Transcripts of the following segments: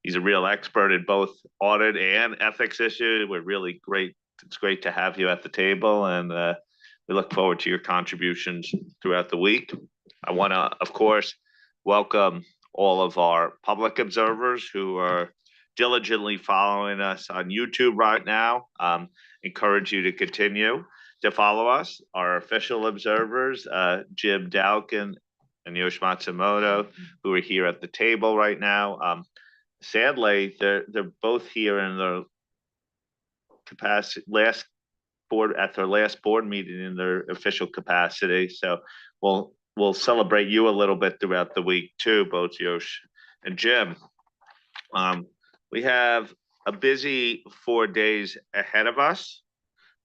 He's a real expert in both audit and ethics issues. We're really great. It's great to have you at the table, and we look forward to your contributions throughout the week. I want to, of course, welcome all of our public observers who are diligently following us on YouTube right now. Encourage you to continue to follow us. Our official observers, Jim Dalkin and Yosh Matsumoto, who are here at the table right now. Sadly, they're both here in their capacity at their last board meeting in their official capacity. So we'll celebrate you a little bit throughout the week too, both Yosh and Jim. We have a busy 4 days ahead of us.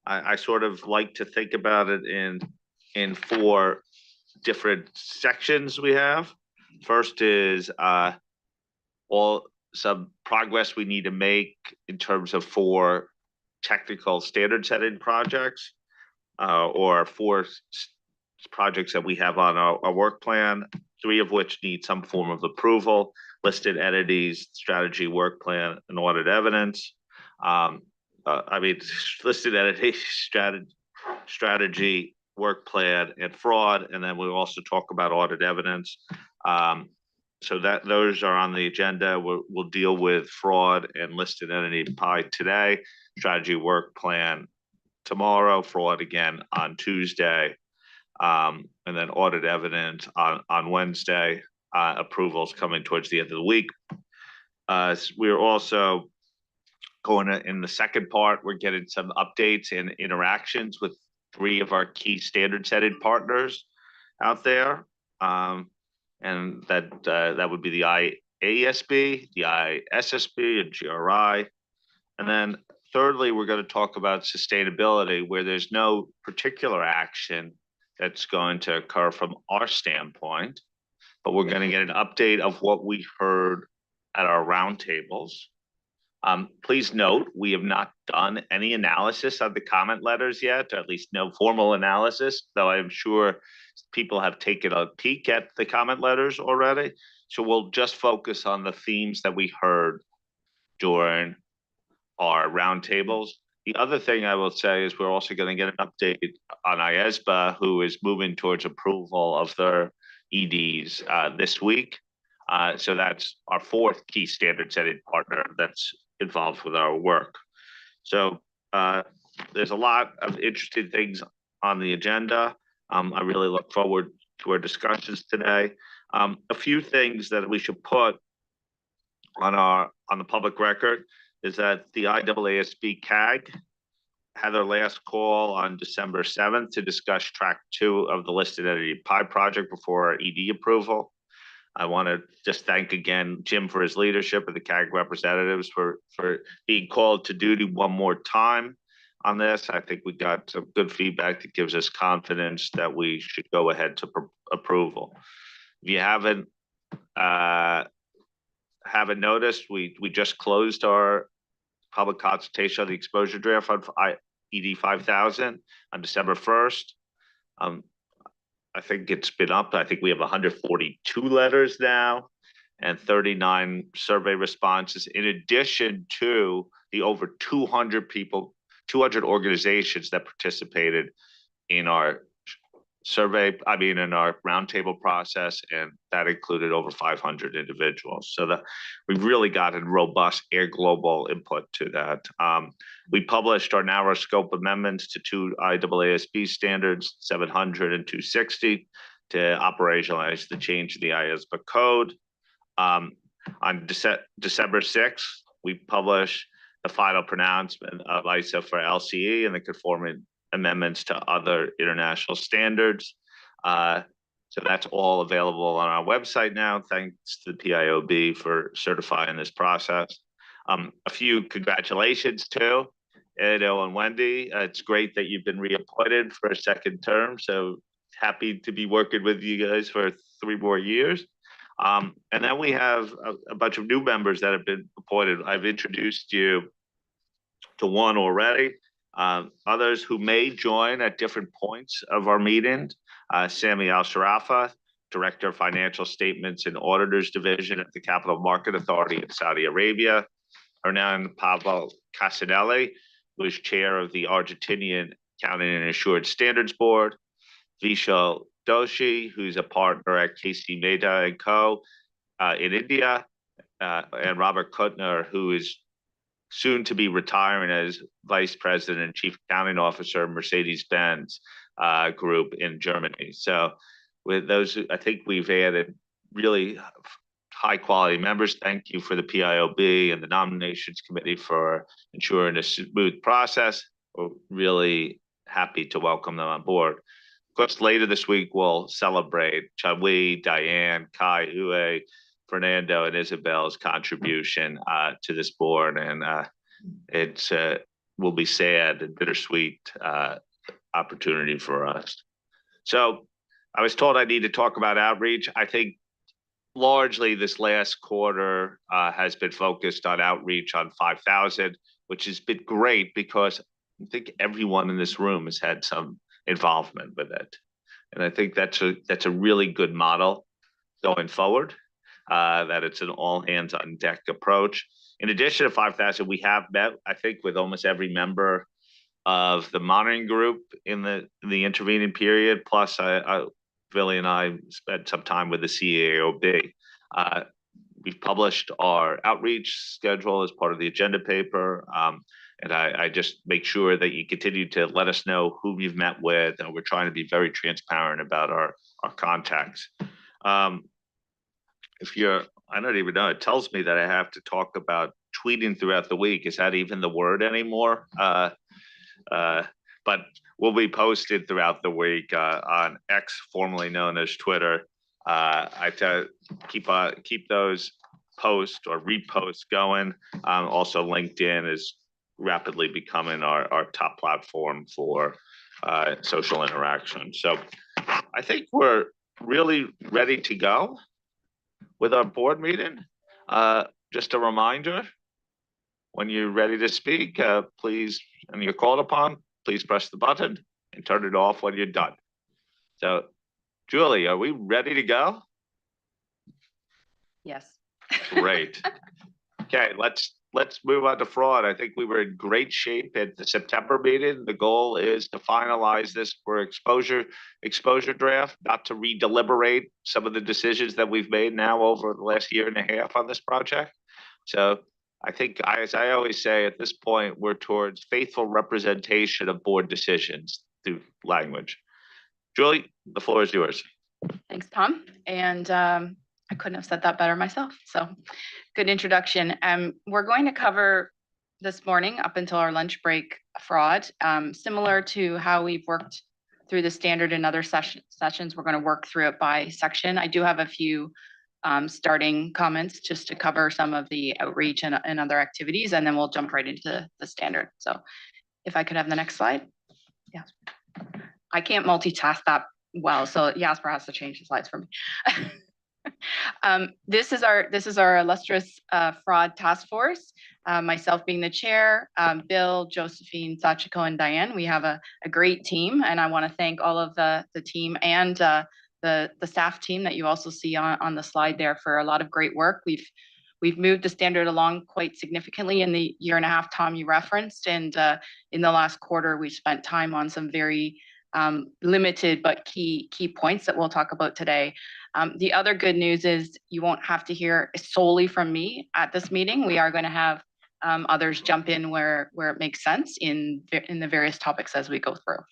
I sort of like to think about it in 4 different sections we have. First is some progress we need to make in terms of 4 technical standard setting projects, or 4 projects that we have on our work plan, 3 of which need some form of approval: listed entities, strategy, work plan, and audit evidence. Listed entity, strategy, work plan, and fraud, and then we'll also talk about audit evidence. So that those are on the agenda. We'll deal with fraud and listed entity pie today, strategy, work plan tomorrow, fraud again on Tuesday, and then audit evidence on Wednesday. Approvals coming towards the end of the week. We're also going to, in the second part, we're getting some updates and interactions with 3 of our key standard setting partners out there. And that would be the IAASB, the IAASB, and GRI. And then thirdly, we're going to talk about sustainability, where there's no particular action that's going to occur from our standpoint, but we're going to get an update of what we heard at our roundtables. Please note, we have not done any analysis of the comment letters yet, or at least no formal analysis, though I'm sure people have taken a peek at the comment letters already. So we'll just focus on the themes that we heard during our roundtables. The other thing I will say is we're also going to get an update on IAASB, who is moving towards approval of their EDs this week. So that's our 4th key standard setting partner that's involved with our work. So there's a lot of interesting things on the agenda. I really look forward to our discussions today. A few things that we should put on the public record is that the IAASB CAG had their last call on December 7th to discuss track 2 of the listed entity pie project before our ED approval. I want to just thank again Jim for his leadership and the CAG representatives for being called to duty one more time on this. I think we got some good feedback that gives us confidence that we should go ahead to approval. If you haven't noticed, we just closed our public consultation on the exposure draft on ED 5000 on December 1st. I think it's been up. I think we have 142 letters now and 39 survey responses, in addition to the over 200 organizations that participated in our survey, in our roundtable process, and that included over 500 individuals. So that we've really gotten robust Air Global input to that. We published our narrow scope amendments to 2 IAASB standards, 700 and 260, to operationalize the change in the IAASB code. On December 6th, we published the final pronouncement of ISO for LCE and the conforming amendments to other international standards. So that's all available on our website now. Thanks to the PIOB for certifying this process. A few congratulations too, Edo and Wendy. It's great that you've been reappointed for a 2nd term. So happy to be working with you guys for 3 more years. And then we have a bunch of new members that have been appointed. I've introduced you to one already. Others who may join at different points of our meeting: Sami Al-Sharafa, Director of Financial Statements and Auditors Division at the Capital Market Authority in Saudi Arabia. Hernan Pablo Casanelli, who is chair of the Argentinian Accounting and Assured Standards Board. Vishal Doshi, who's a partner at KC Mehta & Co. In India. And Robert Kuttner, who is soon to be retiring as Vice President and Chief Accounting Officer, Mercedes-Benz Group in Germany. So with those, I think we've added really high quality members. Thank you for the PIOB and the nominations committee for ensuring a smooth process. We're really happy to welcome them on board. Of course, later this week, we'll celebrate Chadwi, Diane, Kai, Uwe, Fernando, and Isabel's contribution to this board. And it's will be sad and bittersweet opportunity for us. So I was told I need to talk about outreach. I think largely this last quarter has been focused on outreach on 5,000, which has been great because I think everyone in this room has had some involvement with it. And I think that's a really good model going forward, that it's an all hands on deck approach. In addition to 5,000, we have met, I think, with almost every member of the monitoring group in the intervening period. Plus, Billy and I spent some time with the CAOB. We've published our outreach schedule as part of the agenda paper. And I just make sure that you continue to let us know who you've met with, and we're trying to be very transparent about our contacts. If you're, I don't even know, it tells me that I have to talk about tweeting throughout the week. Is that even the word anymore? But we'll be posted throughout the week on X, formerly known as Twitter. I keep those posts or reposts going. Also, LinkedIn is rapidly becoming our top platform for social interaction. So I think we're really ready to go with our board meeting. Just a reminder, when you're ready to speak, please, and you're called upon, please press the button and turn it off when you're done. So, Julie, are we ready to go? Yes. Great. Okay, let's move on to fraud. I think we were in great shape at the September meeting. The goal is to finalize this for exposure draft, not to redeliberate some of the decisions that we've made now over the last year and a half on this project. So I think, as I always say, at this point, we're towards faithful representation of board decisions through language. Julie, the floor is yours. Thanks, Tom. And I couldn't have said that better myself. So good introduction. We're going to cover this morning up until our lunch break fraud. Similar to how we've worked through the standard in other sessions, we're going to work through it by section. I do have a few starting comments just to cover some of the outreach and other activities, and then we'll jump right into the standard. So if I could have the next slide. Yeah. I can't multitask that well, so Jasper has to change the slides for me. This is our illustrious fraud task force. Myself being the chair, Bill, Josephine, Sachiko, and Diane. We have a great team, and I want to thank all of the team and the staff team that you also see on the slide there for a lot of great work. We've moved the standard along quite significantly in the year and a half, Tom, you referenced, and in the last quarter, we spent time on some very limited but key points that we'll talk about today. The other good news is you won't have to hear solely from me at this meeting. We are going to have others jump in where it makes sense in the various topics as we go through.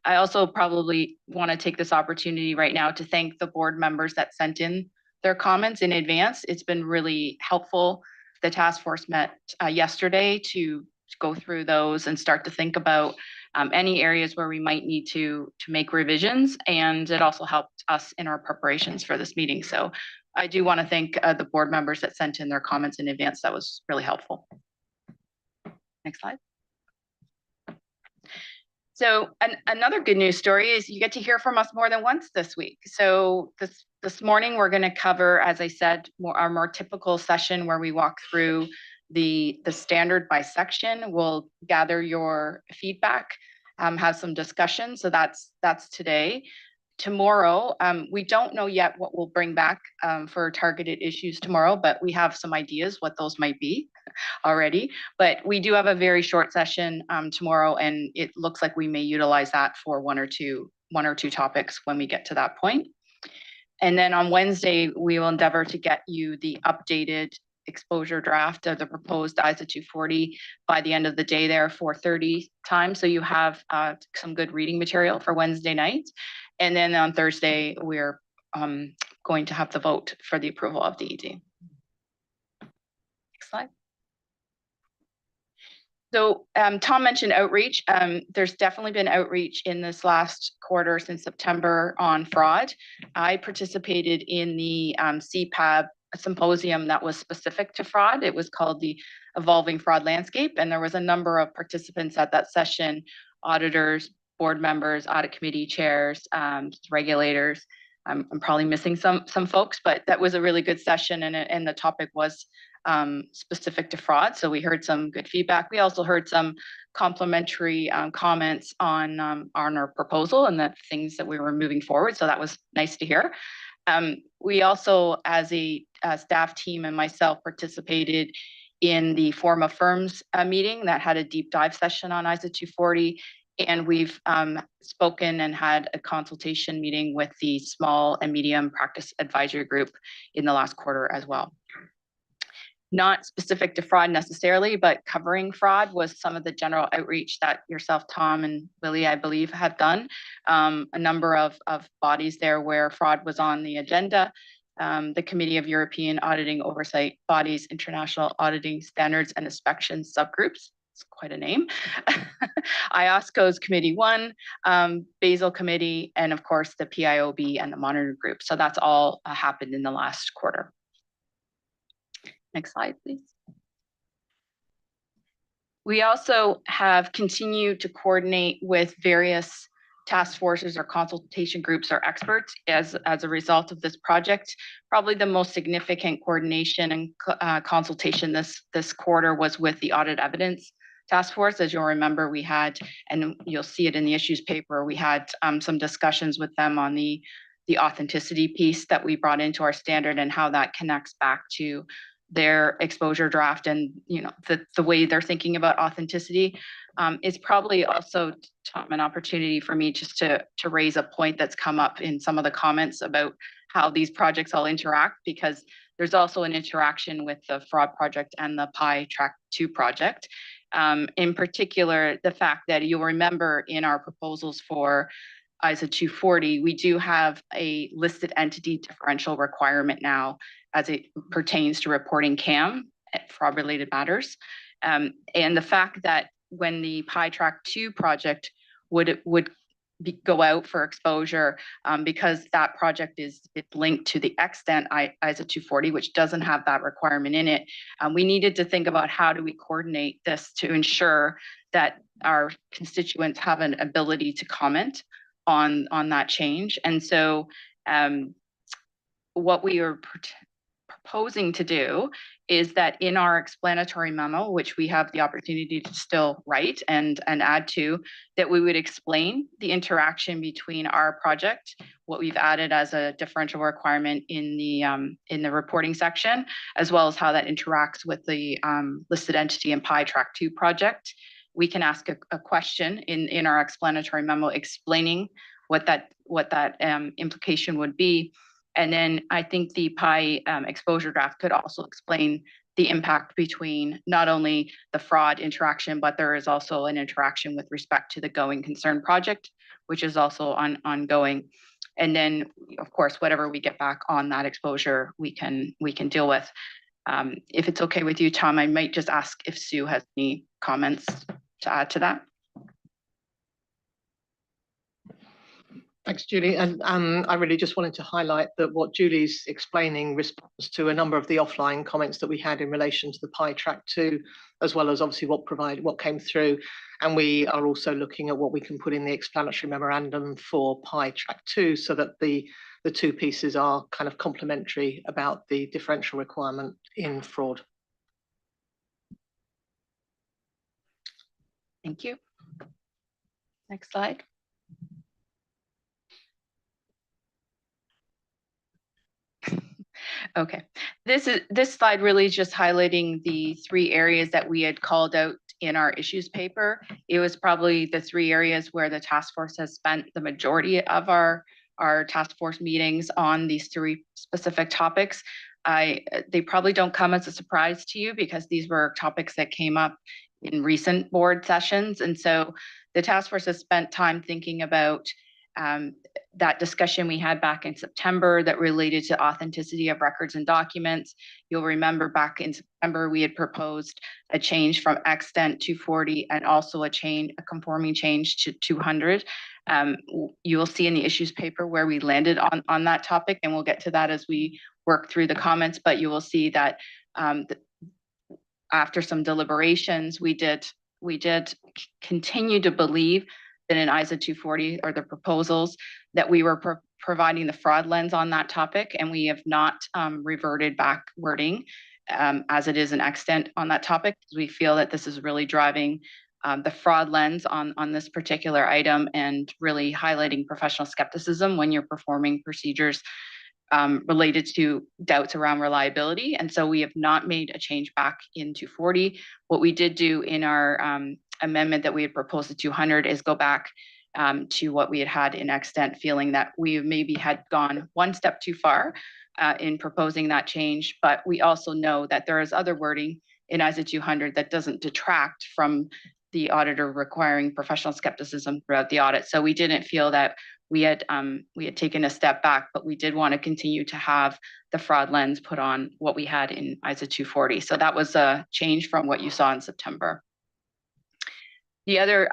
I also probably want to take this opportunity right now to thank the board members that sent in their comments in advance. It's been really helpful. The task force met yesterday to go through those and start to think about any areas where we might need to make revisions, and it also helped us in our preparations for this meeting. So I do want to thank the board members that sent in their comments in advance. That was really helpful. Next slide. So another good news story is you get to hear from us more than once this week. So this morning we're going to cover, as I said, our more typical session where we walk through the standard by section. We'll gather your feedback, have some discussion. So that's today. Tomorrow, we don't know yet what we'll bring back for targeted issues tomorrow, but we have some ideas what those might be already. But we do have a very short session tomorrow, and it looks like we may utilize that for one or two topics when we get to that point. And then on Wednesday, we will endeavor to get you the updated exposure draft of the proposed ISA 240 by the end of the day there, 4:30 time. So you have some good reading material for Wednesday night. And then on Thursday, we're going to have the vote for the approval of the ED. Next slide. So Tom mentioned outreach. There's definitely been outreach in this last quarter since September on fraud. I participated in the CPAB symposium that was specific to fraud. It was called the Evolving Fraud Landscape, and there was a number of participants at that session: auditors, board members, audit committee chairs, regulators. I'm probably missing some folks, but that was a really good session, and the topic was specific to fraud. So we heard some good feedback. We also heard some complimentary comments on our proposal and the things that we were moving forward. So that was nice to hear. We also, as a staff team and myself, participated in the Forum of Firms meeting that had a deep dive session on ISA 240. And we've spoken and had a consultation meeting with the small and medium practice advisory group in the last quarter as well. Not specific to fraud necessarily, but covering fraud was some of the general outreach that yourself, Tom, and Willie, I believe, have done. A number of bodies there where fraud was on the agenda. The Committee of European Auditing Oversight Bodies, International Auditing Standards and Inspection Subgroups. It's quite a name. IAASB's Committee 1, Basel Committee, and of course the PIOB and the Monitor Group. So that's all happened in the last quarter. Next slide, please. We also have continued to coordinate with various task forces or consultation groups or experts as a result of this project. Probably the most significant coordination and consultation this quarter was with the Audit Evidence Task Force. As you'll remember, we had, and you'll see it in the issues paper, we had some discussions with them on the authenticity piece that we brought into our standard and how that connects back to their exposure draft and the way they're thinking about authenticity. Is probably also, Tom, an opportunity for me just to raise a point that's come up in some of the comments about how these projects all interact, because there's also an interaction with the fraud project and the PI Track 2 project. In particular, the fact that you'll remember in our proposals for ISA 240, we do have a listed entity differential requirement now as it pertains to reporting CAM, fraud-related matters. And the fact that when the PI Track 2 project would go out for exposure, because that project is linked to the extant ISA 240, which doesn't have that requirement in it, we needed to think about how do we coordinate this to ensure that our constituents have an ability to comment on that change. And so what we are proposing to do is that in our explanatory memo, which we have the opportunity to still write and add to, that we would explain the interaction between our project, what we've added as a differential requirement in the reporting section, as well as how that interacts with the listed entity and PI Track 2 project. We can ask a question in our explanatory memo explaining what that implication would be. And then I think the PI exposure draft could also explain the impact between not only the fraud interaction, but there is also an interaction with respect to the going concern project, which is also ongoing. And then, of course, whatever we get back on that exposure, we can deal with. If it's okay with you, Tom, I might just ask if Sue has any comments to add to that. Thanks, Julie. And I really just wanted to highlight that what Julie's explaining responds to a number of the offline comments that we had in relation to the PI Track 2, as well as obviously what came through. And we are also looking at what we can put in the explanatory memorandum for PI Track 2 so that the two pieces are kind of complementary about the differential requirement in fraud. Thank you. Next slide. Okay, this slide really is just highlighting the 3 areas that we had called out in our issues paper. It was probably the 3 areas where the task force has spent the majority of our task force meetings on these 3 specific topics. They probably don't come as a surprise to you because these were topics that came up in recent board sessions. And so the task force has spent time thinking about that discussion we had back in September that related to authenticity of records and documents. You'll remember back in September, we had proposed a change from extant 240 and also a conforming change to 200. You will see in the issues paper where we landed on that topic, and we'll get to that as we work through the comments, but you will see that after some deliberations, we did continue to believe that in ISA 240 or the proposals that we were providing the fraud lens on that topic, and we have not reverted back wording as it is an extent on that topic. We feel that this is really driving the fraud lens on this particular item and really highlighting professional skepticism when you're performing procedures related to doubts around reliability. And so we have not made a change back in 240. What we did do in our amendment that we had proposed to 200 is go back to what we had in extent, feeling that we maybe had gone one step too far in proposing that change. But we also know that there is other wording in ISA 200 that doesn't detract from the auditor requiring professional skepticism throughout the audit. So we didn't feel that we had taken a step back, but we did want to continue to have the fraud lens put on what we had in ISA 240. So that was a change from what you saw in September. The other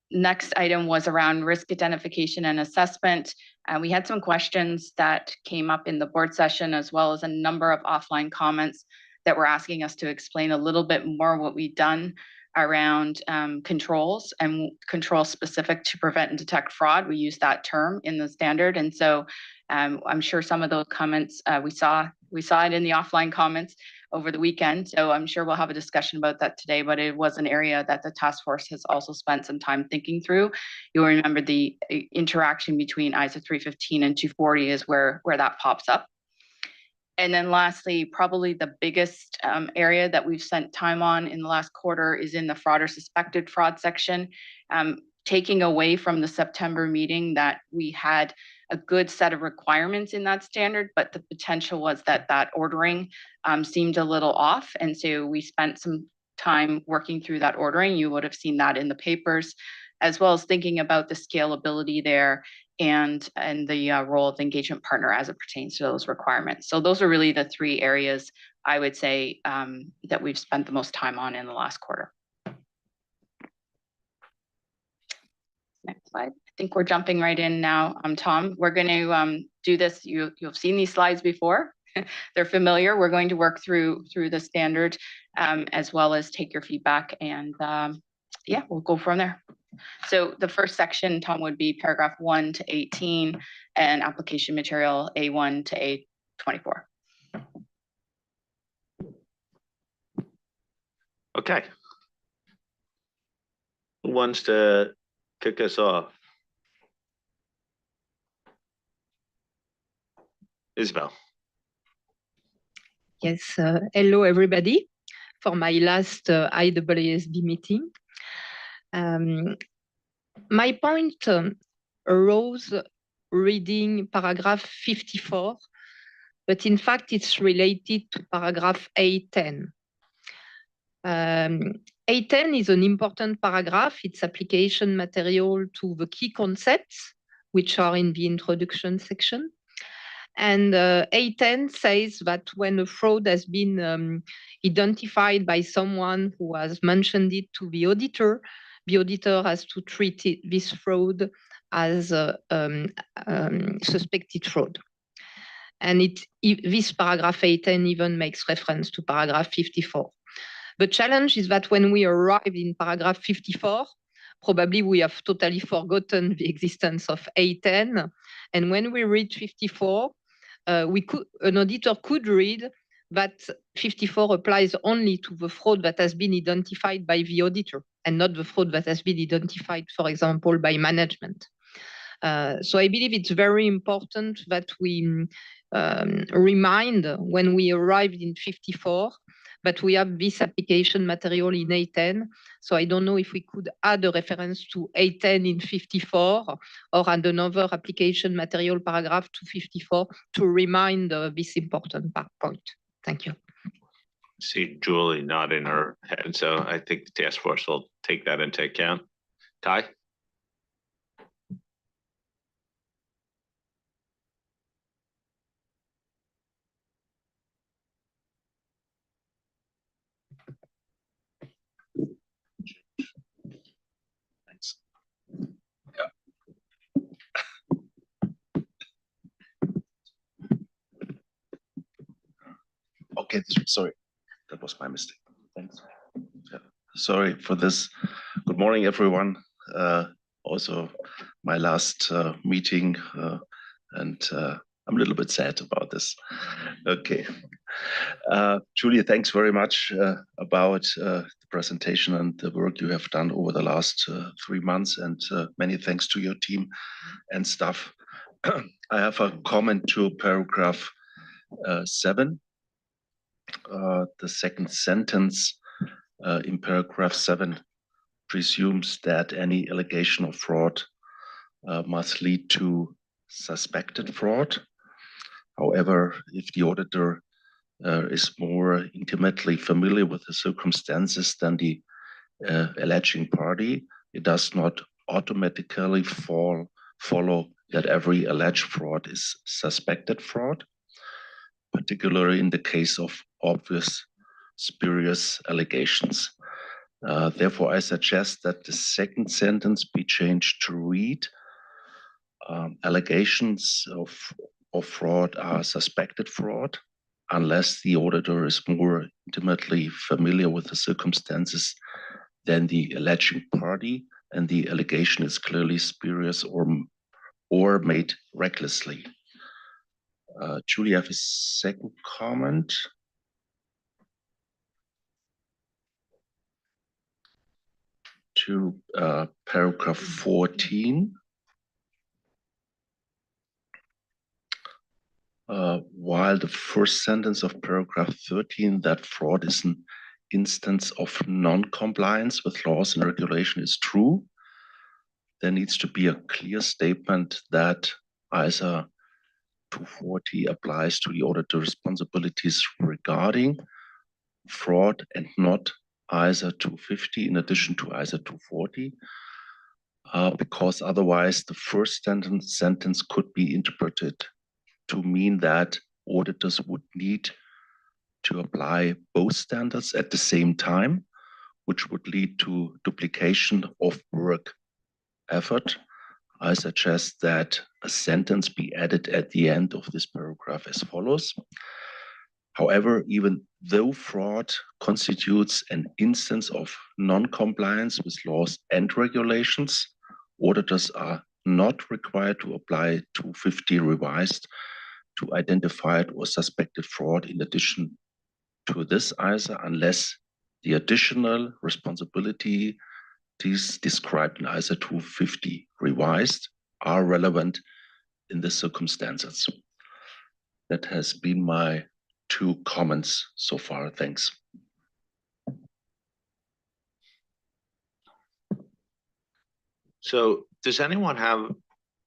next item was around risk identification and assessment. We had some questions that came up in the board session, as well as a number of offline comments that were asking us to explain a little bit more what we've done around controls and controls specific to prevent and detect fraud. We use that term in the standard. And so I'm sure some of those comments, we saw it in the offline comments over the weekend. So I'm sure we'll have a discussion about that today, but it was an area that the task force has also spent some time thinking through. You'll remember the interaction between ISA 315 and 240 is where that pops up. And then lastly, probably the biggest area that we've spent time on in the last quarter is in the fraud or suspected fraud section, taking away from the September meeting that we had a good set of requirements in that standard, but the potential was that ordering seemed a little off. And so we spent some time working through that ordering. You would have seen that in the papers, as well as thinking about the scalability there and the role of the engagement partner as it pertains to those requirements. So those are really the 3 areas I would say that we've spent the most time on in the last quarter. Next slide. I think we're jumping right in now. Tom, we're going to do this. You've seen these slides before. They're familiar. We're going to work through the standard as well as take your feedback, and yeah, we'll go from there. So the first section, Tom, would be paragraph 1 to 18 and application material A1 to A24. Okay. Who wants to kick us off? Isabel. Yes, hello everybody for my last IAASB meeting. My point arose reading paragraph 54, but in fact it's related to paragraph A10. A10 is an important paragraph. It's application material to the key concepts, which are in the introduction section. And A10 says that when a fraud has been identified by someone who has mentioned it to the auditor has to treat this fraud as suspected fraud. And this paragraph A10 even makes reference to paragraph 54. The challenge is that when we arrive in paragraph 54, probably we have totally forgotten the existence of A10. And when we read 54, an auditor could read that 54 applies only to the fraud that has been identified by the auditor and not the fraud that has been identified, for example, by management. So I believe it's very important that we remind when we arrived in 54, but we have this application material in A10. So I don't know if we could add a reference to A10 in 54 or add another application material paragraph to 54 to remind this important point. Thank you. See Julie nodding her head, so I think the task force will take that into account. Kai? Thanks. Yeah. Okay, sorry, that was my mistake. Thanks. Yeah. Sorry for this. Good morning, everyone. Also, my last meeting, and I'm a little bit sad about this. Okay. Julia, thanks very much about the presentation and the work you have done over the last 3 months, and many thanks to your team and staff. I have a comment to paragraph 7. The second sentence in paragraph 7 presumes that any allegation of fraud must lead to suspected fraud. However, if the auditor is more intimately familiar with the circumstances than the alleging party, it does not automatically follow that every alleged fraud is suspected fraud, particularly in the case of obvious spurious allegations. Therefore, I suggest that the second sentence be changed to read, allegations of fraud are suspected fraud, unless the auditor is more intimately familiar with the circumstances than the alleging party, and the allegation is clearly spurious or made recklessly. Julie, I have a second comment. To paragraph 14. While the first sentence of paragraph 13, that fraud is an instance of non-compliance with laws and regulation, is true, there needs to be a clear statement that ISA 240 applies to the auditor responsibilities regarding fraud and not ISA 250 in addition to ISA 240, because otherwise the first sentence could be interpreted to mean that auditors would need to apply both standards at the same time, which would lead to duplication of work effort. I suggest that a sentence be added at the end of this paragraph as follows. However, even though fraud constitutes an instance of non-compliance with laws and regulations, auditors are not required to apply 250 revised to identified or suspected fraud in addition to this ISA, unless the additional responsibilities described in ISA 250 revised are relevant in the circumstances. That has been my 2 comments so far. Thanks. So does anyone have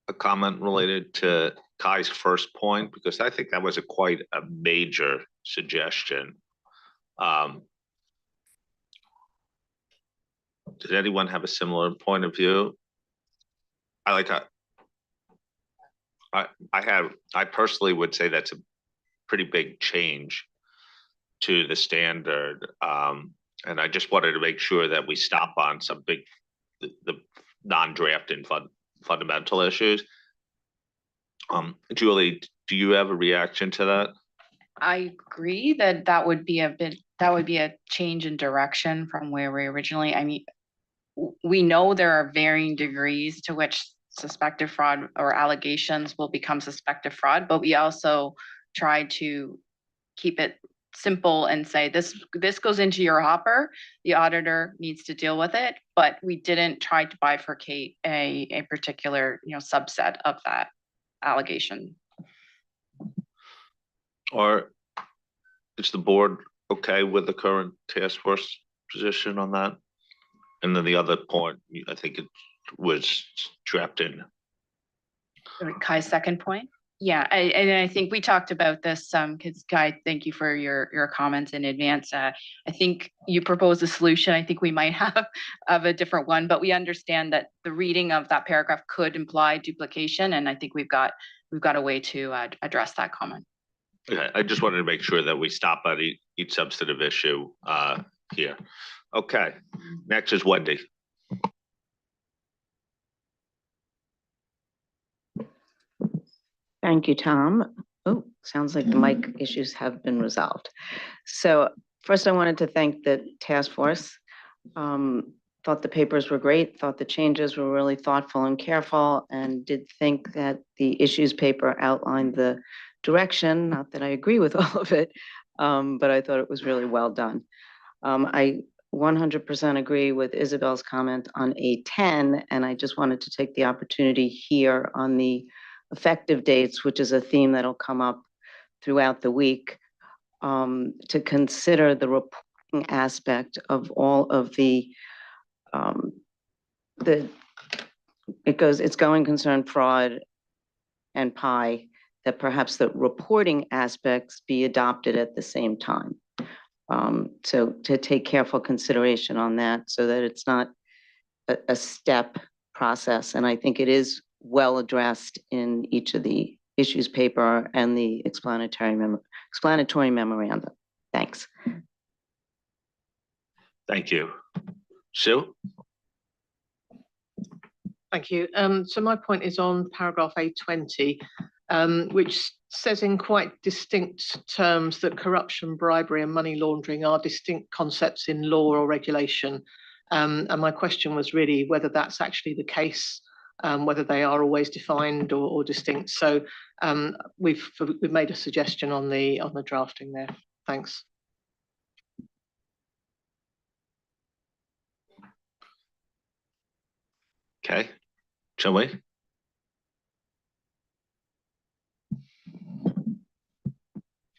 a comment related to Kai's first point? Because I think that was quite a major suggestion. Did anyone have a similar point of view? I personally would say that's a pretty big change to the standard. And I just wanted to make sure that we stop on some big, the non-draft and fundamental issues. Julie, do you have a reaction to that? I agree that that would be a change in direction from where we originally, I mean, we know there are varying degrees to which suspected fraud or allegations will become suspected fraud, but we also try to keep it simple and say this goes into your hopper, the auditor needs to deal with it, but we didn't try to bifurcate a particular subset of that allegation. Or is the board okay with the current task force position on that? And then the other point, I think it was trapped in. Kai's second point. Yeah, and I think we talked about this, because Kai, thank you for your comments in advance. I think you proposed a solution. I think we might have a different one, but we understand that the reading of that paragraph could imply duplication, and I think we've got a way to address that comment. Okay, I just wanted to make sure that we stop at each substantive issue here. Okay, next is Wendy. Thank you, Tom. Oh, sounds like the mic issues have been resolved. So first I wanted to thank the task force. Thought the papers were great, thought the changes were really thoughtful and careful, and did think that the issues paper outlined the direction, not that I agree with all of it, but I thought it was really well done. I 100% agree with Isabel's comment on A10, and I just wanted to take the opportunity here on the effective dates, which is a theme that'll come up throughout the week, to consider the reporting aspect of all of it's going concern, fraud, and PI, that perhaps the reporting aspects be adopted at the same time. So to take careful consideration on that so that it's not a step process. And I think it is well addressed in each of the issues paper and the explanatory memorandum. Thanks. Thank you. Sue? Thank you. So my point is on paragraph A20, which says in quite distinct terms that corruption, bribery, and money laundering are distinct concepts in law or regulation. And my question was really whether that's actually the case, whether they are always defined or distinct. So we've made a suggestion on the drafting there. Thanks. Okay, shall we?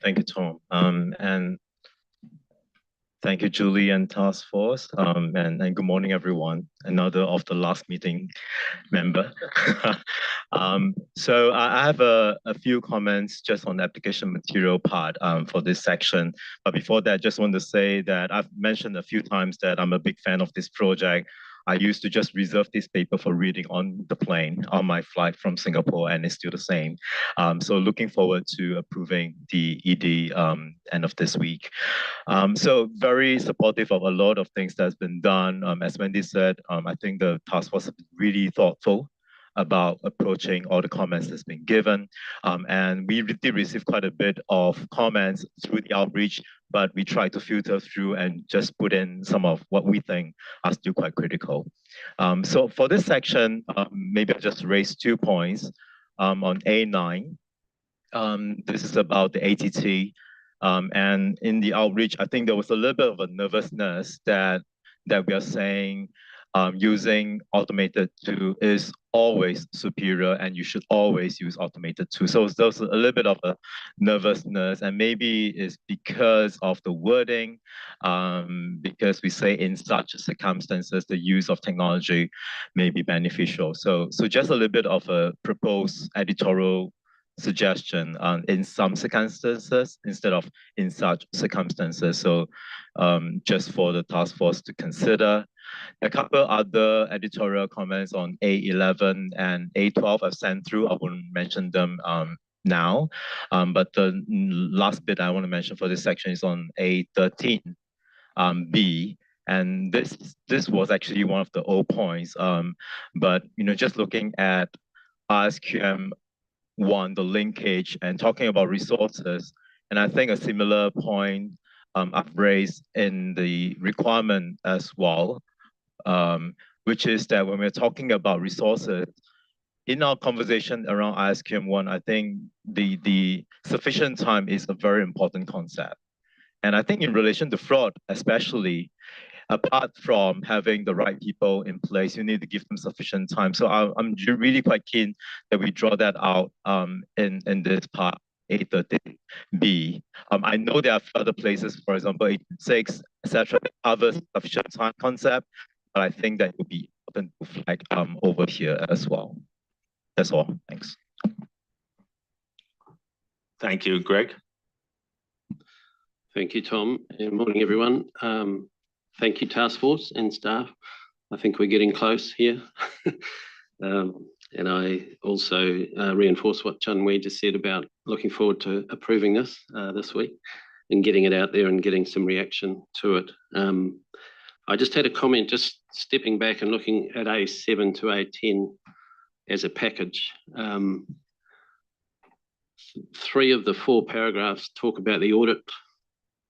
Thank you, Tom. And thank you, Julie and Task Force. And good morning, everyone. Another of the last meeting member. So I have a few comments just on the application material part for this section. But before that, just want to say that I've mentioned a few times that I'm a big fan of this project. I used to just reserve this paper for reading on the plane on my flight from Singapore, and it's still the same. So looking forward to approving the ED end of this week. So very supportive of a lot of things that's been done. As Wendy said, I think the task force has been really thoughtful about approaching all the comments that's been given. And we did receive quite a bit of comments through the outreach, but we tried to filter through and just put in some of what we think are still quite critical. So for this section, maybe I'll just raise 2 points on A9. This is about the ATT. And in the outreach, I think there was a little bit of a nervousness that we are saying using automated tool is always superior and you should always use automated tool. So there's a little bit of a nervousness, and maybe it's because of the wording, because we say in such circumstances, the use of technology may be beneficial. So just a little bit of a proposed editorial suggestion in some circumstances instead of in such circumstances. So just for the task force to consider. A couple other editorial comments on A11 and A12 I've sent through. I won't mention them now. But the last bit I want to mention for this section is on A13 B. And this was actually one of the old points. But just looking at ISQM 1, the linkage, and talking about resources, and I think a similar point I've raised in the requirement as well, which is that when we're talking about resources, in our conversation around ISQM 1, I think the sufficient time is a very important concept. And I think in relation to fraud, especially, apart from having the right people in place, you need to give them sufficient time. So I'm really quite keen that we draw that out in this part 813B. I know there are other places, for example, 806, etc., other sufficient time concept, but I think that would be important to flag over here as well. That's all. Thanks. Thank you, Greg. Thank you, Tom. Good morning, everyone. Thank you, task force and staff. I think we're getting close here. And I also reinforce what Chun Wei just said about looking forward to approving this this week and getting it out there and getting some reaction to it. I just had a comment, just stepping back and looking at A7 to A10 as a package. 3 of the 4 paragraphs talk about the audit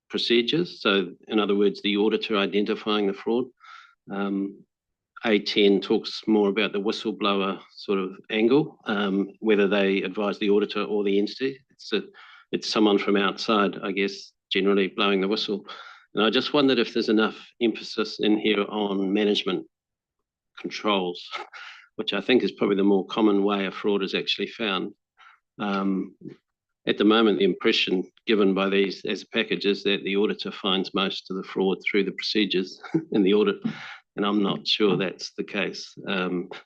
procedures. So in other words, the auditor identifying the fraud. A10 talks more about the whistleblower sort of angle, whether they advise the auditor or the entity. It's someone from outside, I guess, generally blowing the whistle. And I just wondered if there's enough emphasis in here on management controls, which I think is probably the more common way a fraud is actually found. At the moment, the impression given by these as a package is that the auditor finds most of the fraud through the procedures in the audit, and I'm not sure that's the case.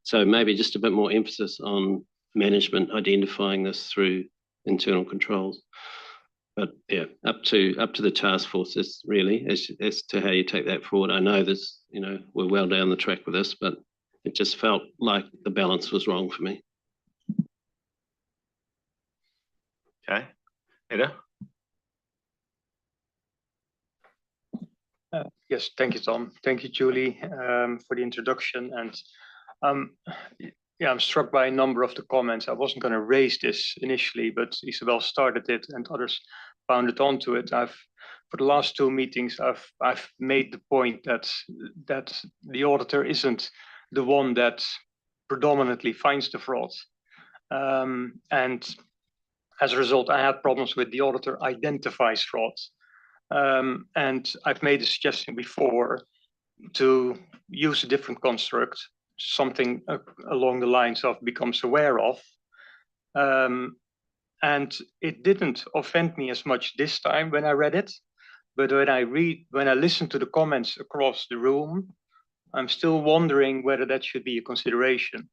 So maybe just a bit more emphasis on management identifying this through internal controls. But yeah, up to the task forces really as to how you take that forward. I know this, we're well down the track with this, but it just felt like the balance was wrong for me. Okay, Ada? Yes, thank you, Tom. Thank you, Julie, for the introduction. And yeah, I'm struck by a number of the comments. I wasn't going to raise this initially, but Isabel started it and others bounded onto it. For the last 2 meetings, I've made the point that the auditor isn't the one that predominantly finds the fraud. And as a result, I had problems with the auditor identifies fraud. And I've made a suggestion before to use a different construct, something along the lines of becomes aware of. And it didn't offend me as much this time when I read it, but when I listen to the comments across the room, I'm still wondering whether that should be a consideration,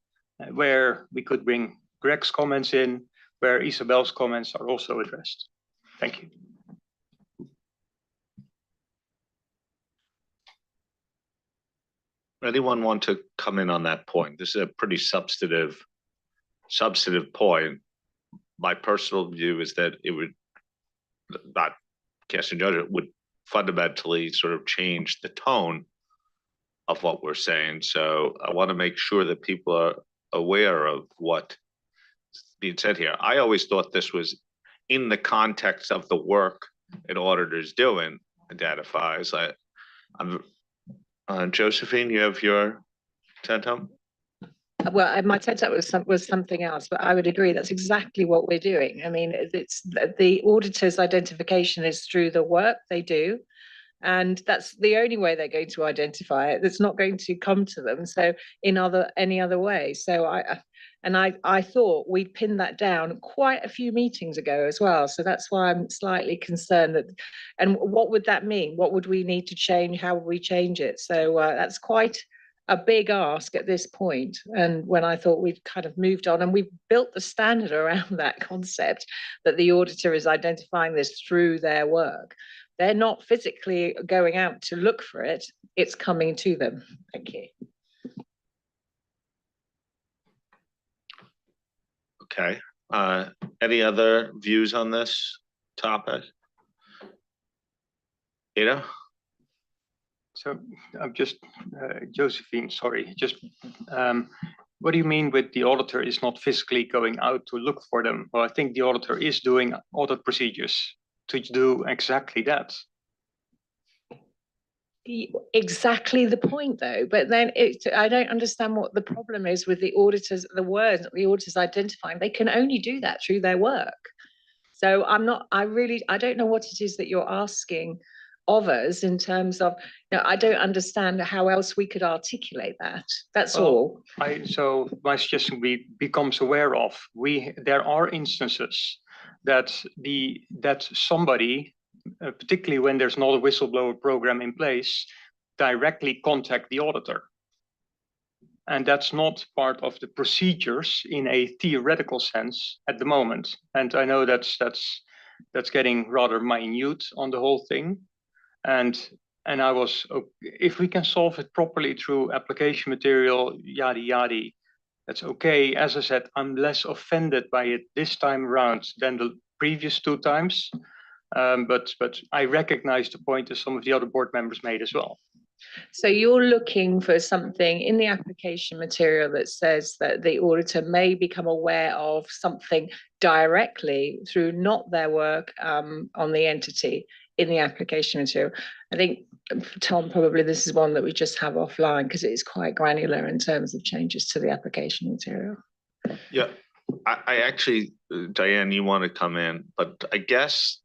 where we could bring Greg's comments in, where Isabel's comments are also addressed. Thank you. Anyone want to come in on that point? This is a pretty substantive point. My personal view is that it would, not casting judgment, would fundamentally sort of change the tone of what we're saying. So I want to make sure that people are aware of what's being said here. I always thought this was in the context of the work an auditor's doing, identifies. Josephine, you have your tentum? Well, my setup was something else, but I would agree that's exactly what we're doing. I mean, it's the auditor's identification is through the work they do, and that's the only way they're going to identify it. It's not going to come to them. So any other way. So I thought we'd pinned that down quite a few meetings ago as well. So that's why I'm slightly concerned that, and what would that mean? What would we need to change? How would we change it? So that's quite a big ask at this point. And when I thought we'd kind of moved on and we've built the standard around that concept that the auditor is identifying this through their work. They're not physically going out to look for it. It's coming to them. Thank you. Okay. Any other views on this topic? Ada? So I'm just, Josephine, sorry, just what do you mean with the auditor is not physically going out to look for them? Well, I think the auditor is doing audit procedures to do exactly that. Exactly the point, though. But then I don't understand what the problem is with the auditors, the words the auditors identifying. They can only do that through their work. So I don't know what it is that you're asking of us in terms of, I don't understand how else we could articulate that. That's all. So my suggestion becomes aware of, there are instances that somebody, particularly when there's not a whistleblower program in place, directly contact the auditor. And that's not part of the procedures in a theoretical sense at the moment. And I know that's getting rather minute on the whole thing. And I was, if we can solve it properly through application material, yada yada, that's okay. As I said, I'm less offended by it this time around than the previous 2 times. But I recognize the point that some of the other board members made as well. So you're looking for something in the application material that says that the auditor may become aware of something directly through not their work on the entity in the application material. I think, Tom, probably this is one that we just have offline because it is quite granular in terms of changes to the application material. Yeah, I actually, Diane, you want to come in, but I guess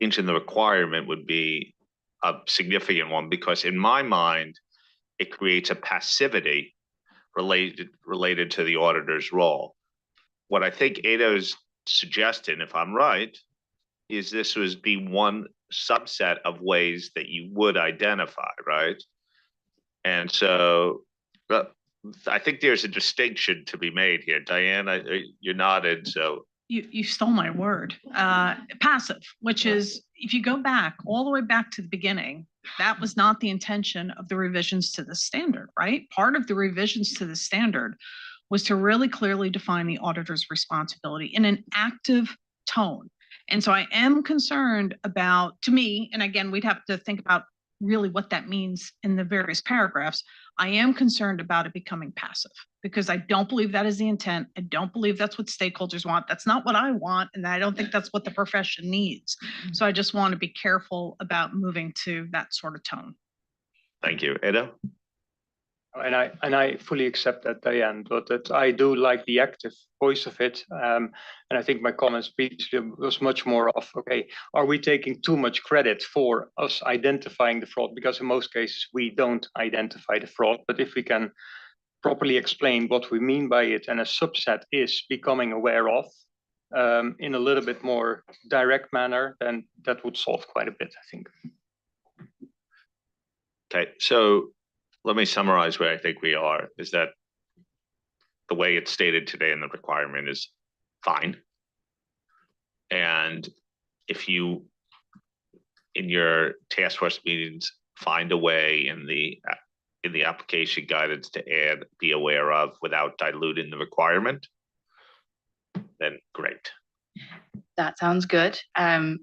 changing the requirement would be a significant one, because in my mind, it creates a passivity related to the auditor's role. What I think Ada's suggesting, if I'm right, is this would be one subset of ways that you would identify, right? And so I think there's a distinction to be made here. Diane, you're nodded, so. You stole my word, passive, which is, if you go back all the way back to the beginning, that was not the intention of the revisions to the standard, right? Part of the revisions to the standard was to really clearly define the auditor's responsibility in an active tone. And so I am concerned about, to me, and again, we'd have to think about really what that means in the various paragraphs. I am concerned about it becoming passive, because I don't believe that is the intent. I don't believe that's what stakeholders want. That's not what I want. And I don't think that's what the profession needs. So I just want to be careful about moving to that sort of tone. Thank you. Ada? And I fully accept that, Diane, but that I do like the active voice of it. And I think my comments previously was much more of, okay, are we taking too much credit for us identifying the fraud? Because in most cases, we don't identify the fraud. But if we can properly explain what we mean by it, and a subset is becoming aware of in a little bit more direct manner, then that would solve quite a bit, I think. Okay, so let me summarize where I think we are, is that the way it's stated today in the requirement is fine. And if you, in your task force meetings, find a way in the application guidance to add be aware of without diluting the requirement, then great. That sounds good.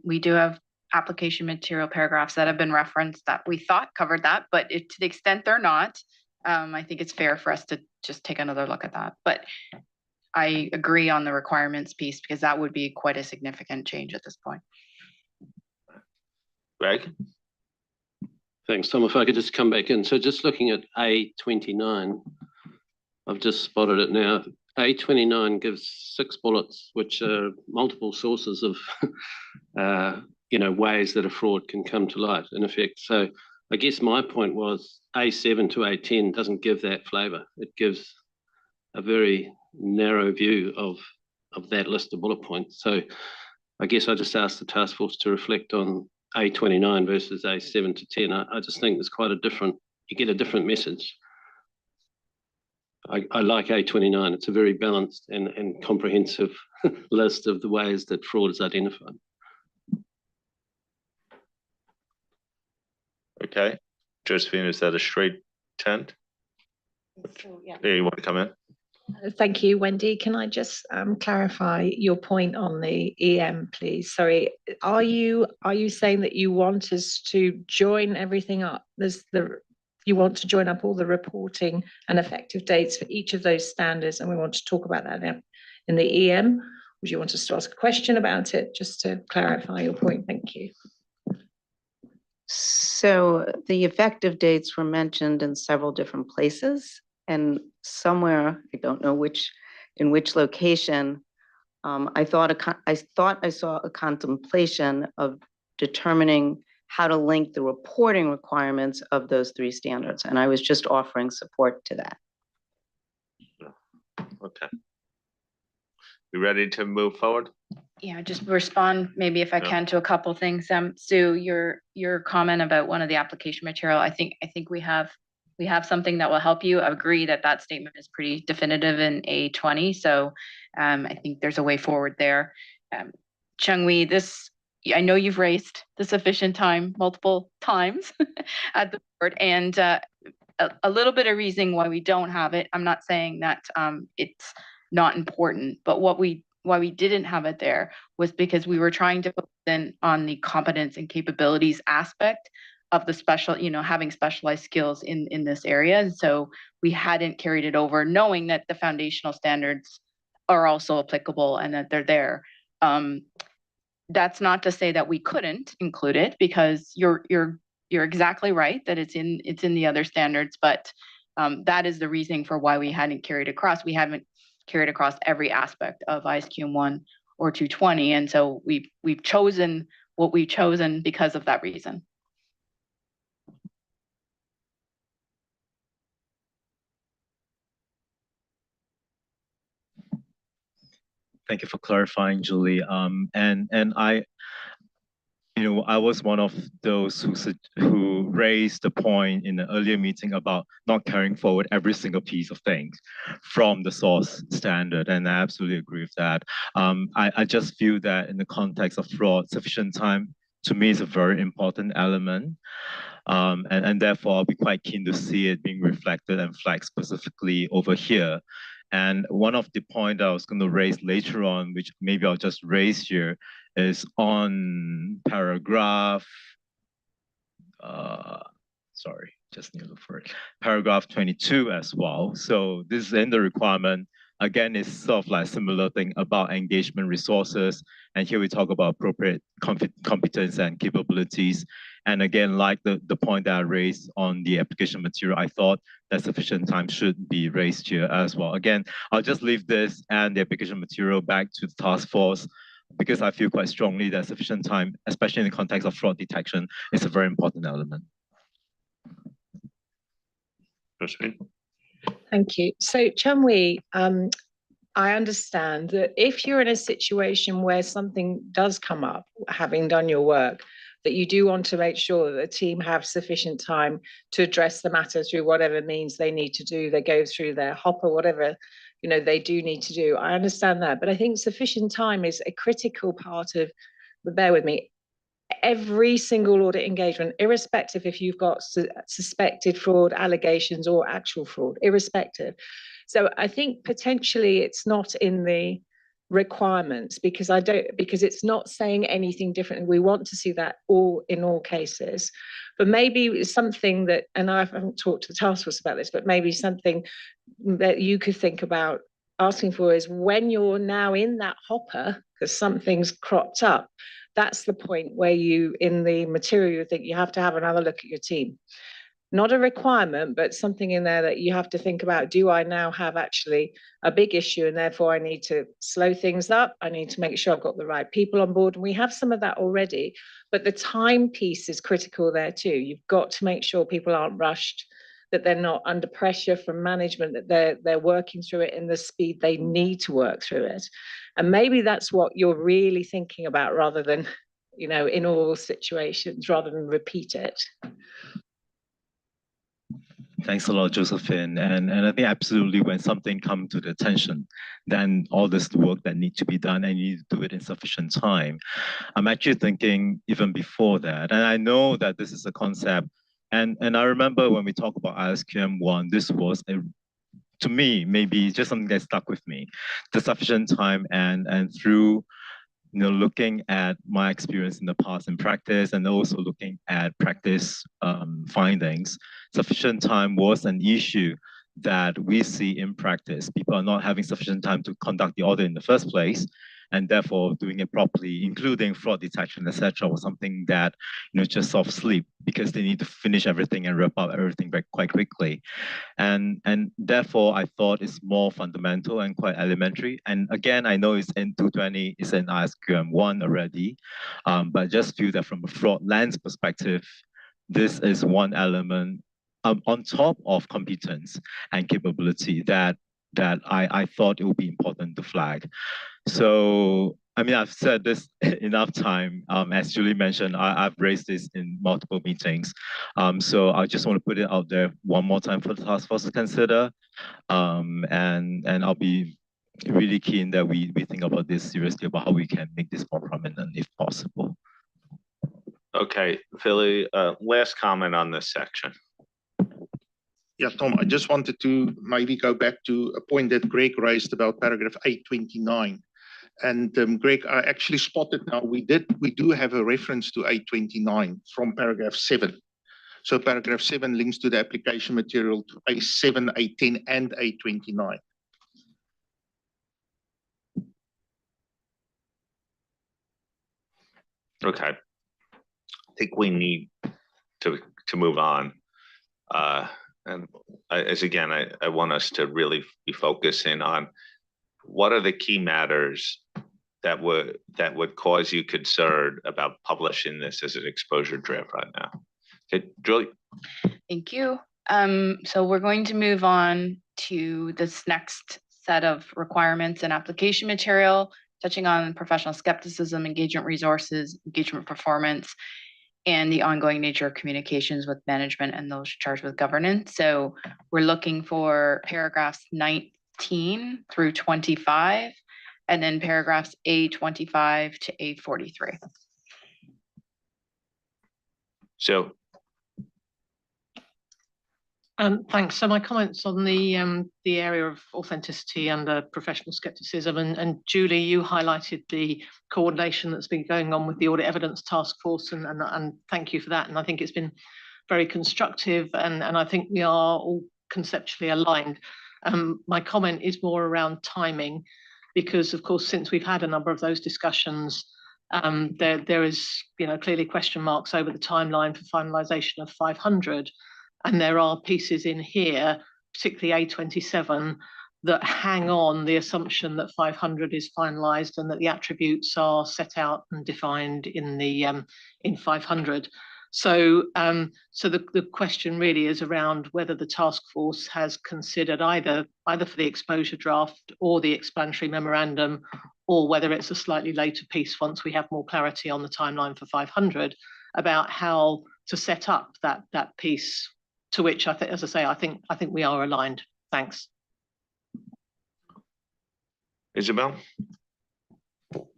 We do have application material paragraphs that have been referenced that we thought covered that, but to the extent they're not, I think it's fair for us to just take another look at that. But I agree on the requirements piece, because that would be quite a significant change at this point. Greg? Thanks, Tom. If I could just come back in. So just looking at A29, I've just spotted it now. A29 gives 6 bullets, which are multiple sources of ways that a fraud can come to light, in effect. So I guess my point was A7 to A10 doesn't give that flavor. It gives a very narrow view of that list of bullet points. So I guess I just asked the task force to reflect on A29 versus A7 to 10. I just think there's quite a different, you get a different message. I like A29. It's a very balanced and comprehensive list of the ways that fraud is identified. Okay. Josephine, is that a straight 10? So, yeah. Yeah, you want to come in? Thank you, Wendy. Can I just clarify your point on the EM, please? Sorry, are you saying that you want us to join everything up? You want to join up all the reporting and effective dates for each of those standards, and we want to talk about that now in the EM? Would you want us to ask a question about it, just to clarify your point? Thank you. So the effective dates were mentioned in several different places, and somewhere, I don't know in which location, I thought I saw a contemplation of determining how to link the reporting requirements of those 3 standards, and I was just offering support to that. Okay. You ready to move forward? Yeah, just respond maybe if I Yeah. can to a couple things. Sue, your comment about one of the application material, I think we have something that will help you. I agree that that statement is pretty definitive in A20. So I think there's a way forward there. Chung-Wei, I know you've raised the sufficient time multiple times at the board, and a little bit of reasoning why we don't have it. I'm not saying that it's not important, but why we didn't have it there was because we were trying to focus in on the competence and capabilities aspect of the special, having specialized skills in this area. And so we hadn't carried it over, knowing that the foundational standards are also applicable and that they're there. That's not to say that we couldn't include it, because you're exactly right that it's in the other standards, but that is the reasoning for why we hadn't carried across. We haven't carried across every aspect of ISQM 1 or 220, and so we've chosen what we've chosen because of that reason. Thank you for clarifying, Julie. And I, I was one of those who raised the point in the earlier meeting about not carrying forward every single piece of things from the source standard, and I absolutely agree with that. I just feel that in the context of fraud, sufficient time to me is a very important element. And therefore, I'll be quite keen to see it being reflected and flagged specifically over here. And one of the points I was going to raise later on, which maybe I'll just raise here, is on paragraph, sorry, just need to look for it, paragraph 22 as well. So this is in the requirement. Again, it's sort of like a similar thing about engagement resources. And here we talk about appropriate competence and capabilities. And again, like the point that I raised on the application material, I thought that sufficient time should be raised here as well. Again, I'll just leave this and the application material back to the task force, because I feel quite strongly that sufficient time, especially in the context of fraud detection, is a very important element. Josephine? Thank you. So Chung-Wei, I understand that if you're in a situation where something does come up, having done your work, that you do want to make sure that the team have sufficient time to address the matter through whatever means they need to do. They go through their hopper, whatever they do need to do. I understand that, but I think sufficient time is a critical part of, but bear with me, every single audit engagement, irrespective if you've got suspected fraud allegations or actual fraud, irrespective. So I think potentially it's not in the requirements, because it's not saying anything different. We want to see that in all cases, but maybe it's something that, and I haven't talked to the task force about this, but maybe something that you could think about asking for is, when you're now in that hopper because something's cropped up, that's the point where you, in the material, you think you have to have another look at your team. Not a requirement, but something in there that you have to think about. Do I now have actually a big issue, and therefore I need to slow things up? I need to make sure I've got the right people on board. And we have some of that already, but the time piece is critical there too. You've got to make sure people aren't rushed, that they're not under pressure from management, that they're working through it in the speed they need to work through it. And maybe that's what you're really thinking about, rather than, in all situations, rather than repeat it. Thanks a lot, Josephine. And I think absolutely, when something comes to the attention, then all this work that needs to be done, and you need to do it in sufficient time. I'm actually thinking even before that. And I know that this is a concept. And I remember when we talk about ISQM 1, this was to me, maybe just something that stuck with me. The sufficient time, and through looking at my experience in the past in practice, and also looking at practice findings, sufficient time was an issue that we see in practice. People are not having sufficient time to conduct the audit in the first place, and therefore doing it properly, including fraud detection, etc., was something that just sort of sleep, because they need to finish everything and wrap up everything quite quickly. And therefore, I thought it's more fundamental and quite elementary. And again, I know it's in 220, it's in ISQM 1 already, but I just feel that from a fraud lens perspective, this is one element on top of competence and capability that I thought it would be important to flag. So I mean, I've said this enough time. As Julie mentioned, I've raised this in multiple meetings. So I just want to put it out there one more time for the task force to consider. And I'll be really keen that we think about this seriously about how we can make this more prominent if possible. Okay, Philly, last comment on this section. Yeah, Tom, I just wanted to maybe go back to a point that Greg raised about paragraph 829. And Greg, I actually spotted now we do have a reference to 829 from paragraph 7. So paragraph 7 links to the application material to A7, 810, and 829. Okay. I think we need to move on. And I want us to really be focusing on what are the key matters that would cause you concern about publishing this as an exposure draft right now. Okay, Julie. Thank you. So we're going to move on to this next set of requirements and application material, touching on professional skepticism, engagement resources, engagement performance, and the ongoing nature of communications with management and those charged with governance. So we're looking for paragraphs 19 through 25, and then paragraphs A25 to A43. So. Thanks. So my comments on the area of authenticity and professional skepticism, and Julie, you highlighted the coordination that's been going on with the Audit Evidence Task Force, and thank you for that. And I think it's been very constructive, and I think we are all conceptually aligned. My comment is more around timing, because of course, since we've had a number of those discussions, there is clearly question marks over the timeline for finalisation of 500. And there are pieces in here, particularly A27, that hang on the assumption that 500 is finalised and that the attributes are set out and defined in 500. So, the question really is around whether the task force has considered either for the exposure draft or the explanatory memorandum, or whether it's a slightly later piece once we have more clarity on the timeline for 500 about how to set up that piece. To which I think, as I say, I think we are aligned. Thanks. Isabel?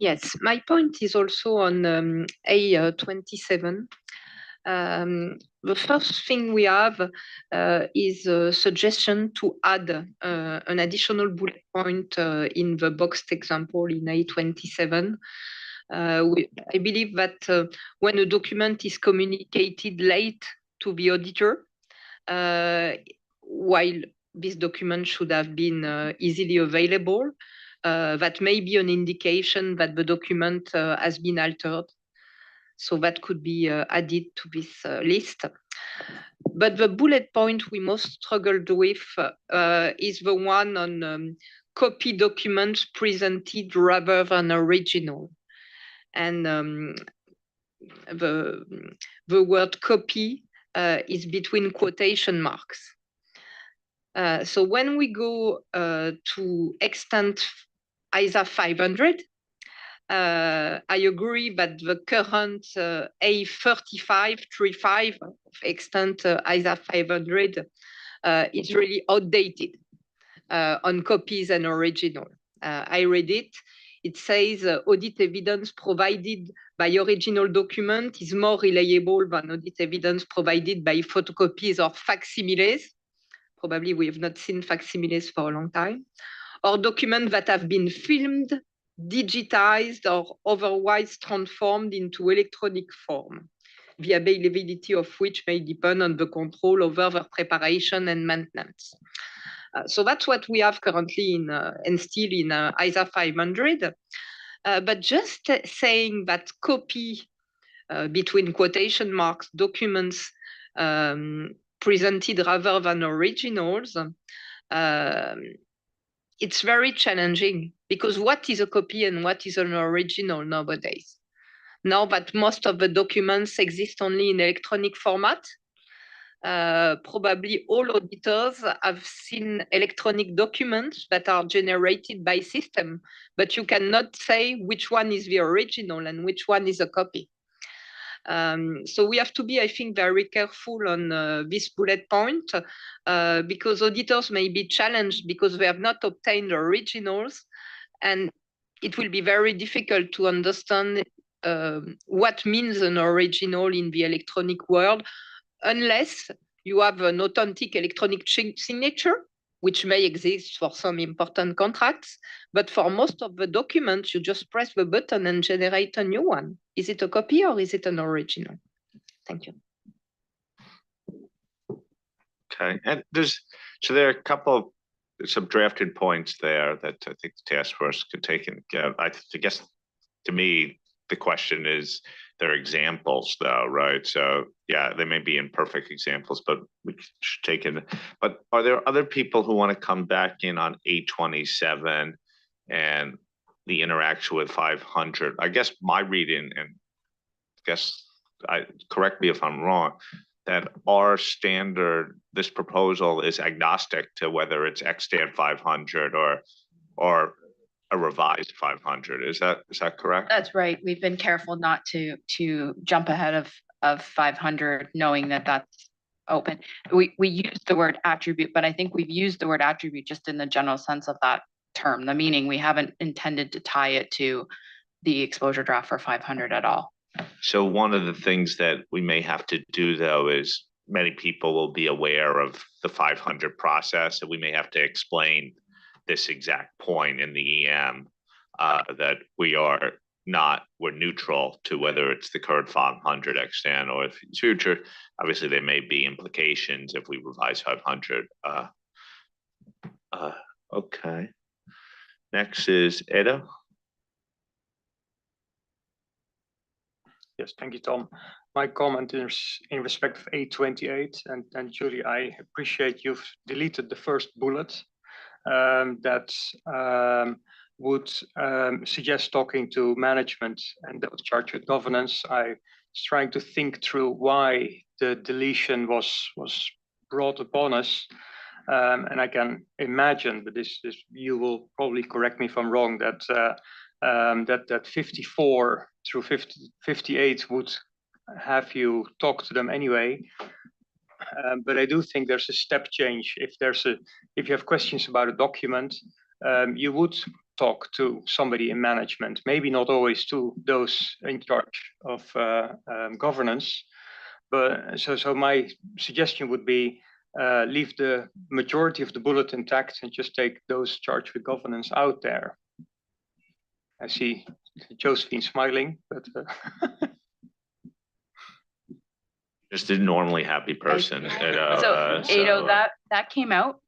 Yes, my point is also on A27. The first thing we have is a suggestion to add an additional bullet point in the boxed example in A27. I believe that when a document is communicated late to the auditor, while this document should have been easily available, that may be an indication that the document has been altered. So that could be added to this list. But the bullet point we most struggled with is the one on copy documents presented rather than original. And the word copy is between quotation marks. So when we go to extent ISA 500, I agree that the current A3535 of extent ISA 500 is really outdated on copies and original. I read it. It says audit evidence provided by original document is more reliable than audit evidence provided by photocopies or facsimiles. Probably we have not seen facsimiles for a long time. Or documents that have been filmed, digitized, or otherwise transformed into electronic form, the availability of which may depend on the control over their preparation and maintenance. So that's what we have currently in and still in ISA 500. But just saying that copy between quotation marks documents presented rather than originals, it's very challenging, because what is a copy and what is an original nowadays? Now that most of the documents exist only in electronic format, probably all auditors have seen electronic documents that are generated by system, but you cannot say which one is the original and which one is a copy. So we have to be, I think, very careful on this bullet point because auditors may be challenged because they have not obtained originals, and it will be very difficult to understand what means an original in the electronic world unless you have an authentic electronic signature, which may exist for some important contracts. But for most of the documents, you just press the button and generate a new one. Is it a copy or is it an original? Thank you. Okay, and there are a couple of some drafted points there that I think the task force could take and I guess to me, the question is, they're examples though, right? So yeah, they may be imperfect examples, but we should take it. But are there other people who want to come back in on 827 and the interaction with 500? I guess my reading, and correct me if I'm wrong, that our standard, this proposal is agnostic to whether it's extant 500 or a revised 500. Is that correct? That's right. We've been careful not to jump ahead of 500, knowing that that's open. We use the word attribute, but I think we've used the word attribute just in the general sense of that term, the meaning. We haven't intended to tie it to the exposure draft for 500 at all. So one of the things that we may have to do though is many people will be aware of the 500 process, and we may have to explain this exact point in the EM that we're neutral to whether it's the current 500 extant or if it's future. Obviously, there may be implications if we revise 500. Okay. Next is Edo. Yes, thank you, Tom. My comment is in respect of 828, and Julie, I appreciate you've deleted the first bullet that would suggest talking to management and that was charged with governance. I was trying to think through why the deletion was brought upon us. And I can imagine, but this you will probably correct me if I'm wrong, that that 54 through 58 would have you talk to them anyway. But I do think there's a step change. If you have questions about a document, you would talk to somebody in management, maybe not always to those in charge of governance. But so my suggestion would be leave the majority of the bullet intact and just take those charged with governance out there. I see Josephine smiling, but just a normally happy person. Edo, that came out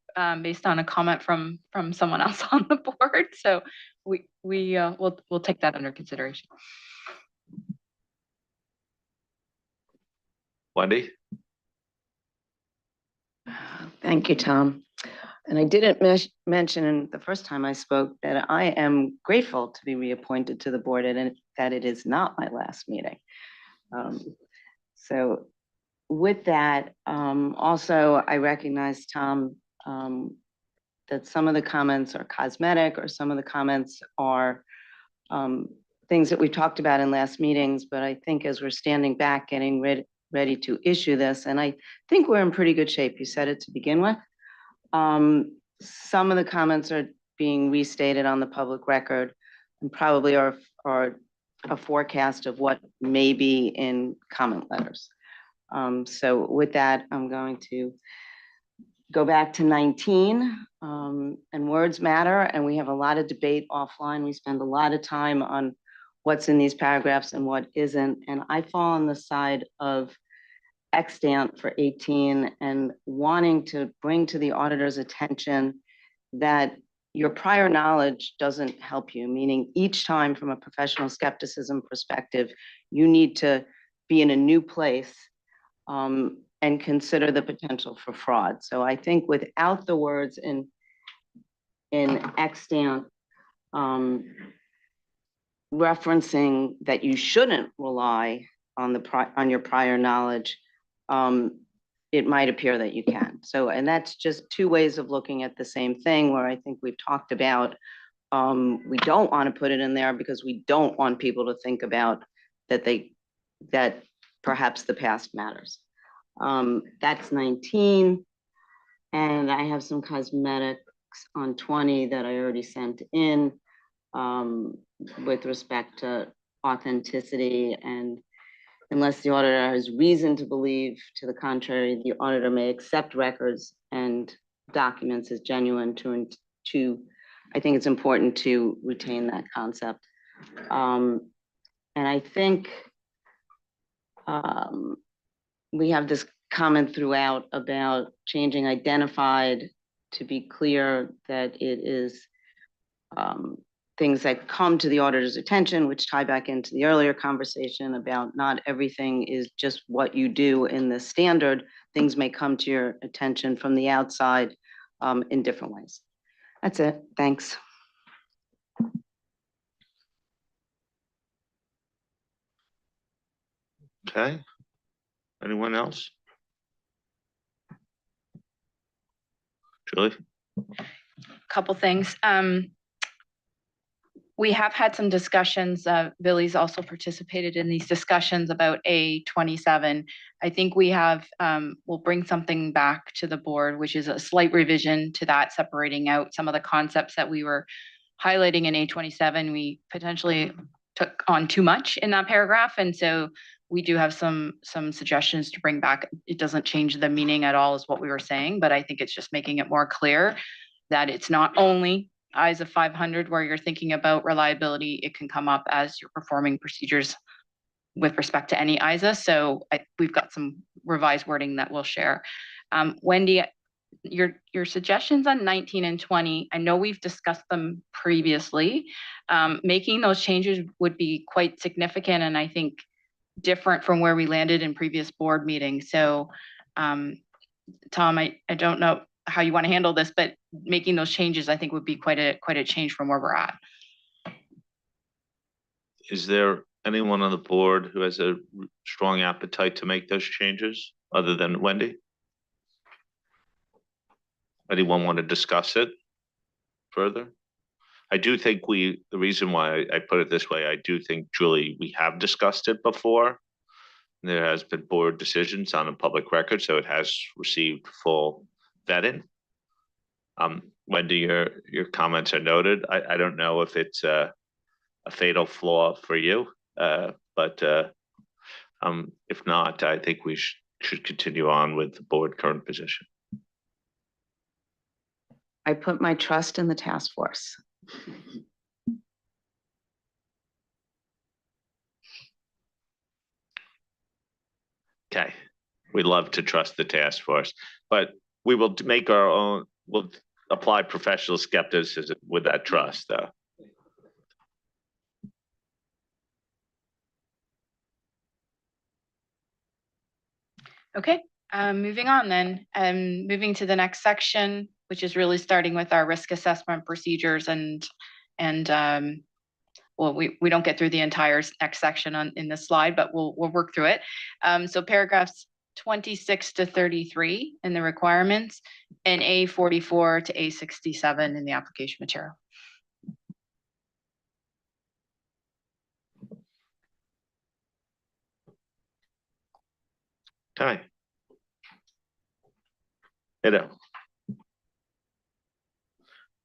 based on a comment from someone else on the board. So we'll take that under consideration. Wendy? Thank you, Tom. And I didn't mention the first time I spoke that I am grateful to be reappointed to the board and that it is not my last meeting. So with that, also I recognize, Tom, that some of the comments are cosmetic or some of the comments are things that we talked about in last meetings, but I think as we're standing back getting ready to issue this, and I think we're in pretty good shape. You said it to begin with. Some of the comments are being restated on the public record and probably are a forecast of what may be in comment letters. So with that, I'm going to go back to 19, and words matter, and we have a lot of debate offline. We spend a lot of time on what's in these paragraphs and what isn't, and I fall on the side of extant for 18 and wanting to bring to the auditor's attention that your prior knowledge doesn't help you, meaning each time from a professional skepticism perspective, you need to be in a new place and consider the potential for fraud. So I think without the words in extant referencing that you shouldn't rely on your prior knowledge, it might appear that you can. So, and that's just two ways of looking at the same thing, where I think we've talked about, we don't want to put it in there because we don't want people to think about that perhaps the past matters. That's 19. And I have some cosmetics on 20 that I already sent in with respect to authenticity, and unless the auditor has reason to believe to the contrary, the auditor may accept records and documents as genuine I think it's important to retain that concept. And I think we have this comment throughout about changing identified to be clear that it is things that come to the auditor's attention, which tie back into the earlier conversation about not everything is just what you do in the standard. Things may come to your attention from the outside in different ways. That's it. Thanks. Okay. Anyone else? Julie? Couple things. We have had some discussions. Billy's also participated in these discussions about A27. I think we have, we'll bring something back to the board, which is a slight revision to that, separating out some of the concepts that we were highlighting in A27. We potentially took on too much in that paragraph. And so we do have some suggestions to bring back. It doesn't change the meaning at all, is what we were saying, but I think it's just making it more clear that it's not only IAASB 500 where you're thinking about reliability. It can come up as you're performing procedures with respect to any IAASB. So we've got some revised wording that we'll share. Wendy, your suggestions on 19 and 20, I know we've discussed them previously. Making those changes would be quite significant, and I think different from where we landed in previous board meetings. So Tom, I don't know how you want to handle this, but making those changes, I think, would be quite a change from where we're at. Is there anyone on the board who has a strong appetite to make those changes other than Wendy? Anyone want to discuss it further? I do think the reason why I put it this way, I do think, Julie, we have discussed it before. There has been board decisions on a public record, so it has received full vetting. Wendy, your comments are noted. I don't know if it's a fatal flaw for you, but if not, I think we should continue on with the board current position. I put my trust in the task force. Okay, we love to trust the task force, but we will make our own, we'll apply professional skepticism with that trust, though. Okay, moving on then, moving to the next section, which is really starting with our risk assessment procedures and well, we don't get through the entire next section in this slide, but we'll work through it. So paragraphs 26 to 33 in the requirements and A44 to A67 in the application material. Okay. Edo.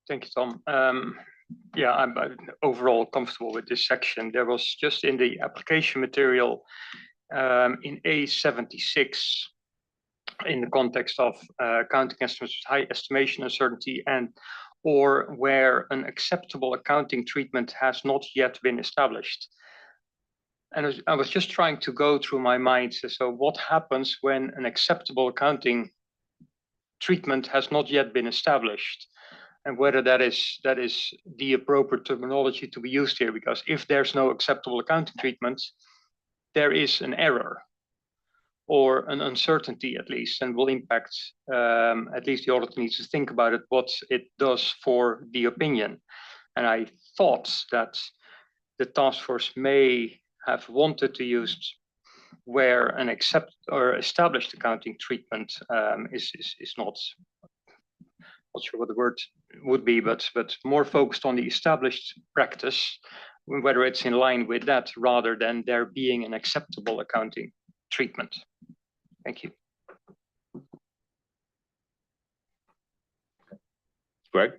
Thank you, Tom. Yeah, I'm overall comfortable with this section. There was just in the application material in A76, in the context of accounting estimates with high estimation uncertainty and or where an acceptable accounting treatment has not yet been established. And I was just trying to go through my mind. So what happens when an acceptable accounting treatment has not yet been established? And whether that is the appropriate terminology to be used here, because if there's no acceptable accounting treatment, there is an error or an uncertainty at least, and will impact, at least the auditor needs to think about it, what it does for the opinion. And I thought that the task force may have wanted to use where an established accounting treatment is not, sure what the word would be, but more focused on the established practice, whether it's in line with that rather than there being an acceptable accounting treatment. Thank you. Greg?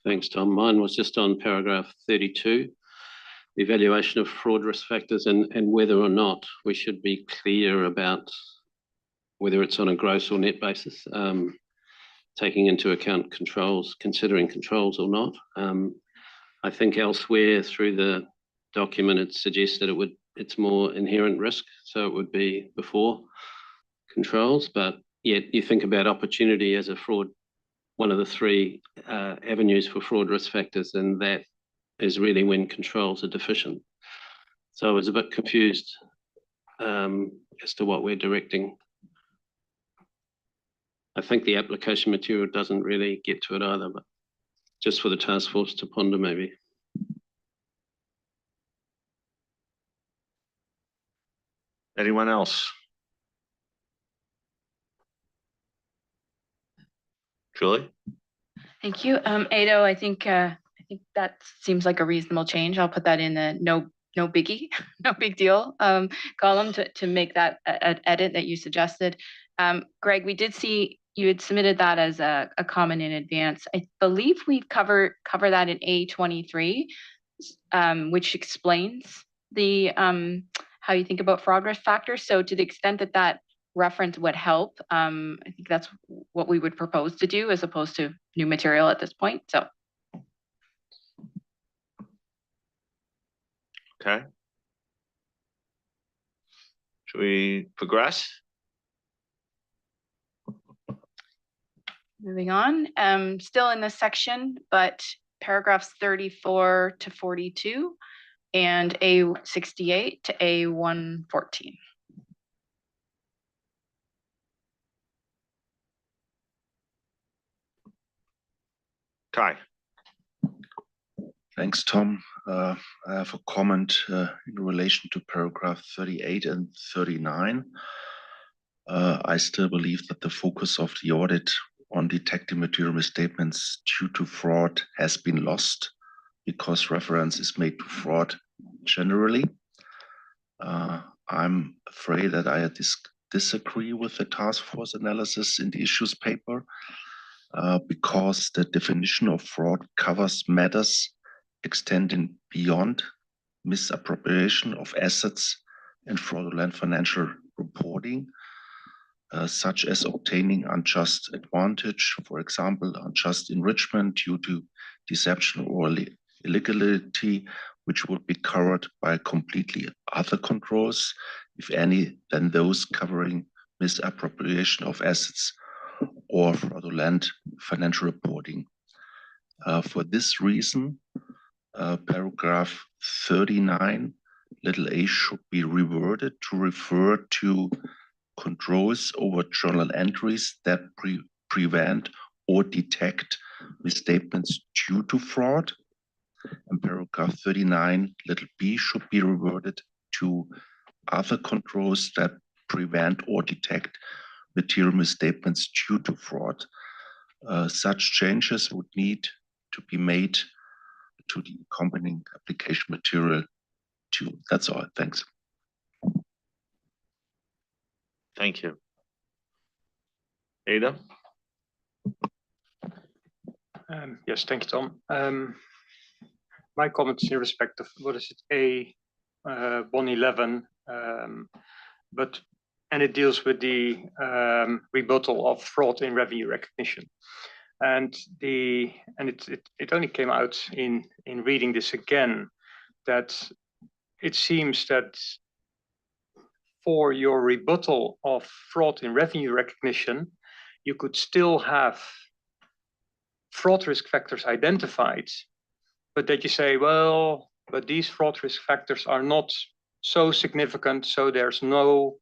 Thanks, Tom. Mine was just on paragraph 32, the evaluation of fraud risk factors and whether or not we should be clear about whether it's on a gross or net basis, taking into account controls, considering controls or not. I think elsewhere through the document, it suggests that it's more inherent risk, so it would be before controls, but yet you think about opportunity as a fraud, one of the three avenues for fraud risk factors, and that is really when controls are deficient. So I was a bit confused as to what we're directing. I think the application material doesn't really get to it either, but just for the task force to ponder maybe. Anyone else? Julie? Thank you. Ado, I think that seems like a reasonable change. I'll put that in the no biggie, no big deal column to make that edit that you suggested. Greg, we did see you had submitted that as a comment in advance. I believe we cover that in A23, which explains the how you think about fraud risk factors. So to the extent that reference would help, I think that's what we would propose to do as opposed to new material at this point. So. Okay. Should we progress? Moving on, still in this section, but paragraphs 34 to 42 and A68 to A114. Kai. Thanks, Tom. I have a comment in relation to paragraph 38 and 39. I still believe that the focus of the audit on detecting material misstatements due to fraud has been lost because reference is made to fraud generally. I'm afraid that I disagree with the task force analysis in the issues paper because the definition of fraud covers matters extending beyond misappropriation of assets and fraudulent financial reporting, such as obtaining unjust advantage, for example, unjust enrichment due to deception or illegality, which would be covered by completely other controls, if any, than those covering misappropriation of assets or fraudulent financial reporting. For this reason, paragraph 39, little a should be reworded to refer to controls over journal entries that prevent or detect misstatements due to fraud. And paragraph 39, little b should be reworded to other controls that prevent or detect material misstatements due to fraud. Such changes would need to be made to the accompanying application material too. That's all. Thanks. Thank you. Ada? Yes, thank you, Tom. My comments in respect of, what is it, A111, and it deals with the rebuttal of fraud in revenue recognition. And it only came out in reading this again that it seems that for your rebuttal of fraud in revenue recognition, you could still have fraud risk factors identified, but that you say, well, but these fraud risk factors are not so significant, so there's no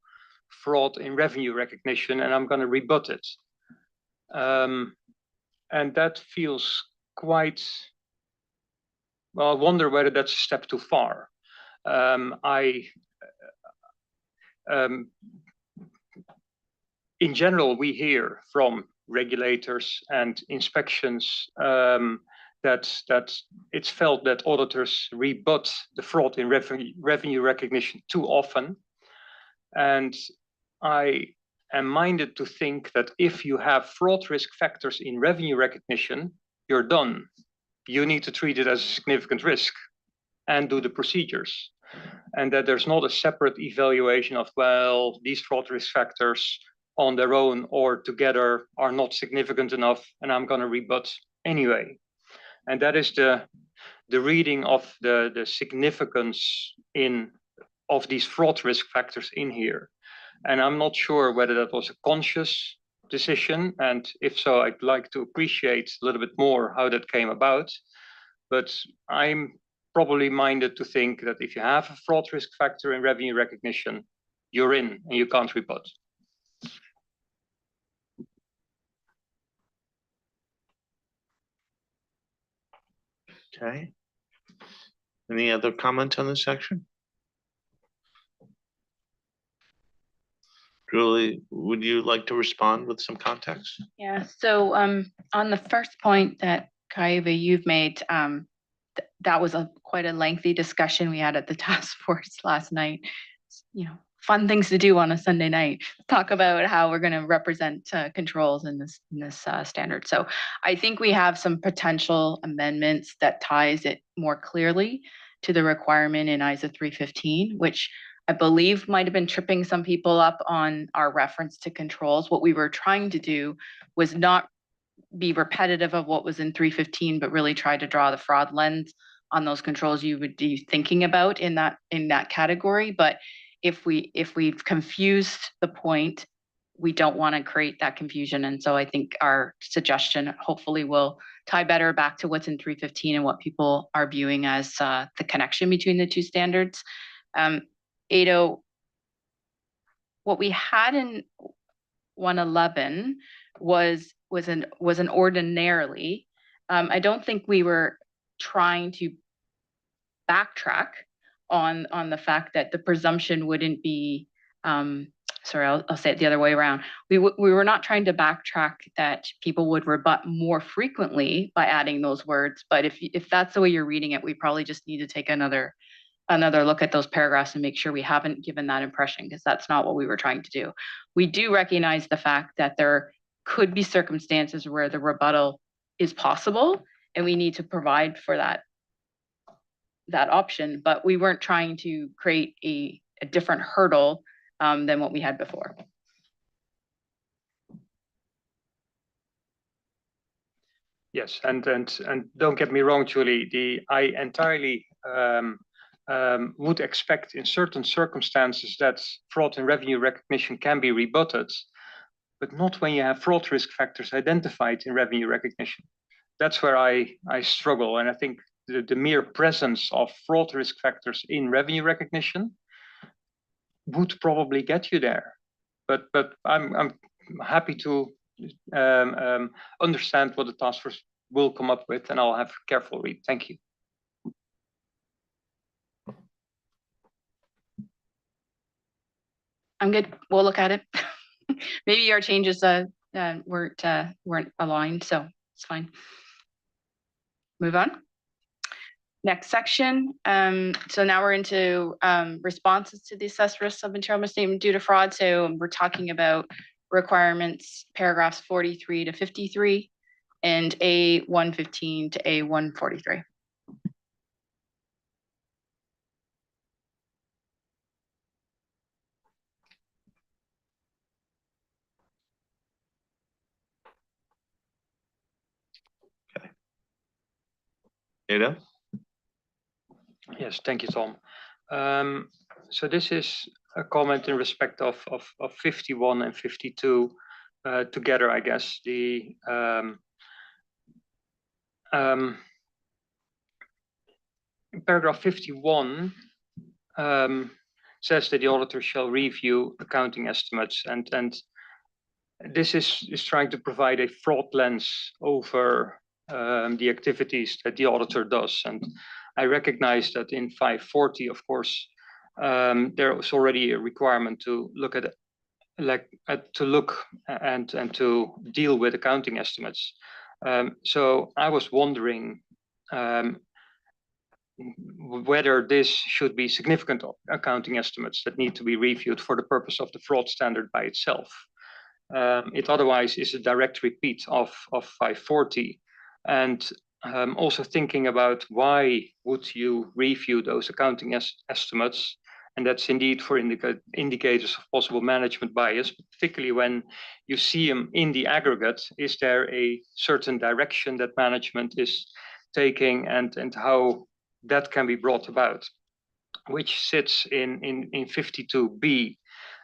fraud in revenue recognition, and I'm going to rebut it. And that feels quite, well, I wonder whether that's a step too far. I in general, we hear from regulators and inspections that it's felt that auditors rebut the fraud in revenue recognition too often. And I am minded to think that if you have fraud risk factors in revenue recognition, you're done. You need to treat it as a significant risk and do the procedures. And that there's not a separate evaluation of, well, these fraud risk factors on their own or together are not significant enough, and I'm going to rebut anyway. And that is the reading of the significance of these fraud risk factors in here. And I'm not sure whether that was a conscious decision, and if so, I'd like to appreciate a little bit more how that came about. But I'm probably minded to think that if you have a fraud risk factor in revenue recognition, you're in and you can't rebut. Okay. Any other comments on this section? Julie, would you like to respond with some context? Yeah, so on the first point that Kaiva, you've made, that was quite a lengthy discussion we had at the task force last night. You know, fun things to do on a Sunday night. Talk about how we're going to represent controls in this standard. So I think we have some potential amendments that ties it more clearly to the requirement in ISO 315, which I believe might have been tripping some people up on our reference to controls. What we were trying to do was not be repetitive of what was in 315, but really try to draw the fraud lens on those controls you would be thinking about in that category. But if we've confused the point, we don't want to create that confusion. And so I think our suggestion hopefully will tie better back to what's in 315 and what people are viewing as the connection between the two standards. Ado, what we had in 111 was an ordinarily. I don't think we were trying to backtrack on the fact that the presumption wouldn't be. Sorry, I'll say it the other way around. We were not trying to backtrack that people would rebut more frequently by adding those words. But if that's the way you're reading it, we probably just need to take another look at those paragraphs and make sure we haven't given that impression, because that's not what we were trying to do. We do recognize the fact that there could be circumstances where the rebuttal is possible, and we need to provide for that option, but we weren't trying to create a different hurdle than what we had before. Yes, and don't get me wrong, Julie, I entirely would expect in certain circumstances that fraud and revenue recognition can be rebutted, but not when you have fraud risk factors identified in revenue recognition. That's where I struggle, and I think the mere presence of fraud risk factors in revenue recognition would probably get you there. But I'm happy to understand what the task force will come up with, and I'll have a careful read. Thank you. I'm good. We'll look at it. Maybe our changes weren't aligned, so it's fine. Move on. Next section. So now we're into responses to the assessed risks of material misstatement due to fraud. So we're talking about requirements, paragraphs 43 to 53 and A115 to A143. Ado? Yes, thank you, Tom. So this is a comment in respect of 51 and 52 together, I guess. The paragraph 51 says that the auditor shall review accounting estimates, and this is trying to provide a fraud lens over the activities that the auditor does. And I recognize that in 540, of course, there was already a requirement to look at and to deal with accounting estimates. So I was wondering whether this should be significant accounting estimates that need to be reviewed for the purpose of the fraud standard by itself. It otherwise is a direct repeat of 540. And also thinking about why would you review those accounting estimates? And that's indeed for indicators of possible management bias, particularly when you see them in the aggregate. Is there a certain direction that management is taking, and how that can be brought about, which sits in 52B.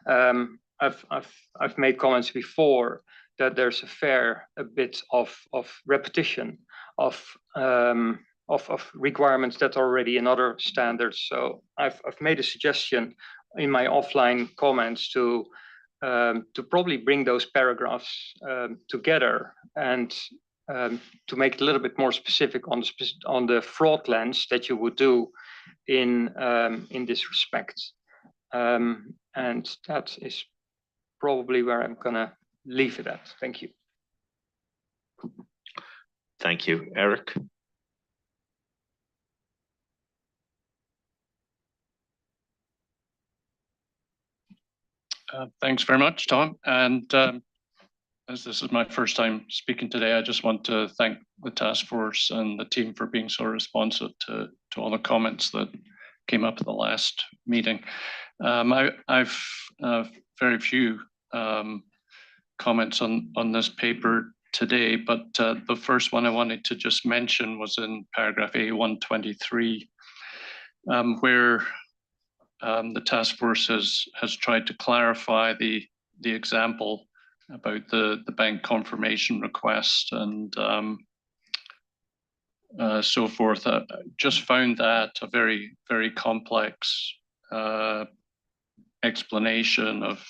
I've made comments before that there's a bit of repetition of requirements that are already in other standards. So I've made a suggestion in my offline comments to probably bring those paragraphs together and to make it a little bit more specific on the fraud lens that you would do in this respect. And that is probably where I'm gonna leave it at. Thank you. Thank you, Eric. Thanks very much, Tom. And as this is my first time speaking today, I just want to thank the task force and the team for being so responsive to all the comments that came up at the last meeting. I've very few comments on this paper today, but the first one I wanted to just mention was in paragraph A123, where the task force has tried to clarify the example about the bank confirmation request and so forth. Just found that a very, very complex explanation of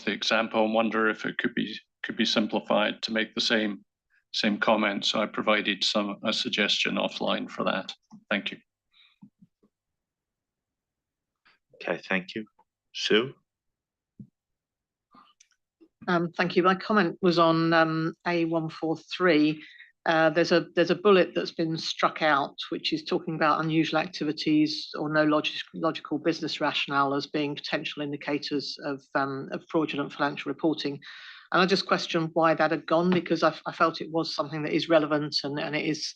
the example, and wonder if it could be simplified to make the same comment. So I provided a suggestion offline for that. Thank you. Okay, thank you. Sue? Thank you. My comment was on A143. There's a bullet that's been struck out, which is talking about unusual activities or no logical business rationale as being potential indicators of fraudulent financial reporting. And I just questioned why that had gone, because I felt it was something that is relevant, and it is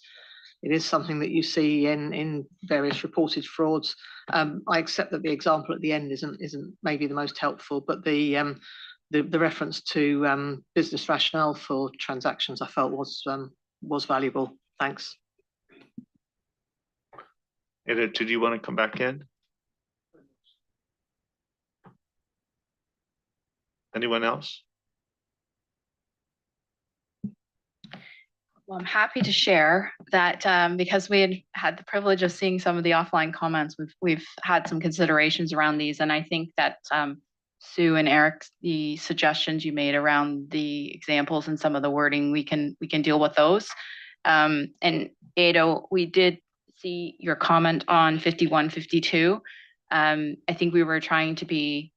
something that you see in various reported frauds. I accept that the example at the end isn't maybe the most helpful, but the reference to business rationale for transactions I felt was valuable. Thanks. Ada, did you want to come back in? Anyone else? Well, I'm happy to share that because we had the privilege of seeing some of the offline comments, we've had some considerations around these, and I think that Sue and Eric, the suggestions you made around the examples and some of the wording, we can deal with those. And Ada, we did see your comment on 51, 52. I think we were trying to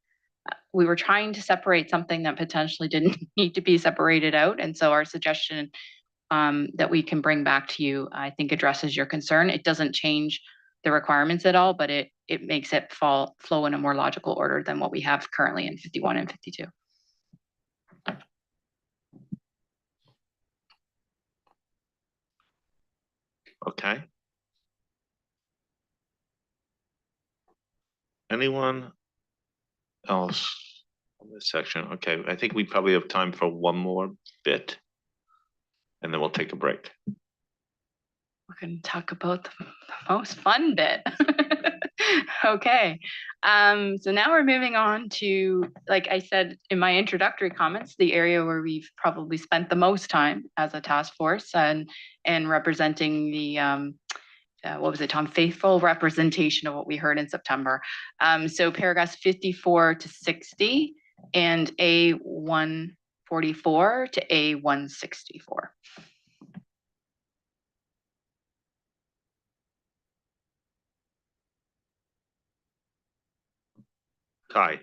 separate something that potentially didn't need to be separated out, and so our suggestion that we can bring back to you, I think addresses your concern. It doesn't change the requirements at all, but it makes it flow in a more logical order than what we have currently in 51 and 52. Okay. Anyone else on this section? Okay, I think we probably have time for one more bit, and then we'll take a break. We're going to talk about the most fun bit. Okay, so now we're moving on to, like I said in my introductory comments, the area where we've probably spent the most time as a task force and representing the what was it, Tom? Faithful representation of what we heard in September. So paragraphs 54 to 60 and A144 to A164. Kai.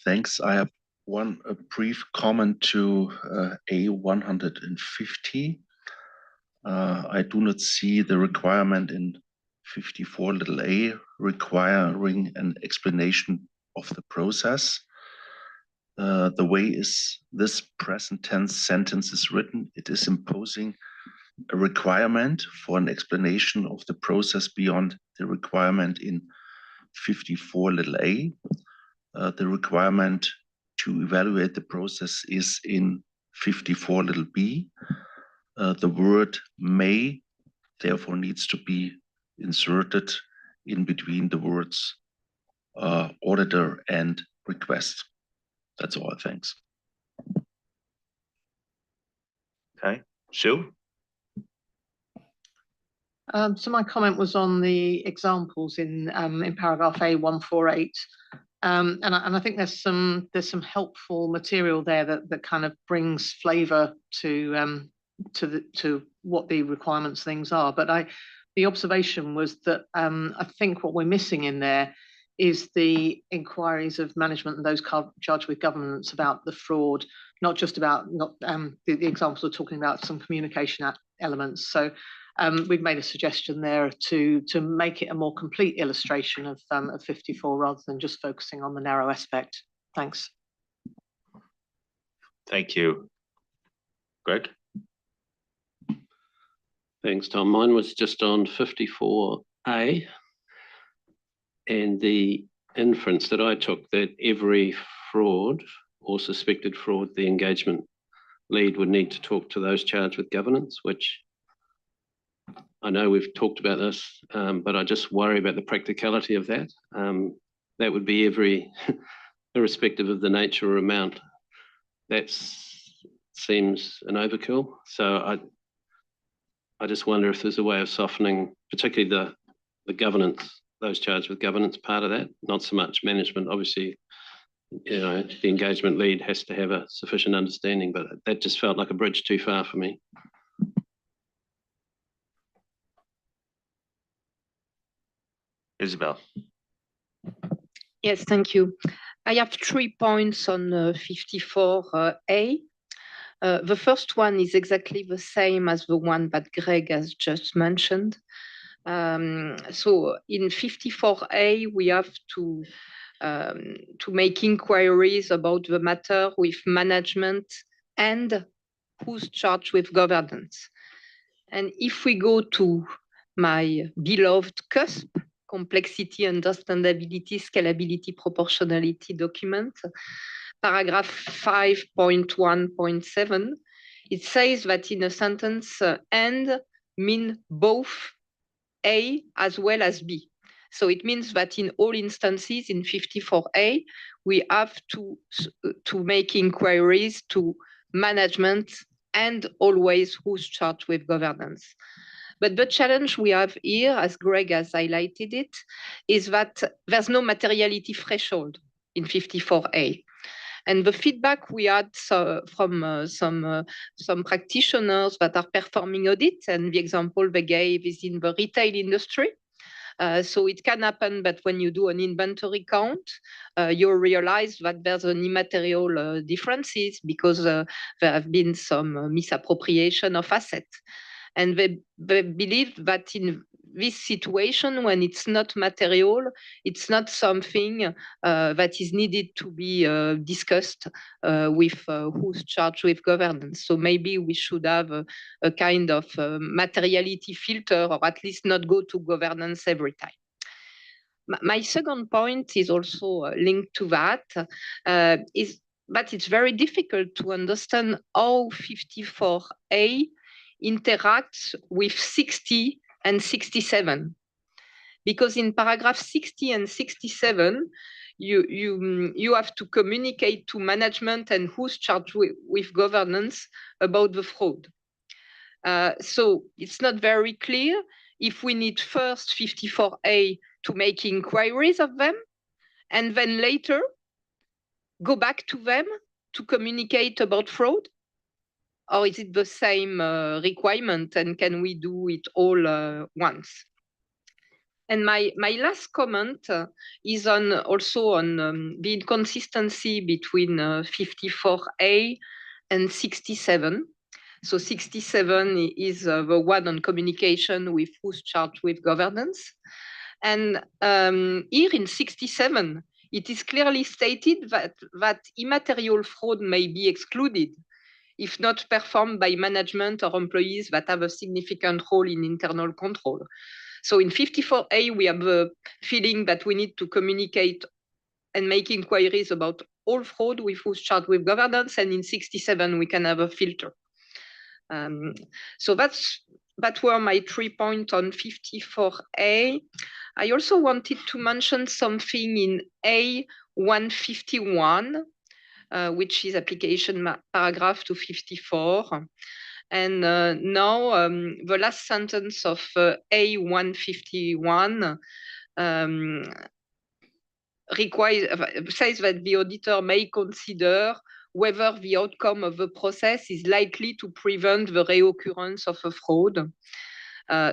Thanks. I have a brief comment to A150. I do not see the requirement in 54 little a requiring an explanation of the process. The way is this present tense sentence is written, it is imposing a requirement for an explanation of the process beyond the requirement in 54 little a. The requirement to evaluate the process is in 54 little b. The word may therefore needs to be inserted in between the words auditor and request. That's all, thanks. Okay, Sue? So my comment was on the examples in paragraph A148. And I think there's some helpful material there that kind of brings flavour to what the requirements things are. But the observation was that I think what we're missing in there is the inquiries of management and those charged with governance about the fraud, not just about the examples we're talking about some communication elements. So we've made a suggestion there to make it a more complete illustration of 54 rather than just focusing on the narrow aspect. Thanks. Thank you. Greg? Thanks, Tom. Mine was just on 54A and the inference that I took that every fraud or suspected fraud, the engagement lead would need to talk to those charged with governance, which I know we've talked about this, but I just worry about the practicality of that. That would be every, irrespective of the nature or amount. That seems an overkill. So I just wonder if there's a way of softening, particularly the governance, those charged with governance part of that, not so much management. Obviously, you know, the engagement lead has to have a sufficient understanding, but that just felt like a bridge too far for me. Isabel? Yes, thank you. I have 3 points on 54A. The first one is exactly the same as the one that Greg has just mentioned. So in 54A, we have to make inquiries about the matter with management and who's charged with governance. And if we go to my beloved CUSP, complexity, understandability, scalability, proportionality document, paragraph 5.1.7, it says that in a sentence, and mean both A as well as B. So it means that in all instances in 54A, we have to make inquiries to management and always who's charged with governance. But the challenge we have here, as Greg has highlighted it, is that there's no materiality threshold in 54A. And the feedback we had from some practitioners that are performing audits, and the example they gave is in the retail industry. So it can happen that when you do an inventory count, you realize that there's an immaterial differences because there have been some misappropriation of assets. And they believe that in this situation, when it's not material, it's not something that is needed to be discussed with who's charged with governance. So maybe we should have a kind of materiality filter, or at least not go to governance every time. My second point is also linked to that, is that it's very difficult to understand how 54A interacts with 60 and 67. Because in paragraph 60 and 67, you have to communicate to management and who's charged with governance about the fraud. So it's not very clear if we need first 54A to make inquiries of them, and then later go back to them to communicate about fraud. Or is it the same requirement, and can we do it all once? And my last comment is on also on the inconsistency between 54A and 67. So 67 is the one on communication with who's charged with governance. And here in 67, it is clearly stated that immaterial fraud may be excluded if not performed by management or employees that have a significant role in internal control. So in 54A, we have the feeling that we need to communicate and make inquiries about all fraud with who's charged with governance. And in 67, we can have a filter. So that were my 3 points on 54A. I also wanted to mention something in A151, which is application paragraph 254. And now the last sentence of A151 says that the auditor may consider whether the outcome of the process is likely to prevent the reoccurrence of a fraud.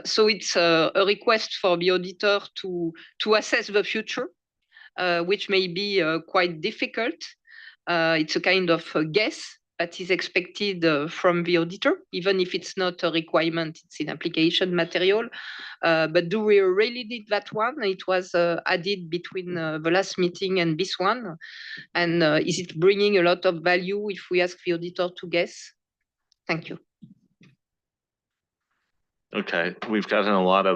So it's a request for the auditor to assess the future, which may be quite difficult. It's a kind of a guess that is expected from the auditor, even if it's not a requirement, it's in application material. But do we really need that one? It was added between the last meeting and this one. And is it bringing a lot of value if we ask the auditor to guess? Thank you. Okay, we've gotten a lot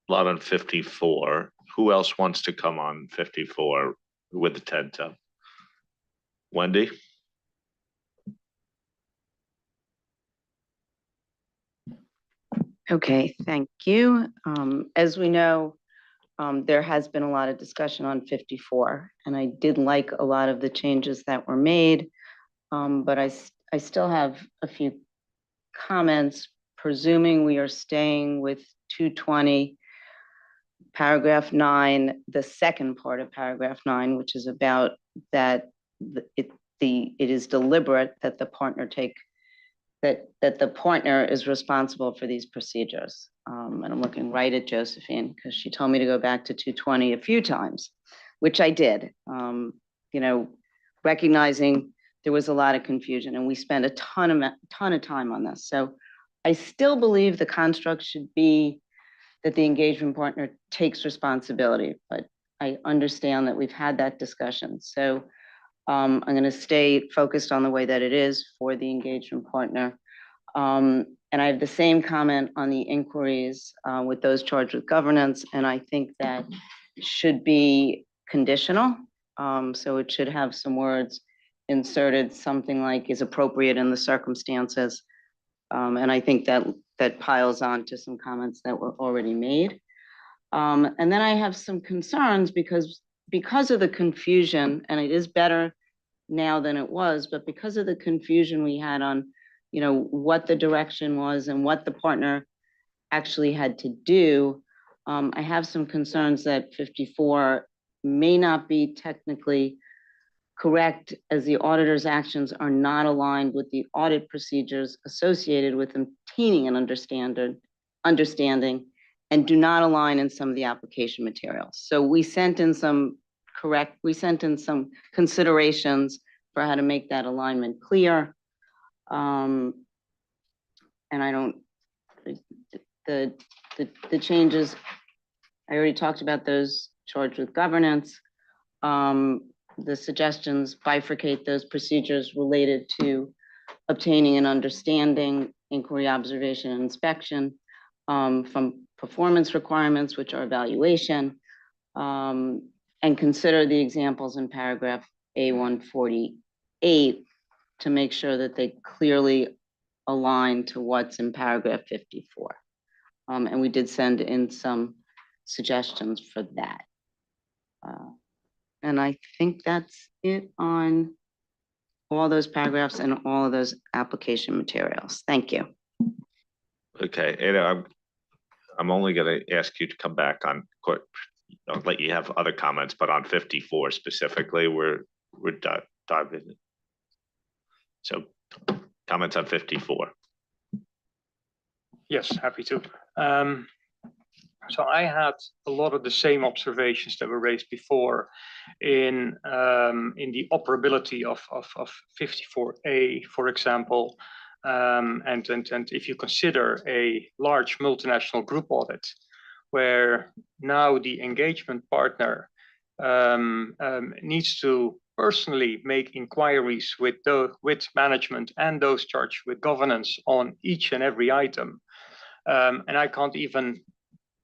on 54. Who else wants to come on 54 with the TED Talk? Wendy? Okay, thank you. As we know, there has been a lot of discussion on 54, and I did like a lot of the changes that were made, but I still have a few comments, presuming we are staying with 220, paragraph 9, the second part of paragraph 9, which is about that it is deliberate that the partner that the partner is responsible for these procedures. And I'm looking right at Josephine because she told me to go back to 220 a few times, which I did, recognizing there was a lot of confusion and we spent a ton of time on this. So I still believe the construct should be that the engagement partner takes responsibility, but I understand that we've had that discussion. So I'm going to stay focused on the way that it is for the engagement partner. And I have the same comment on the inquiries with those charged with governance. And I think that should be conditional. So it should have some words inserted, something like is appropriate in the circumstances. And I think that piles on to some comments that were already made. And then I have some concerns because of the confusion, and it is better now than it was, but because of the confusion we had on, what the direction was and what the partner actually had to do, I have some concerns that 54 may not be technically correct as the auditor's actions are not aligned with the audit procedures associated with obtaining an understanding and do not align in some of the application materials. So we sent in some considerations for how to make that alignment clear. And I don't, the changes, I already talked about those charged with governance. The suggestions bifurcate those procedures related to obtaining an understanding, inquiry, observation, and inspection from performance requirements, which are evaluation, and consider the examples in paragraph A148 to make sure that they clearly align to what's in paragraph 54. And we did send in some suggestions for that. And I think that's it on all those paragraphs and all of those application materials. Thank you. Okay, and I'm only going to ask you to come back on court. I'll let you have other comments, but on 54 specifically, we're diving in. So comments on 54. Yes, happy to. So I had a lot of the same observations that were raised before in the operability of 54A, for example. And if you consider a large multinational group audit, where now the engagement partner needs to personally make inquiries with management and those charged with governance on each and every item. And I can't even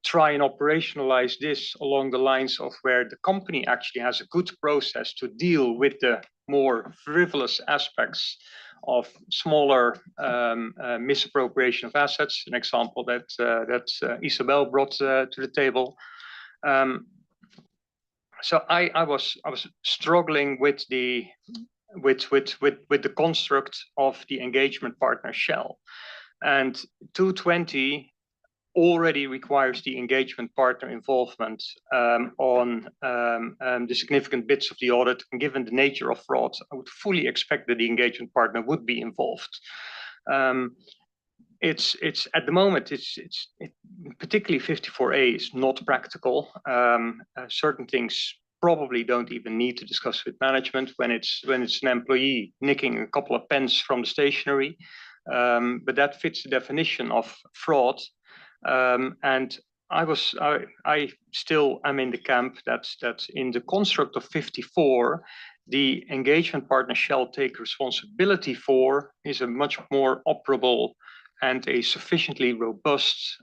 try and operationalize this along the lines of where the company actually has a good process to deal with the more frivolous aspects of smaller misappropriation of assets, an example that Isabel brought to the table. So I was struggling with the construct of the engagement partner shell, and 220 already requires the engagement partner involvement on the significant bits of the audit. And given the nature of fraud, I would fully expect that the engagement partner would be involved. It's at the moment, particularly 54A is not practical. Certain things probably don't even need to discuss with management when it's an employee nicking a couple of pens from the stationery. But that fits the definition of fraud. And I still am in the camp that in the construct of 54, the engagement partner shall take responsibility for is a much more operable and a sufficiently robust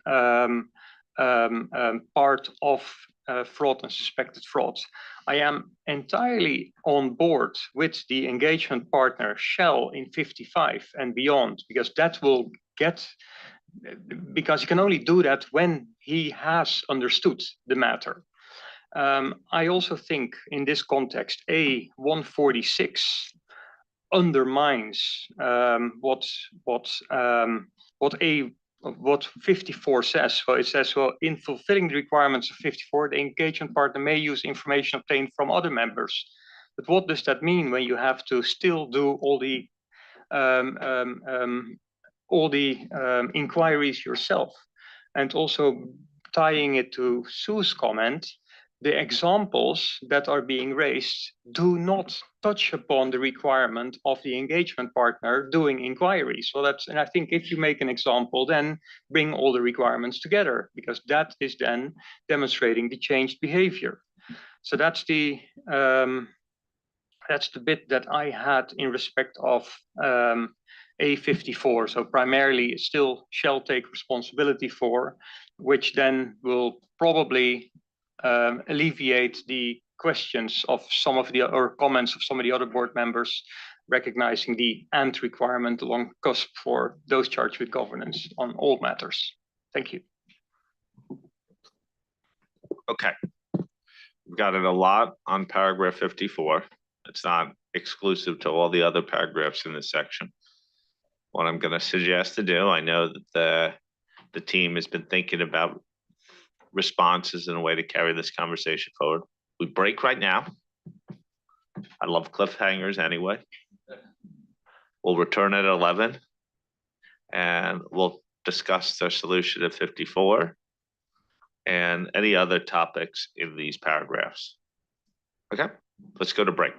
part of fraud and suspected fraud. I am entirely on board with the engagement partner shall in 55 and beyond, because that will get, because you can only do that when he has understood the matter. I also think in this context, A146 undermines what 54 says. So it says, well, in fulfilling the requirements of 54, the engagement partner may use information obtained from other members. But what does that mean when you have to still do all the inquiries yourself? And also tying it to Sue's comment, the examples that are being raised do not touch upon the requirement of the engagement partner doing inquiries. So and I think if you make an example, then bring all the requirements together, because that is then demonstrating the changed behavior. So that's the bit that I had in respect of A54. So primarily it still shall take responsibility for, which then will probably alleviate the questions of some of the or comments of some of the other board members, recognizing the and requirement along cusp for those charged with governance on all matters. Thank you. Okay. We've got it a lot on paragraph 54. It's not exclusive to all the other paragraphs in this section. What I'm going to suggest to do, I know that the team has been thinking about responses and a way to carry this conversation forward. We break right now. I love cliffhangers anyway. We'll return at 11 and we'll discuss the solution of 54 and any other topics in these paragraphs. Okay, let's go to break.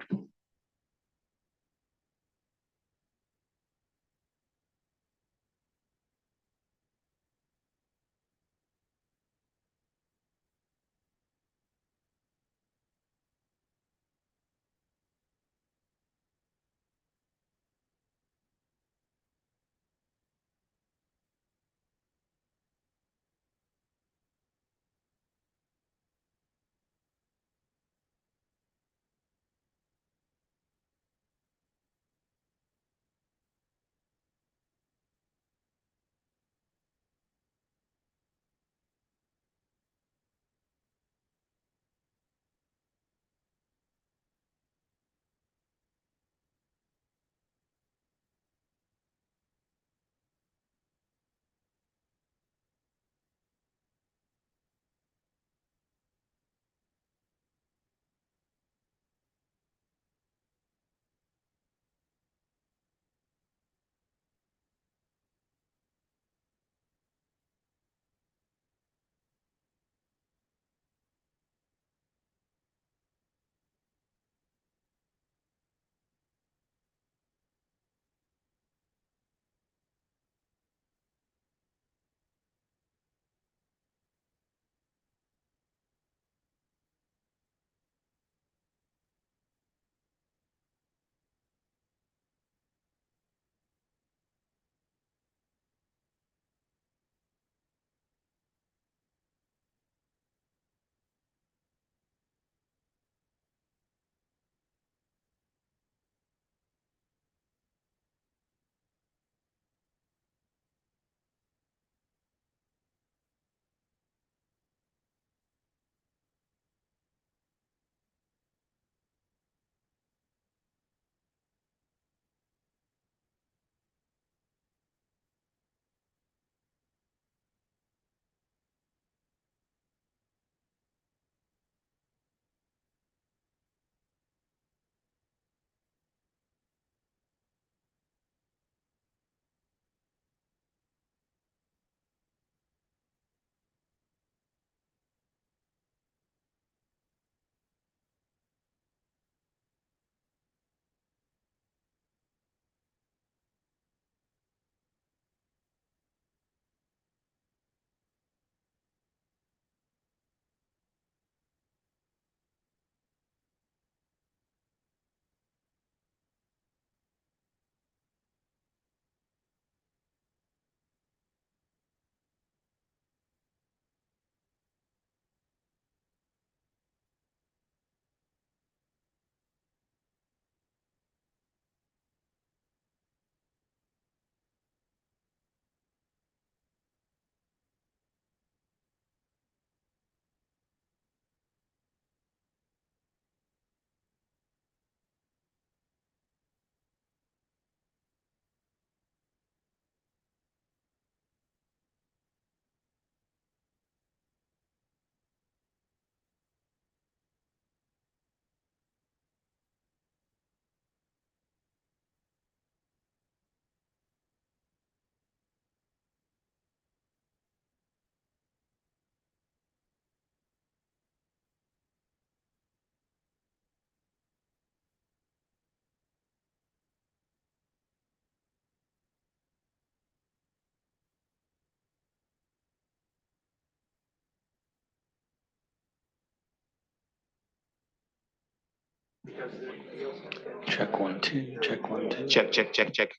Check 1, 2, check 1, 2. Check, check, check, check.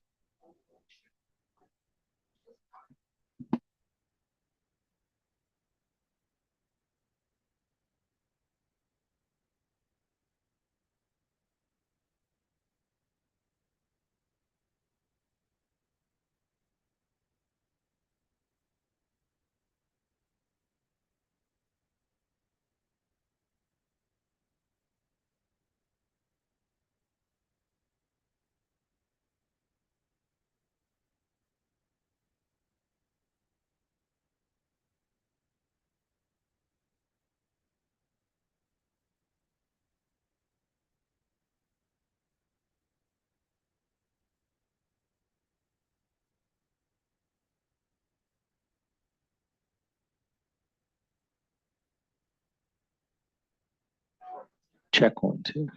Check 1, 2.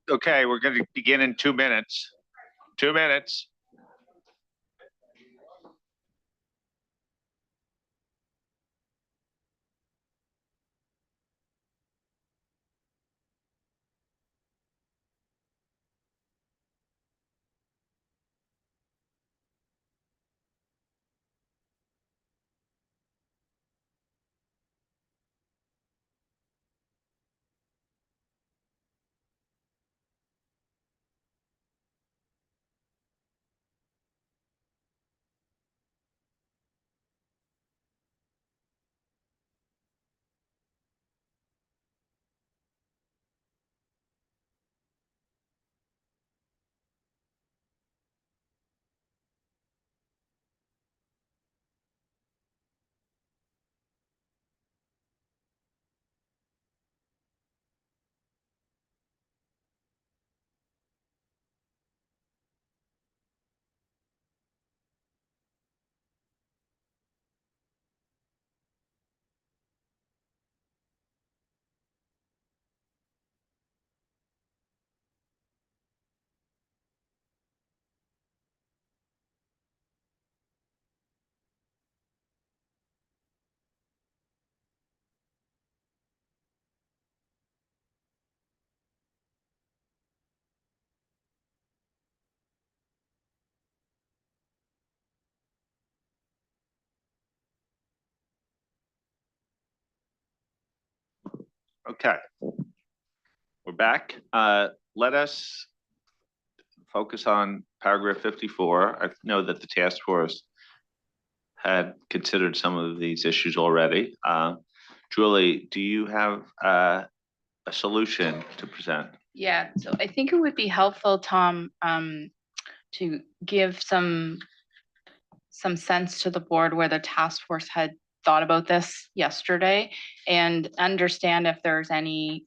Okay, we're going to begin in 2 minutes. 2 minutes. Okay. We're back. Let us focus on paragraph 54. I know that the task force had considered some of these issues already. Julie, do you have a solution to present? Yeah, so I think it would be helpful, Tom, to give some sense to the board where the task force had thought about this yesterday and understand if there's any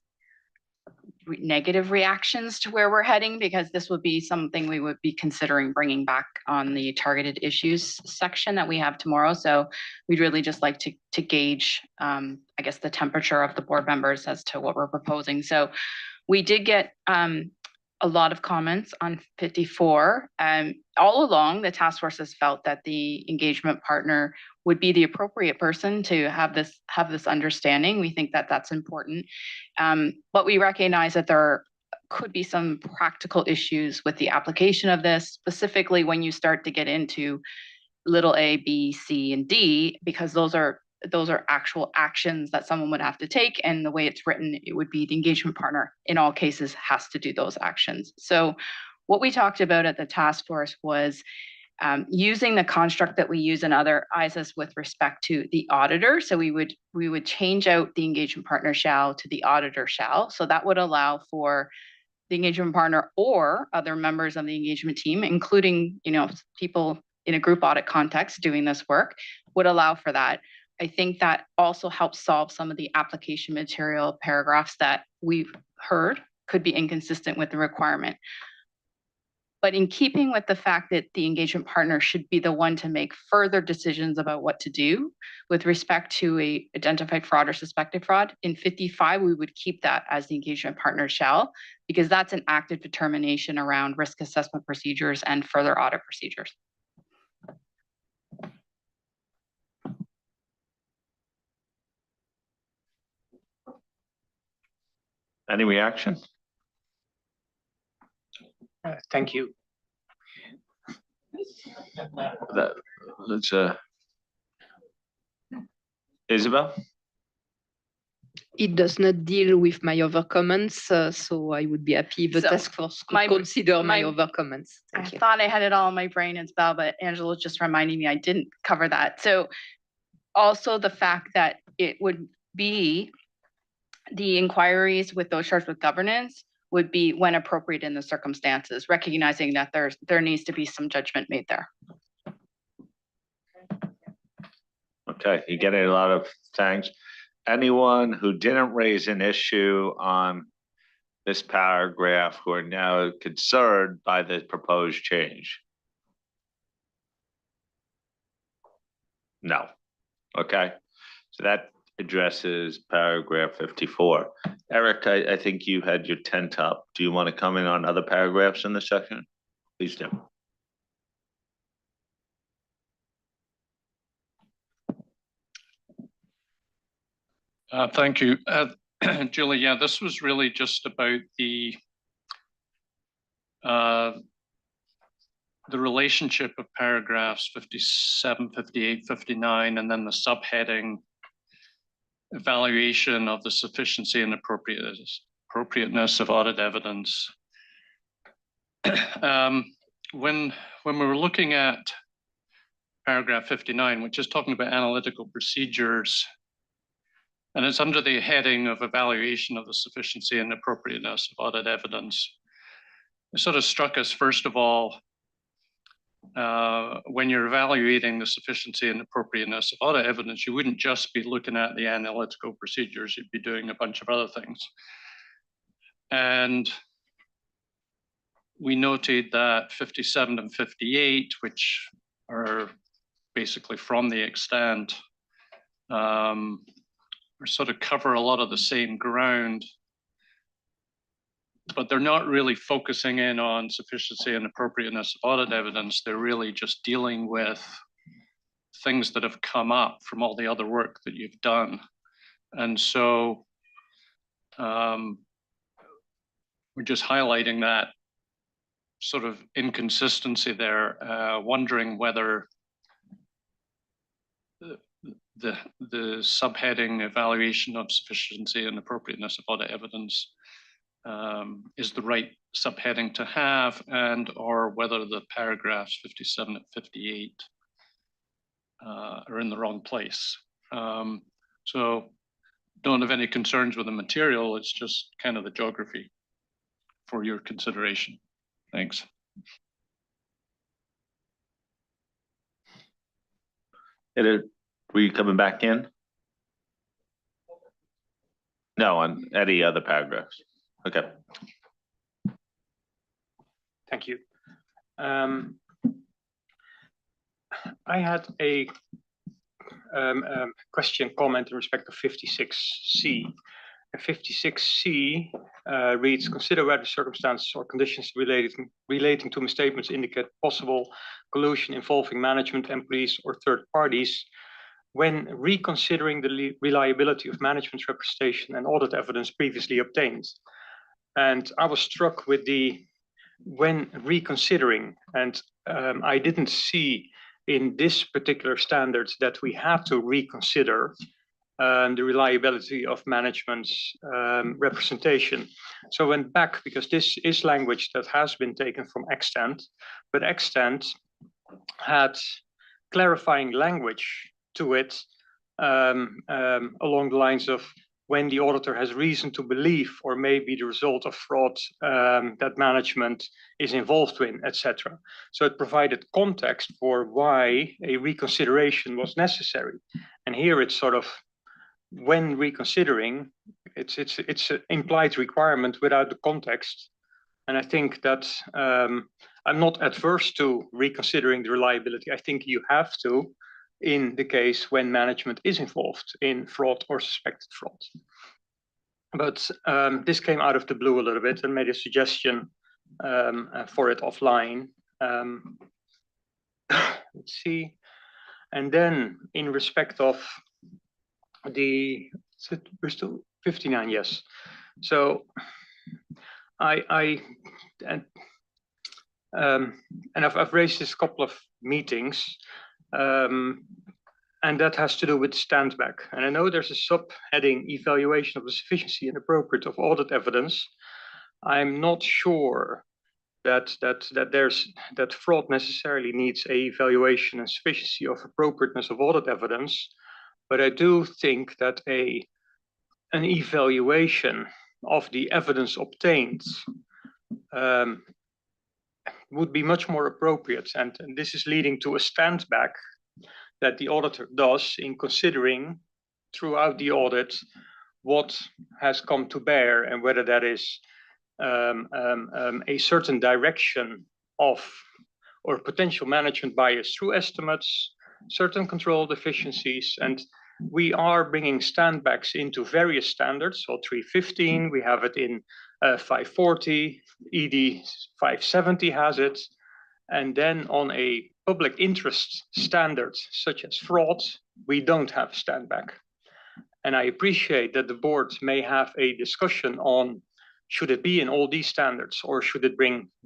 negative reactions to where we're heading, because this would be something we would be considering bringing back on the targeted issues section that we have tomorrow. So we'd really just like to gauge, I guess, the temperature of the board members as to what we're proposing. So we did get a lot of comments on 54. All along, the task force has felt that the engagement partner would be the appropriate person to have this understanding. We think that that's important. But we recognize that there could be some practical issues with the application of this, specifically when you start to get into little a, B, C, and D, because those are actual actions that someone would have to take. And the way it's written, it would be the engagement partner in all cases has to do those actions. So what we talked about at the task force was using the construct that we use in other IAASB with respect to the auditor. So we would change out the engagement partner shall to the auditor shall. So that would allow for the engagement partner or other members of the engagement team, including, people in a group audit context doing this work, would allow for that. I think that also helps solve some of the application material paragraphs that we've heard could be inconsistent with the requirement. But in keeping with the fact that the engagement partner should be the one to make further decisions about what to do with respect to a identified fraud or suspected fraud, in 55, we would keep that as the engagement partner shall, because that's an active determination around risk assessment procedures and further audit procedures. Any reaction? Thank you. That's Isabel? It does not deal with my other comments, so I would be happy if the task force could consider my other comments. I thought I had it all in my brain as well, but Angela just reminded me I didn't cover that. So also the fact that it would be the inquiries with those charged with governance would be when appropriate in the circumstances, recognizing that there needs to be some judgment made there. Okay, you get a lot of thanks. Anyone who didn't raise an issue on this paragraph who are now concerned by the proposed change? No. Okay, so that addresses paragraph 54. Eric, I think you had your tent up. Do you want to comment on other paragraphs in this section? Please do. Thank you. Julie, yeah, this was really just about the relationship of paragraphs 57, 58, 59, and then the subheading evaluation of the sufficiency and appropriateness of audit evidence. When we were looking at paragraph 59, which is talking about analytical procedures, and it's under the heading of evaluation of the sufficiency and appropriateness of audit evidence, it sort of struck us, first of all, when you're evaluating the sufficiency and appropriateness of audit evidence, you wouldn't just be looking at the analytical procedures, you'd be doing a bunch of other things. And we noted that 57 and 58, which are basically from the extent, sort of cover a lot of the same ground, but they're not really focusing in on sufficiency and appropriateness of audit evidence. They're really just dealing with things that have come up from all the other work that you've done. And so we're just highlighting that sort of inconsistency there, wondering whether the subheading evaluation of sufficiency and appropriateness of audit evidence is the right subheading to have, and or whether the paragraphs 57 and 58 are in the wrong place. So don't have any concerns with the material, it's just kind of the geography for your consideration. Thanks. Were you coming back in? No, on any other paragraphs. Okay. Thank you. I had a question, comment in respect of 56C. 56C reads, consider whether circumstances or conditions relating to misstatements indicate possible collusion involving management, employees, or third parties when reconsidering the reliability of management's representation and audit evidence previously obtained. And I was struck with the when reconsidering, and I didn't see in this particular standard that we have to reconsider the reliability of management's representation. So I went back, because this is language that has been taken from extant, but extant had clarifying language to it along the lines of when the auditor has reason to believe or may be the result of fraud that management is involved in, etc. So it provided context for why a reconsideration was necessary. And here it's sort of, when reconsidering, it's an implied requirement without the context. And I think that I'm not adverse to reconsidering the reliability. I think you have to, in the case when management is involved in fraud or suspected fraud. But this came out of the blue a little bit and made a suggestion for it offline. Let's see. And then in respect of we're still 59, yes. So I've raised this a couple of meetings, and that has to do with stand back. And I know there's a subheading, evaluation of the sufficiency and appropriate of audit evidence. I'm not sure that fraud necessarily needs a evaluation and sufficiency of appropriateness of audit evidence, but I do think that an evaluation of the evidence obtained would be much more appropriate. And this is leading to a stand back that the auditor does in considering throughout the audit what has come to bear and whether that is a certain direction of or potential management bias through estimates, certain control deficiencies. And we are bringing standbacks into various standards. So 315, we have it in 540, ED 570 has it. And then on a public interest standards such as fraud, we don't have standback. And I appreciate that the board may have a discussion on should it be in all these standards or should it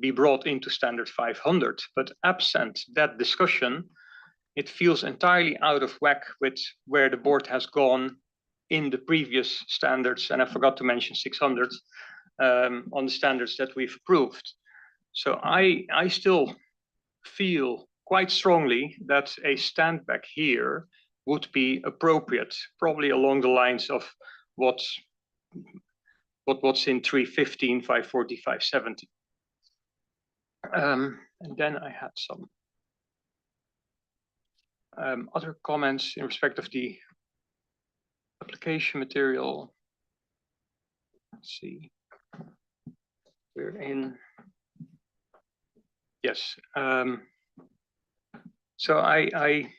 be brought into standard 500? But absent that discussion, it feels entirely out of whack with where the board has gone in the previous standards. And I forgot to mention 600 on the standards that we've approved. So I still feel quite strongly that a standback here would be appropriate, probably along the lines of what's in 315, 540, 570. And then I had some other comments in respect of the application material. Let's see. We're in. Yes. So I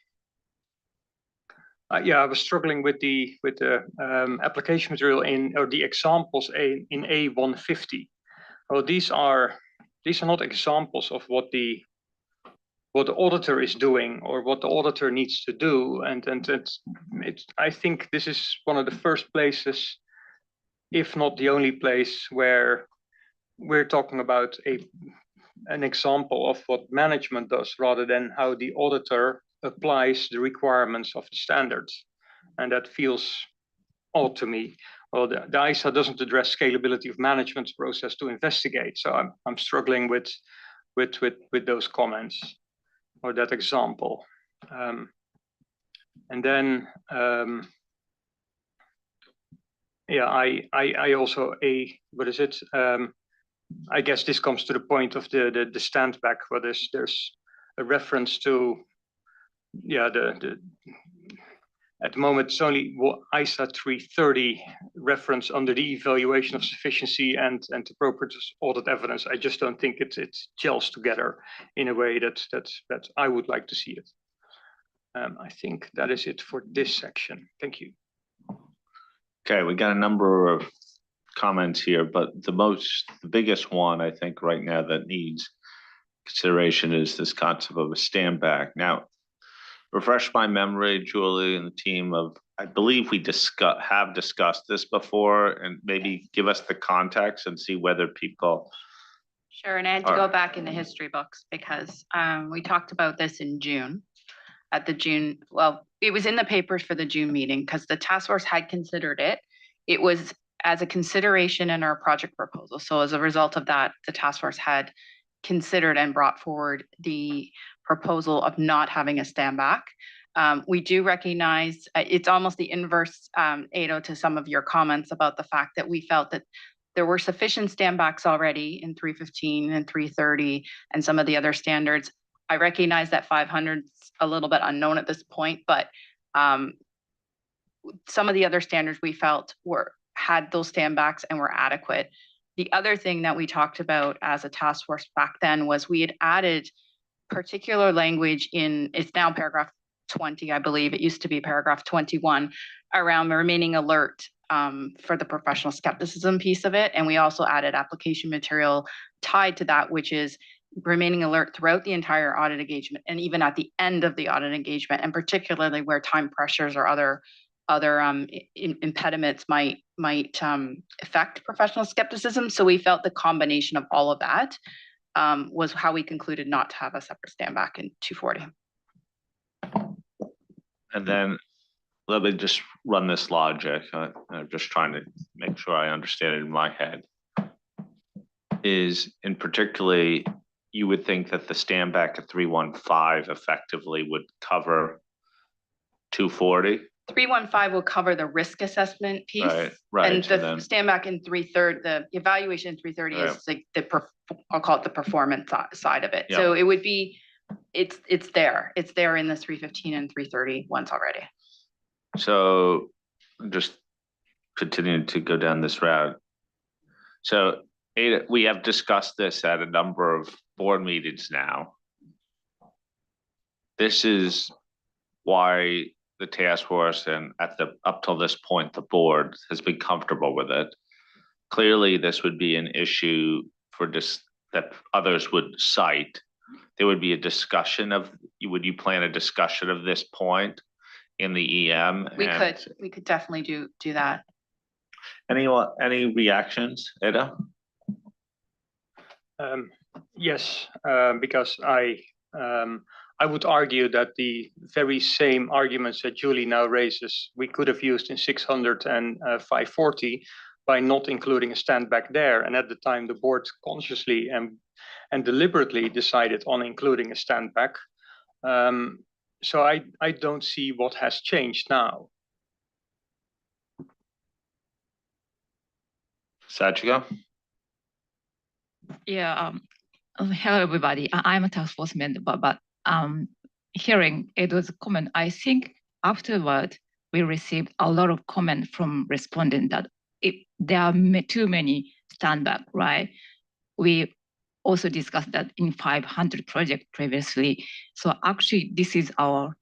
was struggling with the application material or the examples in A150. Well, these are not examples of what the auditor is doing or what the auditor needs to do, and I think this is one of the first places, if not the only place, where we're talking about an example of what management does rather than how the auditor applies the requirements of the standards. And that feels odd to me. Well, the ISA doesn't address scalability of management's process to investigate. So I'm struggling with those comments or that example. And then, I also, what is it? I guess this comes to the point of the standback where there's a reference to, at the moment it's only ISA 330 reference under the evaluation of sufficiency and appropriate audit evidence. I just don't think it gels together in a way that I would like to see it. I think that is it for this section. Thank you. Okay, we got a number of comments here, but the biggest one I think right now that needs consideration is this concept of a standback. Now, refresh my memory, Julie and the team, of I believe we have discussed this before, and maybe give us the context and see whether people. Sure, and I had to go back in the history books because we talked about this in June. At the June, well, it was in the papers for the June meeting because the task force had considered it. It was as a consideration in our project proposal. So as a result of that, the task force had considered and brought forward the proposal of not having a standback. We do recognize it's almost the inverse, Ado, to some of your comments about the fact that we felt that there were sufficient standbacks already in 315 and 330 and some of the other standards. I recognize that 500 is a little bit unknown at this point, but some of the other standards we felt had those standbacks and were adequate. The other thing that we talked about as a task force back then was we had added particular language it's now paragraph 20, I believe. It used to be paragraph 21 around remaining alert for the professional skepticism piece of it. And we also added application material tied to that, which is remaining alert throughout the entire audit engagement and even at the end of the audit engagement, and particularly where time pressures or other impediments might affect professional skepticism. So we felt the combination of all of that was how we concluded not to have a separate standback in 240. And then let me just run this logic. I'm just trying to make sure I understand it in my head. Is in particularly, you would think that the standback at 315 effectively would cover 240? 315 will cover the risk assessment piece. Right. And the standback in 330, the evaluation in 330 is like I'll call it the performance side of it. So it would be, it's there in the 315 and 330 ones already. So just continuing to go down this route. So we have discussed this at a number of board meetings now. This is why the task force and up till this point, the board has been comfortable with it. Clearly, this would be an issue for this that others would cite. There would be a discussion of, would you plan a discussion of this point in the EM? We could definitely do that. Any reactions, Eda? Yes, because I would argue that the very same arguments that Julie now raises, we could have used in 600 and 540 by not including a stand back there. And at the time, the board consciously and deliberately decided on including a stand back. So I don't see what has changed now. Sachiko? Yeah, hello everybody. I'm a task force member, but hearing Edo's comment, I think afterward we received a lot of comment from respondents that there are too many stand-back, right? We also discussed that in 500 project previously. So actually, this is our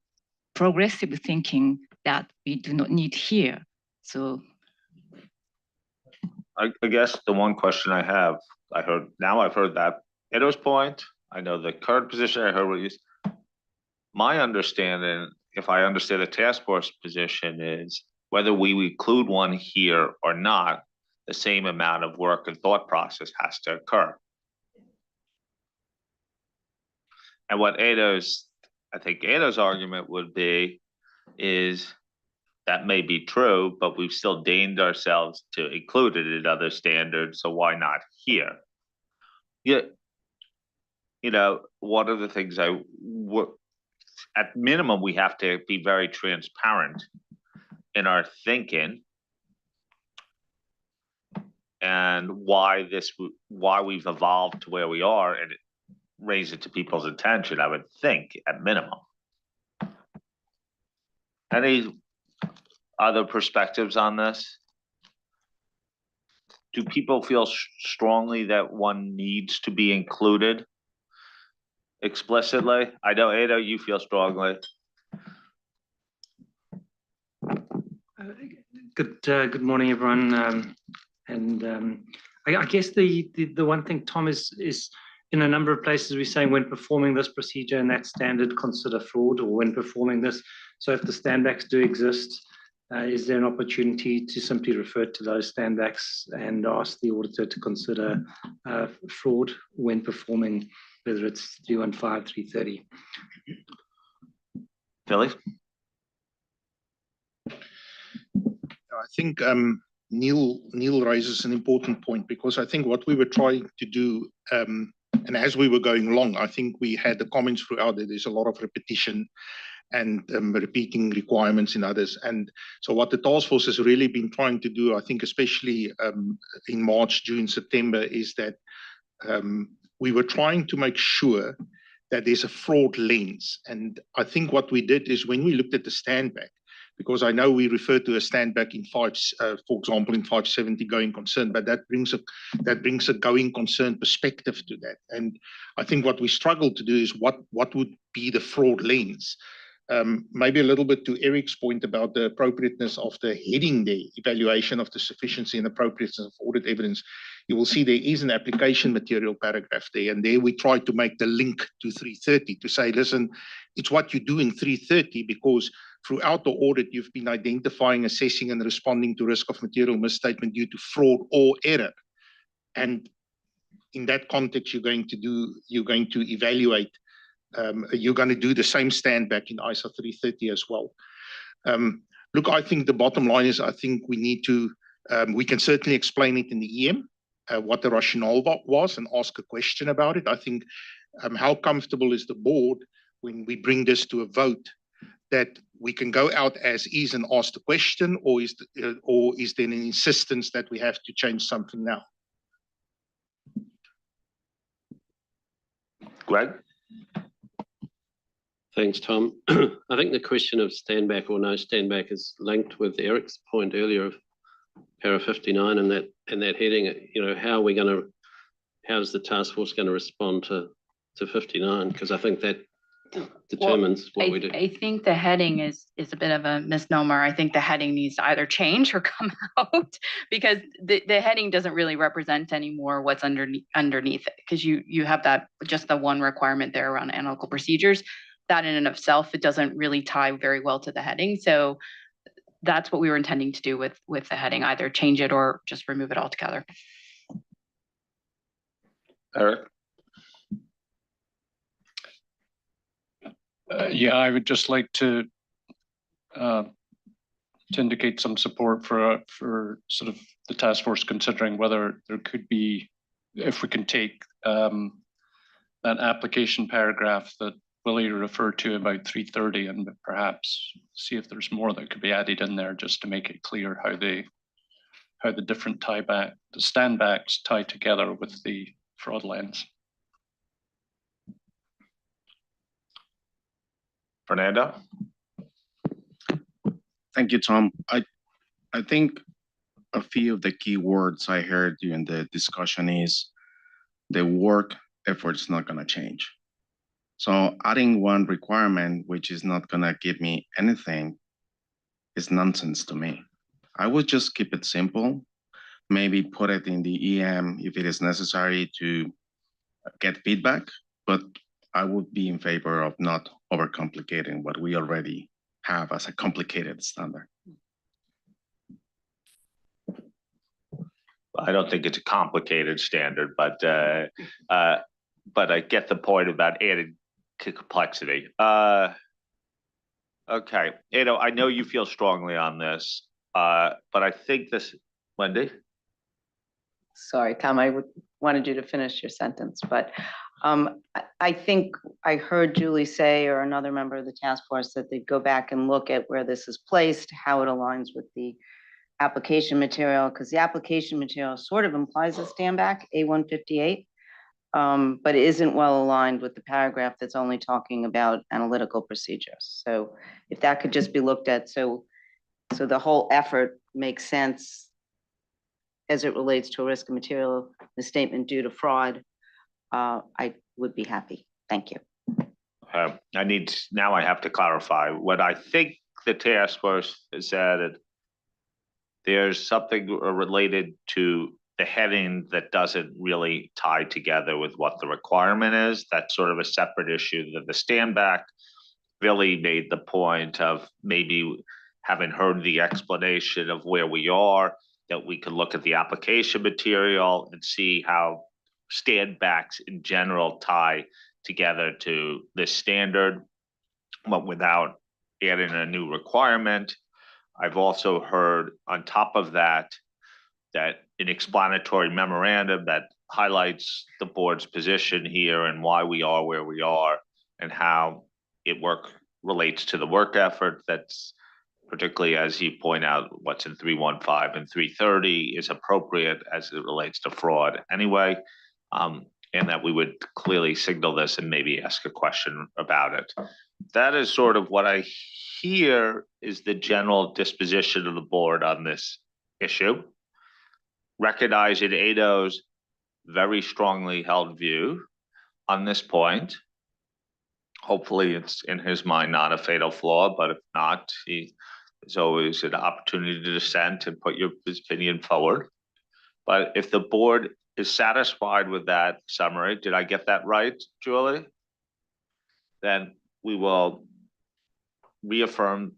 progressive thinking that we do not need here. So I guess the one question I have, I've heard that Edo's point. I know the current position, I heard what you said. My understanding, if I understand the task force position, is whether we include one here or not, the same amount of work and thought process has to occur. And what I think Edo's argument would be is that may be true, but we've still deemed ourselves to include it in other standards, so why not here? Yeah, one of the things at minimum, we have to be very transparent in our thinking and why we've evolved to where we are, and raise it to people's attention, I would think, at minimum. Any other perspectives on this? Do people feel strongly that one needs to be included explicitly? I know, Ada, you feel strongly. Good morning, everyone. I guess the one thing, Tom, is in a number of places we're saying when performing this procedure and that standard, consider fraud, or when performing this. So if the standbacks do exist, is there an opportunity to simply refer to those standbacks and ask the auditor to consider fraud when performing, whether it's 315, 330? Philly? I think Neil raises an important point, because I think what we were trying to do, and as we were going along, I think we had the comments throughout that there's a lot of repetition and repeating requirements in others. And so what the task force has really been trying to do, I think especially in March, June, September, is that we were trying to make sure that there's a fraud lens. And I think what we did is when we looked at the standback, because I know we refer to a standback in for example, in 570 going concern, but that brings a going concern perspective to that. And I think what we struggled to do is what would be the fraud lens. Maybe a little bit to Eric's point about the appropriateness of the heading there, evaluation of the sufficiency and appropriateness of audit evidence. You will see there is an application material paragraph there, and there we try to make the link to 330 to say, listen, it's what you do in 330, because throughout the audit, you've been identifying, assessing, and responding to risk of material misstatement due to fraud or error. And in that context, you're going to evaluate. You're going to do the same standback in ISO 330 as well. Look, I think the bottom line is, I think we need to, we can certainly explain it in the EM, what the rationale was, and ask a question about it. I think how comfortable is the board when we bring this to a vote, that we can go out as is and ask the question, or is there an insistence that we have to change something now? Greg? Thanks, Tom. I think the question of standback or no standback is linked with Eric's point earlier of para 59 and that heading. How is the task force going to respond to 59? Because I think determines what we do. I think the heading is a bit of a misnomer. I think the heading needs to either change or come out because the heading doesn't really represent anymore what's underneath it. Because you have that just the one requirement there around analytical procedures. That in and of itself, it doesn't really tie very well to the heading. So that's what we were intending to do with the heading, either change it or just remove it altogether. Eric? Yeah, I would just like to indicate some support for sort of the task force considering whether there could be, if we can take that application paragraph that Willie referred to about 330 and perhaps see if there's more that could be added in there just to make it clear how the different the standbacks tie together with the fraud lens. Fernando? Thank you, Tom. I think a few of the key words I heard during the discussion is the work effort is not going to change. So adding one requirement, which is not going to give me anything, is nonsense to me. I would just keep it simple, maybe put it in the EM if it is necessary to get feedback, but I would be in favor of not overcomplicating what we already have as a complicated standard. I don't think it's a complicated standard, but I get the point about adding complexity. Okay, Ado, I know you feel strongly on this, but I think this, Wendy? Sorry, Tom, I wanted you to finish your sentence, but I think I heard Julie say, or another member of the task force, that they'd go back and look at where this is placed, how it aligns with the application material, because the application material sort of implies a standback, A158, but isn't well aligned with the paragraph that's only talking about analytical procedures. So if that could just be looked at, so the whole effort makes sense as it relates to a risk of material misstatement due to fraud, I would be happy. Thank you. Now I have to clarify. What I think the task force has added, there's something related to the heading that doesn't really tie together with what the requirement is. That's sort of a separate issue. That the standback really made the point of maybe having heard the explanation of where we are, that we could look at the application material and see how standbacks in general tie together to this standard, but without adding a new requirement. I've also heard on top of that, that an explanatory memorandum that highlights the board's position here and why we are where we are and how it relates to the work effort. That's particularly, as you point out, what's in 315 and 330 is appropriate as it relates to fraud anyway, and that we would clearly signal this and maybe ask a question about it. That is sort of what I hear is the general disposition of the board on this issue. Recognizing Ado's very strongly held view on this point. Hopefully it's in his mind not a fatal flaw, but if not, there's always an opportunity to dissent and put his opinion forward. But if the board is satisfied with that summary, did I get that right, Julie? Then we will affirm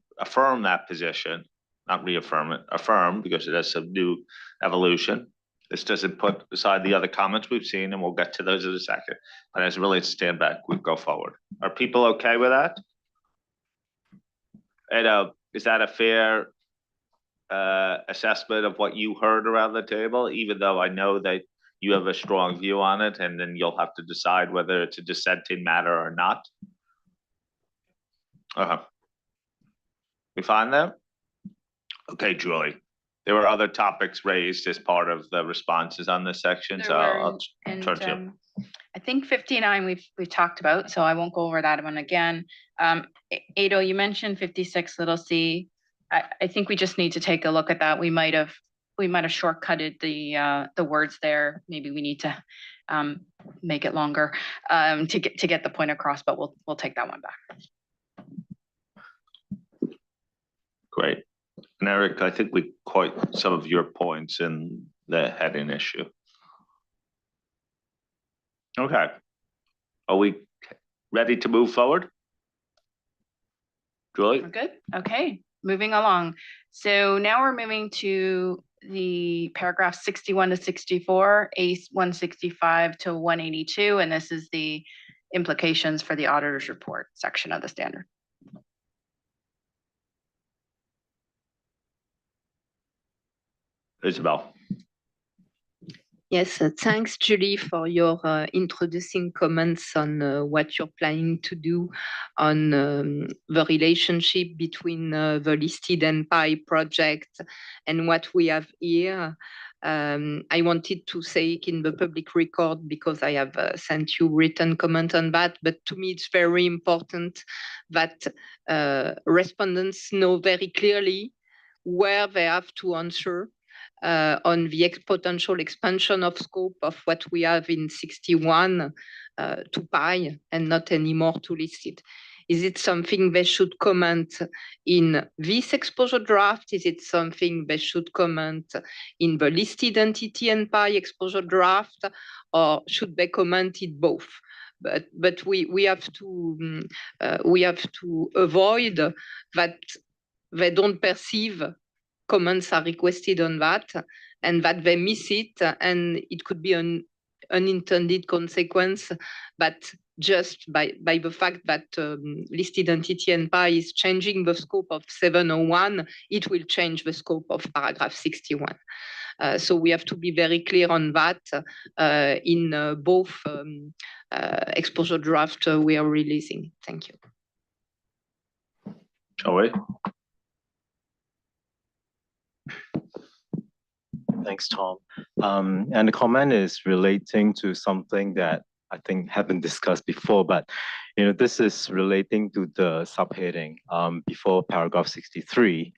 that position, not reaffirm it, affirm, because it has some new evolution. This doesn't put aside the other comments we've seen, and we'll get to those in a second. But as it relates to stand back, we go forward. Are people okay with that? And is that a fair assessment of what you heard around the table, even though I know that you have a strong view on it, and then you'll have to decide whether it's a dissenting matter or not? We find that? Okay, Julie. There were other topics raised as part of the responses on this section, so I'll turn to you. I think 59 we've talked about, so I won't go over that one again. Ado, you mentioned 56 little c. I think we just need to take a look at that. We might have we might have shortcutted the words there. Maybe we need to make it longer to get the point across, but we'll take that one back. Great. And Eric, I think we caught some of your points in the heading issue. Okay. Are we ready to move forward? Julie? We're good. Okay, moving along. So now we're moving to the paragraph 61 to 64, A 165 to 182, and this is the implications for the auditor's report section of the standard. Isabel. Yes, thanks, Julie, for your introducing comments on what you're planning to do on the relationship between the listed and PI project and what we have here. I wanted to say it in the public record because I have sent you written comment on that, but to me it's very important that respondents know very clearly where they have to answer on the potential expansion of scope of what we have in 61 to PI and not anymore to listed. Is it something they should comment in this exposure draft? Is it something they should comment in the listed entity and PI exposure draft? Or should they comment it both? But we have to avoid that they don't perceive comments are requested on that and that they miss it, and it could be an unintended consequence, but just by the fact that listed entity and PI is changing the scope of 701, it will change the scope of paragraph 61. So we have to be very clear on that in both exposure draft we are releasing. Thank you. Joey? Thanks, Tom. And the comment is relating to something that I think haven't discussed before, but this is relating to the subheading before paragraph 63,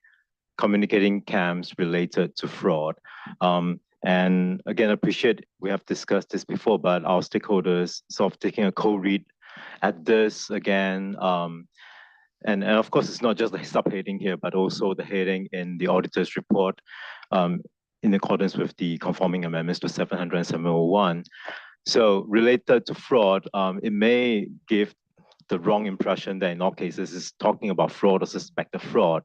communicating CAMs related to fraud. And again, I appreciate we have discussed this before, but our stakeholders sort of taking a co-read at this again. And of course, it's not just the subheading here, but also the heading in the auditor's report in accordance with the conforming amendments to 700 and 701. So related to fraud, it may give the wrong impression that in all cases it's talking about fraud or suspected fraud,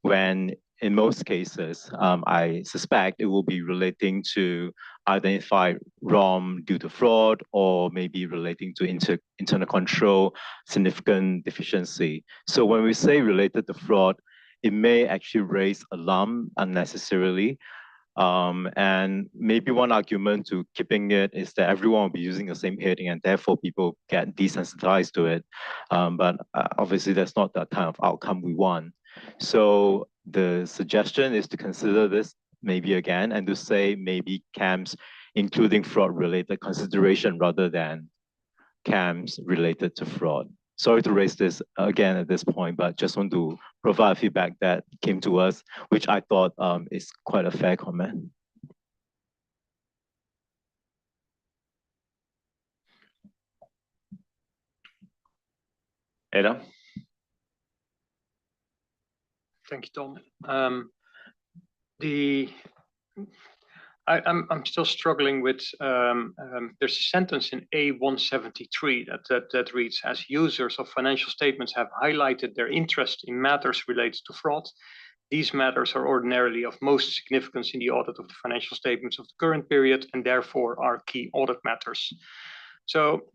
when in most cases, I suspect it will be relating to identify ROM due to fraud or maybe relating to internal control, significant deficiency. So when we say related to fraud, it may actually raise alarm unnecessarily. And maybe one argument to keeping it is that everyone will be using the same heading and therefore people get desensitized to it. But obviously that's not the kind of outcome we want. So the suggestion is to consider this maybe again and to say maybe CAMs including fraud related consideration rather than CAMs related to fraud. Sorry to raise this again at this point, but just want to provide feedback that came to us, which I thought is quite a fair comment. Ada? Thank you, Tom. I'm still struggling with, there's a sentence in A173 that reads, as users of financial statements have highlighted their interest in matters related to fraud, these matters are ordinarily of most significance in the audit of the financial statements of the current period and therefore are key audit matters. So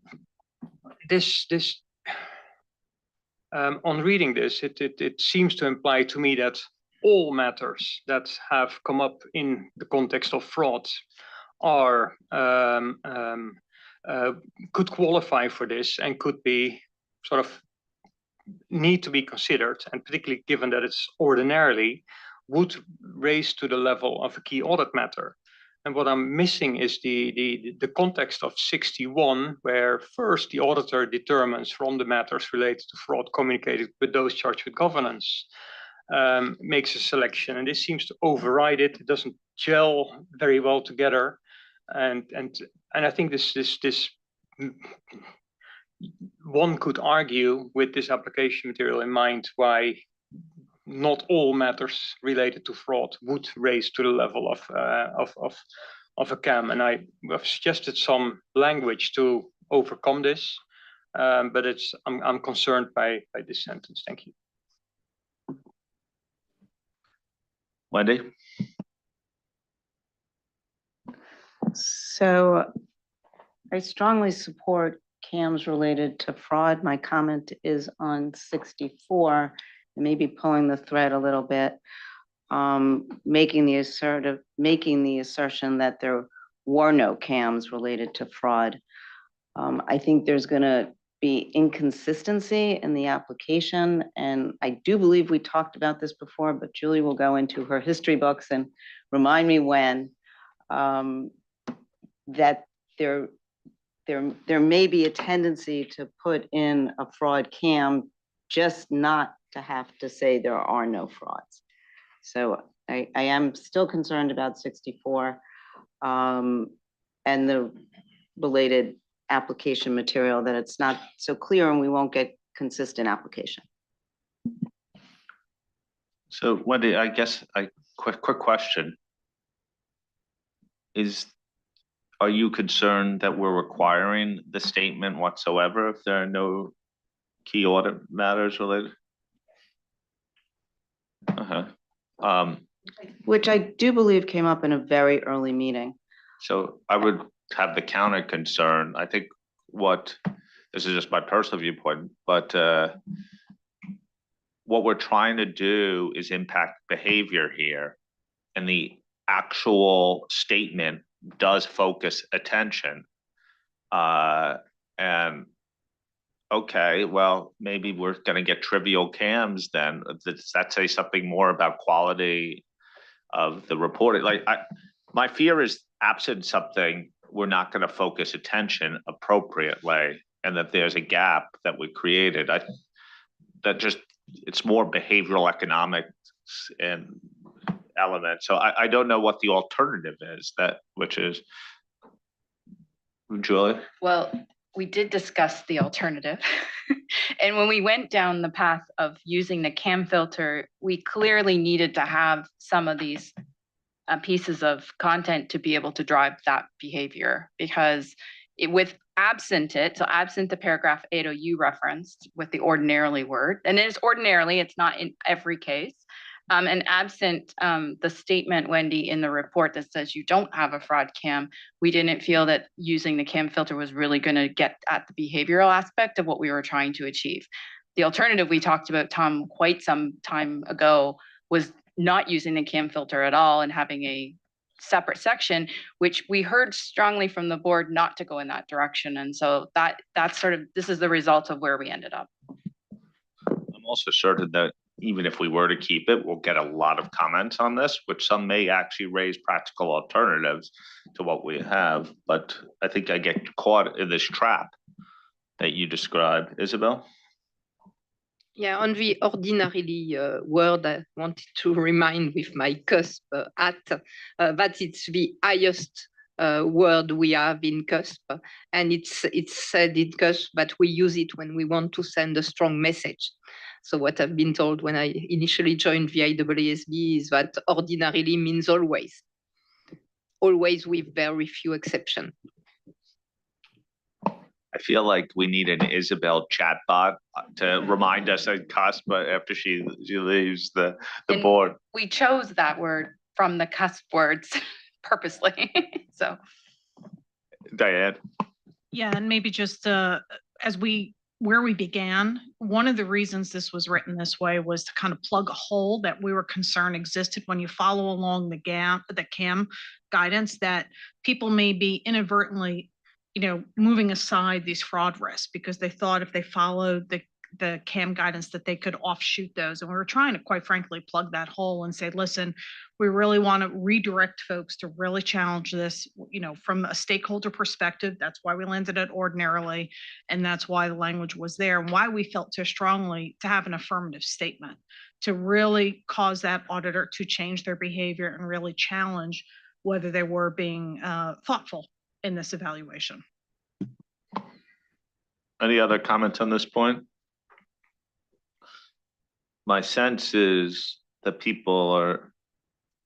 on reading this, it seems to imply to me that all matters that have come up in the context of fraud are could qualify for this and could be sort of need to be considered, and particularly given that it's ordinarily would raise to the level of a key audit matter. And what I'm missing is the context of 61, where first the auditor determines from the matters related to fraud communicated with those charged with governance. makes a selection, and this seems to override it. It doesn't gel very well together, and I think this one could argue with this application material in mind why not all matters related to fraud would raise to the level of a CAM, and I have suggested some language to overcome this, but I'm concerned by this sentence. Thank you. Wendy? So I strongly support CAMs related to fraud. My comment is on 64, maybe pulling the thread a little bit, making the assertion that there were no CAMs related to fraud. I think there's going to be inconsistency in the application, and I do believe we talked about this before, but Julie will go into her history books and remind me when that there may be a tendency to put in a fraud CAM, just not to have to say there are no frauds. So I am still concerned about 64 and the related application material, that it's not so clear and we won't get consistent application. So Wendy, I guess quick question. Are you concerned that we're requiring the statement whatsoever if there are no key audit matters related? Which I do believe came up in a very early meeting. So I would have the counter concern. I think this is just my personal viewpoint, but what we're trying to do is impact behavior here, and the actual statement does focus attention. And okay, well, maybe we're going to get trivial CAMs then. Does that say something more about quality of the reporting? Like, my fear is, absent something, we're not going to focus attention appropriately, and that there's a gap that we created. It's more behavioral economics and element. So I don't know what the alternative is, which is, Julie? Well, we did discuss the alternative. And when we went down the path of using the CAM filter, we clearly needed to have some of these pieces of content to be able to drive that behavior, because absent the paragraph 80 you referenced with the ordinarily word, and it is ordinarily, it's not in every case. And absent the statement, Wendy, in the report that says you don't have a fraud CAM, we didn't feel that using the CAM filter was really going to get at the behavioral aspect of what we were trying to achieve. The alternative we talked about, Tom, quite some time ago, was not using the CAM filter at all and having a separate section, which we heard strongly from the board not to go in that direction. And so this is the result of where we ended up. I'm also certain that even if we were to keep it, we'll get a lot of comments on this, which some may actually raise practical alternatives to what we have. But I think I get caught in this trap that you described. Isabel? Yeah, on the ordinarily word, I wanted to remind with my cusp that it's the highest word we have in cusp, and it's said in cusp that we use it when we want to send a strong message. So what I've been told when I initially joined the IAASB is that ordinarily means always with very few exceptions. I feel like we need an Isabel chatbot to remind us at cusp after she leaves the board. We chose that word from the cusp words purposely. So, Diane. Yeah, and maybe just where we began, one of the reasons this was written this way was to kind of plug a hole that we were concerned existed when you follow along the CAM guidance, that people may be inadvertently moving aside these fraud risks because they thought if they followed the CAM guidance that they could offshoot those. And we were trying to, quite frankly, plug that hole and say, listen, we really want to redirect folks to really challenge this, from a stakeholder perspective. That's why we landed it ordinarily. And that's why the language was there and why we felt so strongly to have an affirmative statement, to really cause that auditor to change their behavior and really challenge whether they were being thoughtful in this evaluation. Any other comments on this point? My sense is that people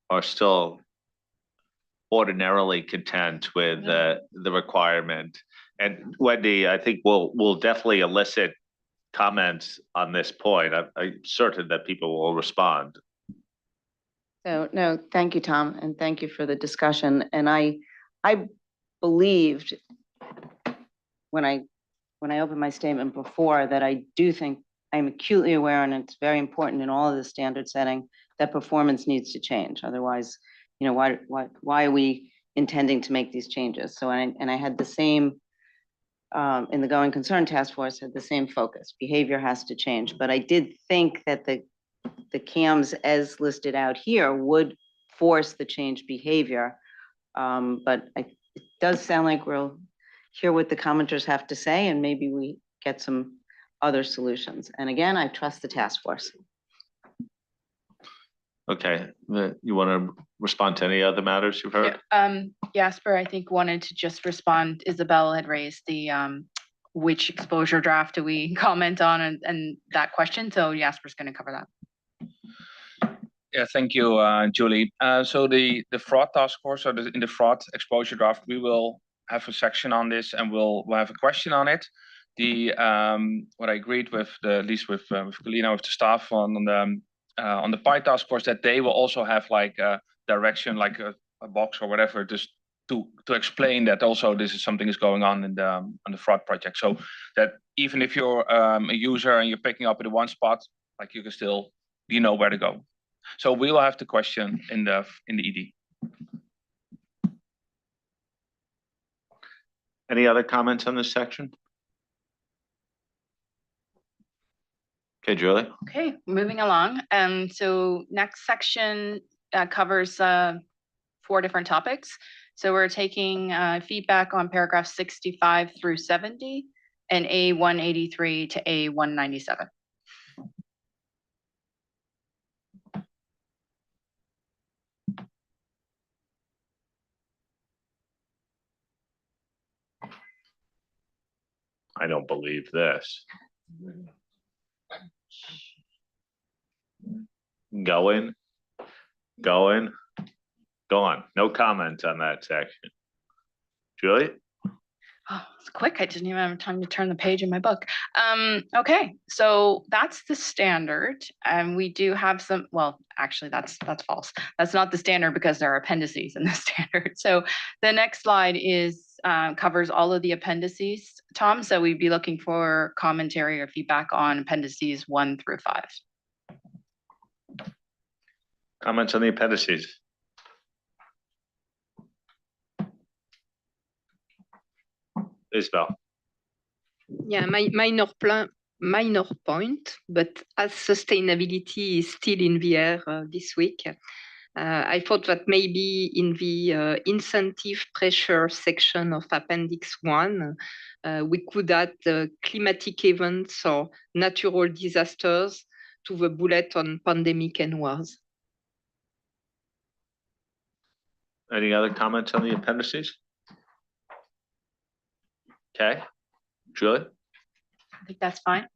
are still ordinarily content with the requirement. And Wendy, I think we'll definitely elicit comments on this point. I'm certain that people will respond. So, no, thank you, Tom, and thank you for the discussion. And I believed when I opened my statement before that I do think I'm acutely aware, and it's very important in all of the standard setting, that performance needs to change. Otherwise, you know, why are we intending to make these changes? So, and I had the same, in the Going Concern Task Force, had the same focus. Behavior has to change. But I did think that the CAMs as listed out here would force the change behavior. But it does sound like we'll hear what the commenters have to say, and maybe we get some other solutions. And again, I trust the task force. Okay, you want to respond to any other matters you've heard? Jasper, I think wanted to just respond. Isabel had raised the which exposure draft do we comment on and that question. So Jasper's going to cover that. Yeah, thank you, Julie. So the fraud task force, or in the fraud exposure draft, we will have a section on this, and we'll have a question on it. What I agreed with at least with Galina, with the staff on the PI task force, that they will also have like a direction, like a box or whatever, just to explain that also this is something is going on in the fraud project. So that even if you're a user and you're picking up in one spot, like you can still, you know where to go. So we will have the question in the ED. Any other comments on this section? Okay, Julie. Okay, moving along. So next section covers 4 different topics. So we're taking feedback on paragraph 65 through 70 and A183 to A197. I don't believe this. Going, go on. No comment on that section. Julie? Oh, it's quick. I didn't even have time to turn the page in my book. Okay, so that's the standard. And we do have some, well, actually that's false. That's not the standard because there are appendices in the standard. So the next slide is covers all of the appendices, Tom. So we'd be looking for commentary or feedback on appendices 1 through 5. Comments on the appendices? Isabel. Yeah, minor point, but as sustainability is still in the air this week, I thought that maybe in the incentive pressure section of Appendix 1, we could add climatic events or natural disasters to the bullet on pandemic and wars. Any other comments on the appendices? Okay, Julie? I think that's fine.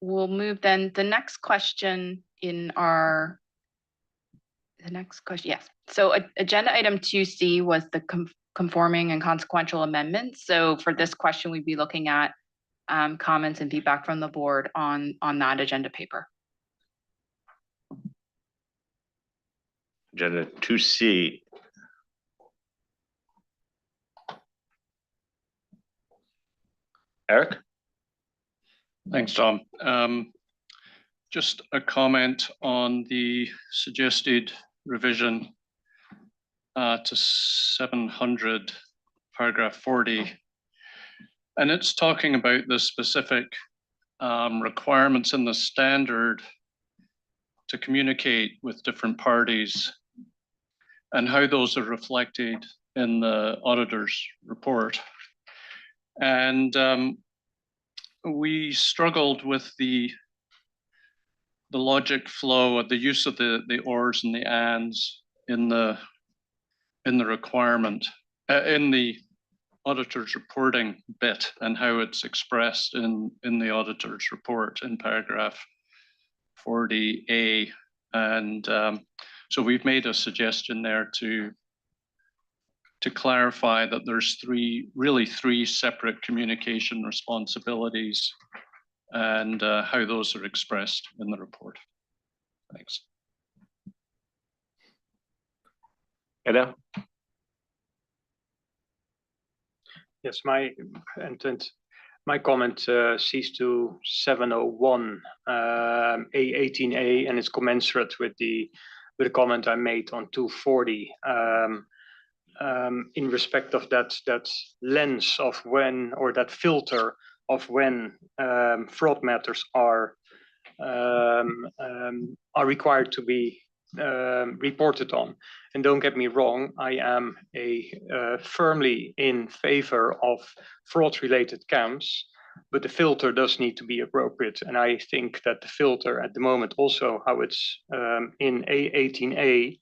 We'll move then the next question in our, yes. So agenda item 2C was the conforming and consequential amendments. So for this question, we'd be looking at comments and feedback from the board on that agenda paper. Agenda 2C. Eric? Thanks, Tom. Just a comment on the suggested revision to 700, paragraph 40. And it's talking about the specific requirements in the standard to communicate with different parties and how those are reflected in the auditor's report. And we struggled with the logic flow of the use of the ors and the ands in the requirement, in the auditor's reporting bit, and how it's expressed in the auditor's report in paragraph 40A. And so we've made a suggestion there to clarify that there's three separate communication responsibilities and how those are expressed in the report. Thanks. Edo? Yes, my comment sees to 701 A18A, and it's commensurate with the comment I made on 240 in respect of that lens of when, or that filter of when fraud matters are required to be reported on. And don't get me wrong, I am firmly in favor of fraud-related scams, but the filter does need to be appropriate. And I think that the filter at the moment, also how it's in A18A,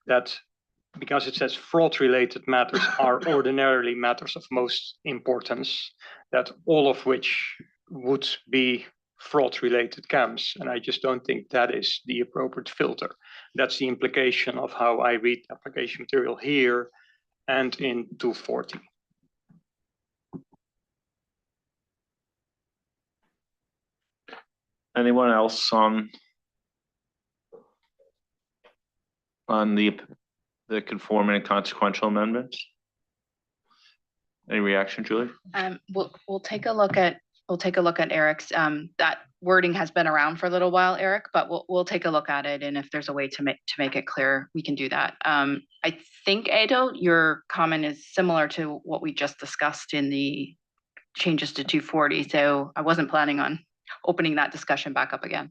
that because it says fraud-related matters are ordinarily matters of most importance, that all of which would be fraud-related scams. And I just don't think that is the appropriate filter. That's the implication of how I read application material here and in 240. Anyone else on the conforming and consequential amendments? Any reaction, Julie? We'll take a look at Eric's. That wording has been around for a little while, Eric, but we'll take a look at it, and if there's a way to make it clear, we can do that. I think, Edo, your comment is similar to what we just discussed in the changes to 240, so I wasn't planning on opening that discussion back up again.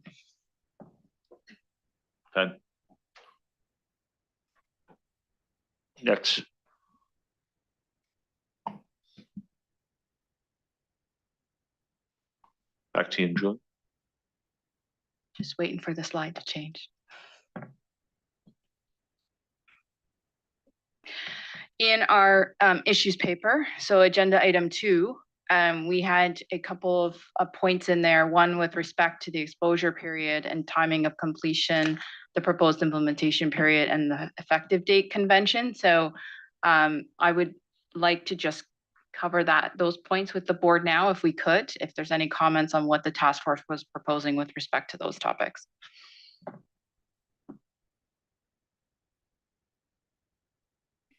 Okay. Next. Back to you, Julie. Just waiting for the slide to change. In our issues paper, so agenda item 2, we had a couple of points in there, one with respect to the exposure period and timing of completion, the proposed implementation period, and the effective date convention. So I would like to just cover those points with the board now, if we could, if there's any comments on what the task force was proposing with respect to those topics.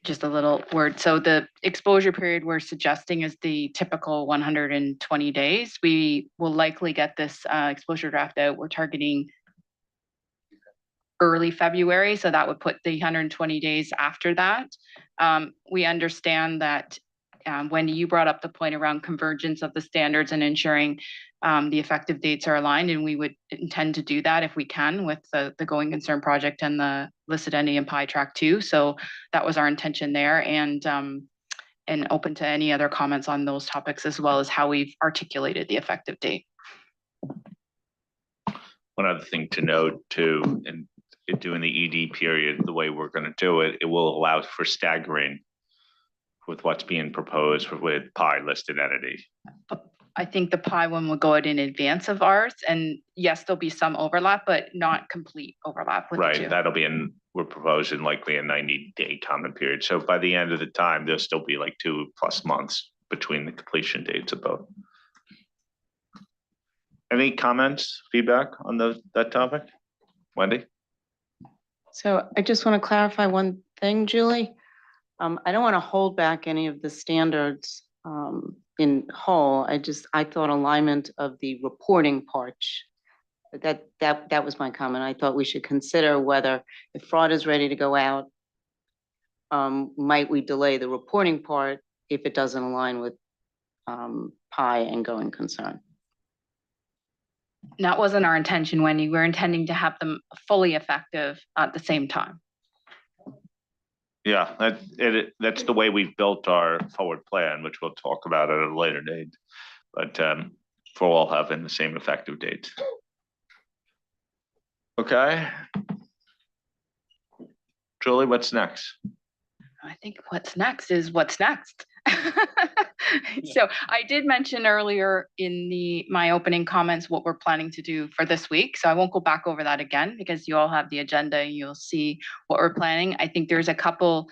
Just a little word. So the exposure period we're suggesting is the typical 120 days. We will likely get this exposure draft out. We're targeting early February, so that would put the 120 days after that. We understand that Wendy, you brought up the point around convergence of the standards and ensuring the effective dates are aligned, and we would intend to do that if we can with the going concern project and the listed entity and PI track 2. So that was our intention there, and open to any other comments on those topics, as well as how we've articulated the effective date. One other thing to note too, in doing the ED period, the way we're going to do it, it will allow for staggering with what's being proposed with PI listed entity. I think the PI one will go out in advance of ours, and yes, there'll be some overlap, but not complete overlap with the two. Right, that'll be we're proposing likely a 90-day comment period. So by the end of the time, there'll still be like 2+ months between the completion dates of both. Any comments, feedback on that topic? Wendy? So I just want to clarify one thing, Julie. I don't want to hold back any of the standards in whole. I thought alignment of the reporting part, that was my comment. I thought we should consider whether, if fraud is ready to go out, might we delay the reporting part if it doesn't align with PI and going concern. That wasn't our intention, Wendy. We're intending to have them fully effective at the same time. Yeah, that's the way we've built our forward plan, which we'll talk about at a later date, but for all having the same effective dates. Okay. Julie, what's next? I think what's next is what's next. So I did mention earlier in my opening comments what we're planning to do for this week. So I won't go back over that again because you all have the agenda and you'll see what we're planning. I think there's a couple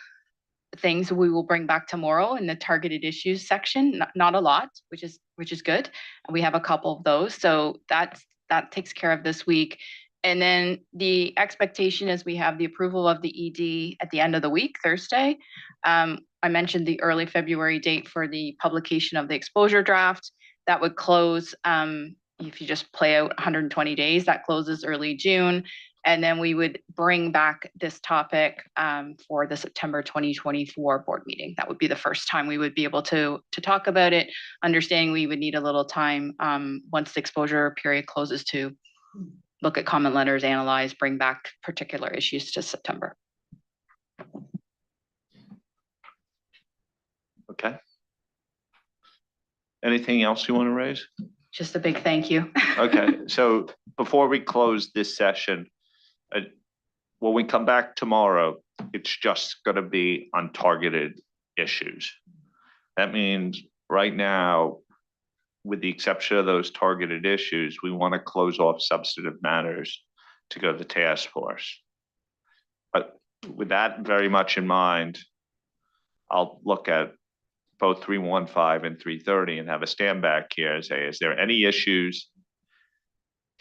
things we will bring back tomorrow in the targeted issues section. Not a lot, which is good. We have a couple of those. So that takes care of this week. And then the expectation is we have the approval of the ED at the end of the week, Thursday. I mentioned the early February date for the publication of the exposure draft. That would close, if you just play out 120 days, that closes early June. And then we would bring back this topic for the September 2024 board meeting. That would be the first time we would be able to talk about it, understanding we would need a little time once the exposure period closes to look at comment letters, analyze, bring back particular issues to September. Okay. Anything else you want to raise? Just a big thank you. Okay, so before we close this session, when we come back tomorrow, it's just going to be on targeted issues. That means right now, with the exception of those targeted issues, we want to close off substantive matters to go to the task force. But with that very much in mind, I'll look at both 315 and 330 and have a stand back here and say, is there any issues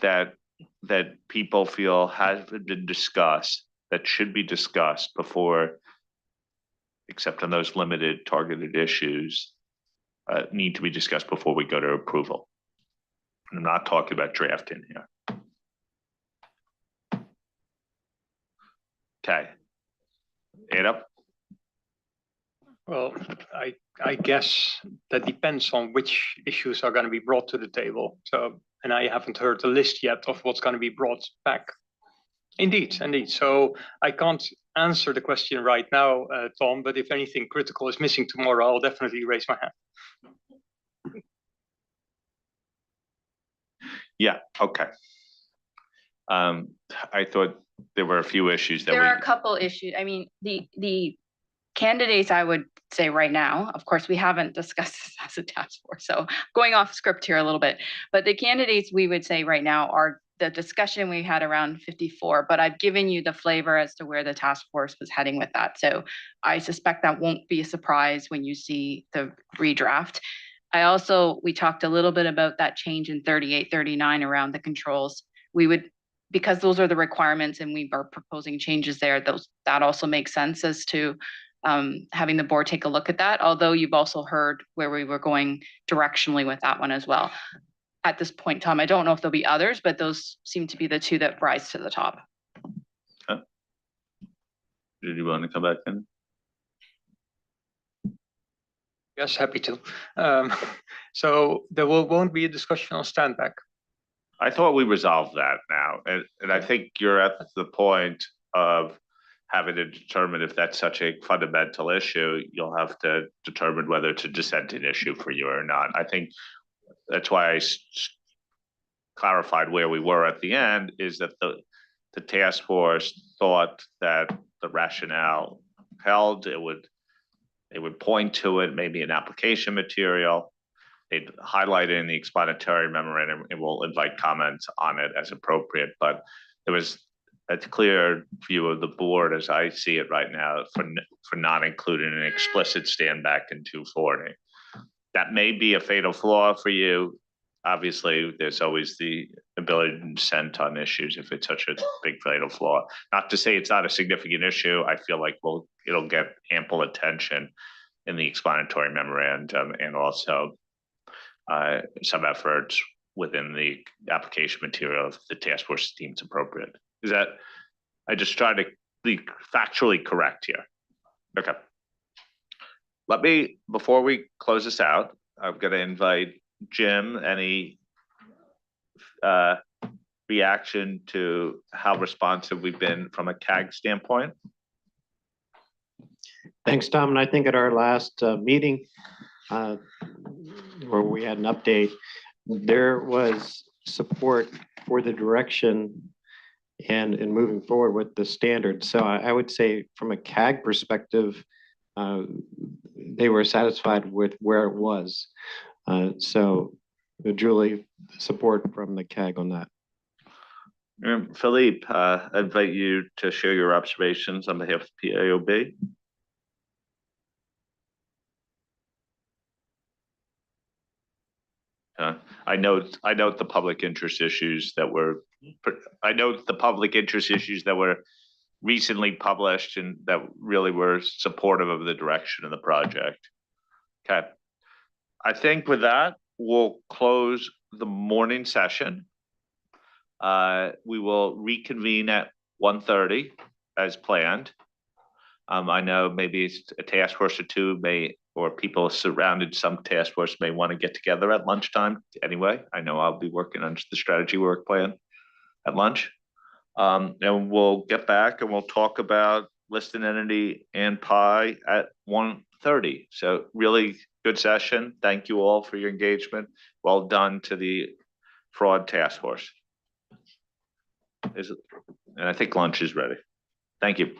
that people feel haven't been discussed that should be discussed before, except on those limited targeted issues, need to be discussed before we go to approval? And I'm not talking about drafting here. Okay. Ada? Well, I guess that depends on which issues are going to be brought to the table. So, and I haven't heard the list yet of what's going to be brought back. Indeed. So I can't answer the question right now, Tom, but if anything critical is missing tomorrow, I'll definitely raise my hand. Yeah, okay. I thought there were a few issues that there are a couple issues. I mean, the candidates, I would say right now, of course, we haven't discussed this as a task force, so going off script here a little bit, but the candidates we would say right now are the discussion we had around 54, but I've given you the flavor as to where the task force was heading with that. So I suspect that won't be a surprise when you see the redraft. We talked a little bit about that change in 38, 39 around the controls. Because those are the requirements and we are proposing changes there, that also makes sense as to having the board take a look at that, although you've also heard where we were going directionally with that one as well. At this point, Tom, I don't know if there'll be others, but those seem to be the two that rise to the top. Did you want to come back in? Yes, happy to. So there won't be a discussion on standback. I thought we resolved that now, and I think you're at the point of having to determine if that's such a fundamental issue. You'll have to determine whether it's a dissenting issue for you or not. I think that's why I clarified where we were at the end, is that the task force thought that the rationale held. They would point to it, maybe an application material. They'd highlight it in the explanatory memorandum, and we'll invite comments on it as appropriate. But there was a clear view of the board, as I see it right now, for not including an explicit stand back in 240. That may be a fatal flaw for you. Obviously, there's always the ability to dissent on issues if it's such a big fatal flaw. Not to say it's not a significant issue. I feel like it'll get ample attention in the explanatory memorandum, and also some efforts within the application material if the task force deems appropriate. Is that, I just try to be factually correct here. Okay. Before we close this out, I'm going to invite Jim, any reaction to how responsive we've been from a CAG standpoint? Thanks, Tom. And I think at our last meeting where we had an update, there was support for the direction and in moving forward with the standard. So I would say from a CAG perspective, they were satisfied with where it was. So Julie, support from the CAG on that. Philippe, I invite you to share your observations on behalf of PAOB. I note the public interest issues that were recently published and that really were supportive of the direction of the project. Okay. I think with that, we'll close the morning session. We will reconvene at 1:30 as planned. I know maybe a task force or two or people surrounded some task force may want to get together at lunchtime anyway. I know I'll be working on the strategy work plan at lunch. And we'll get back and we'll talk about listed entity and PI at 1:30. So really good session. Thank you all for your engagement. Well done to the fraud task force. And I think lunch is ready. Thank you.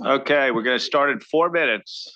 Okay, we're gonna start in 4 minutes.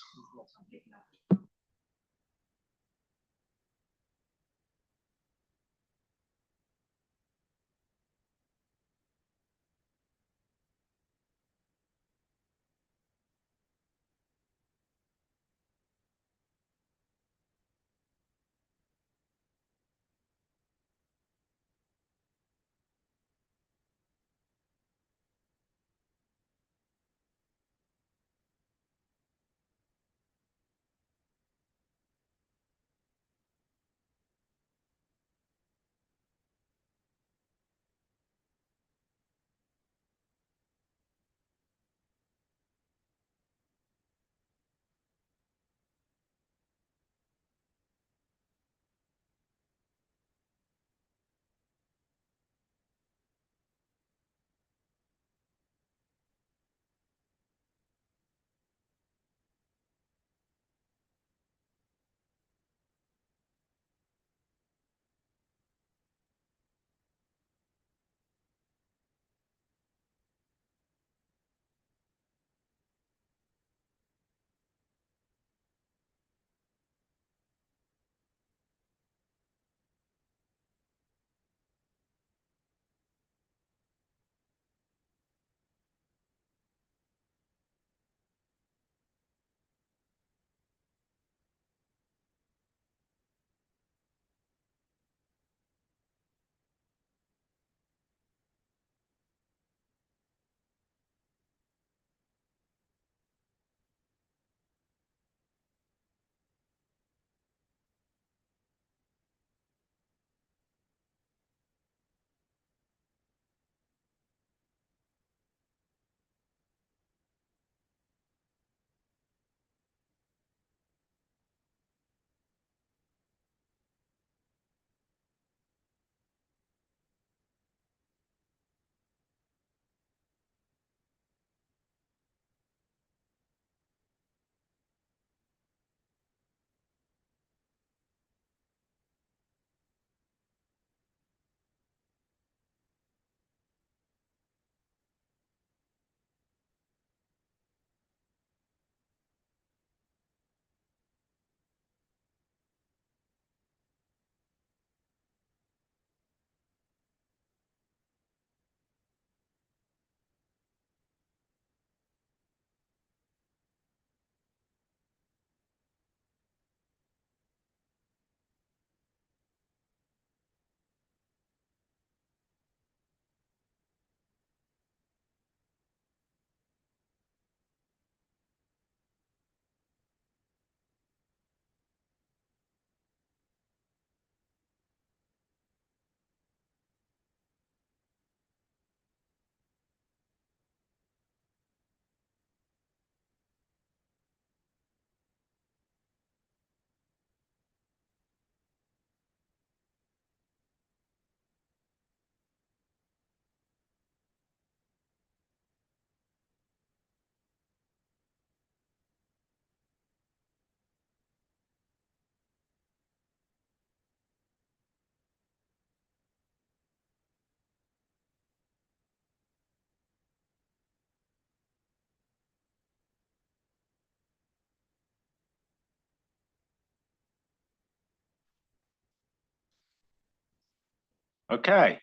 Okay.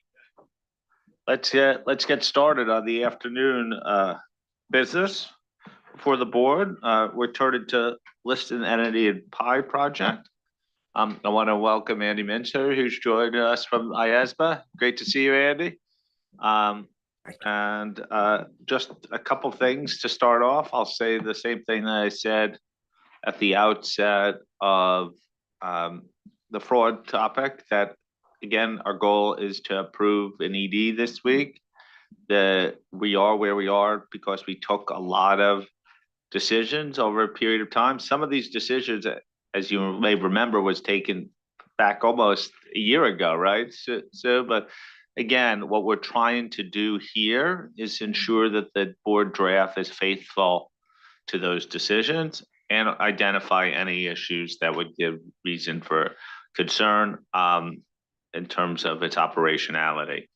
Let's get started on the afternoon business for the board. We're turning to listed entity and PI project. I want to welcome Andy Mincher, who's joined us from IAASB. Great to see you, Andy. And just a couple things to start off. I'll say the same thing that I said at the outset of the fraud topic, that again, our goal is to approve an ED this week. That we are where we are because we took a lot of decisions over a period of time. Some of these decisions, as you may remember, was taken back almost a year ago, right? But again, what we're trying to do here is ensure that the board draft is faithful to those decisions and identify any issues that would give reason for concern in terms of its operationality.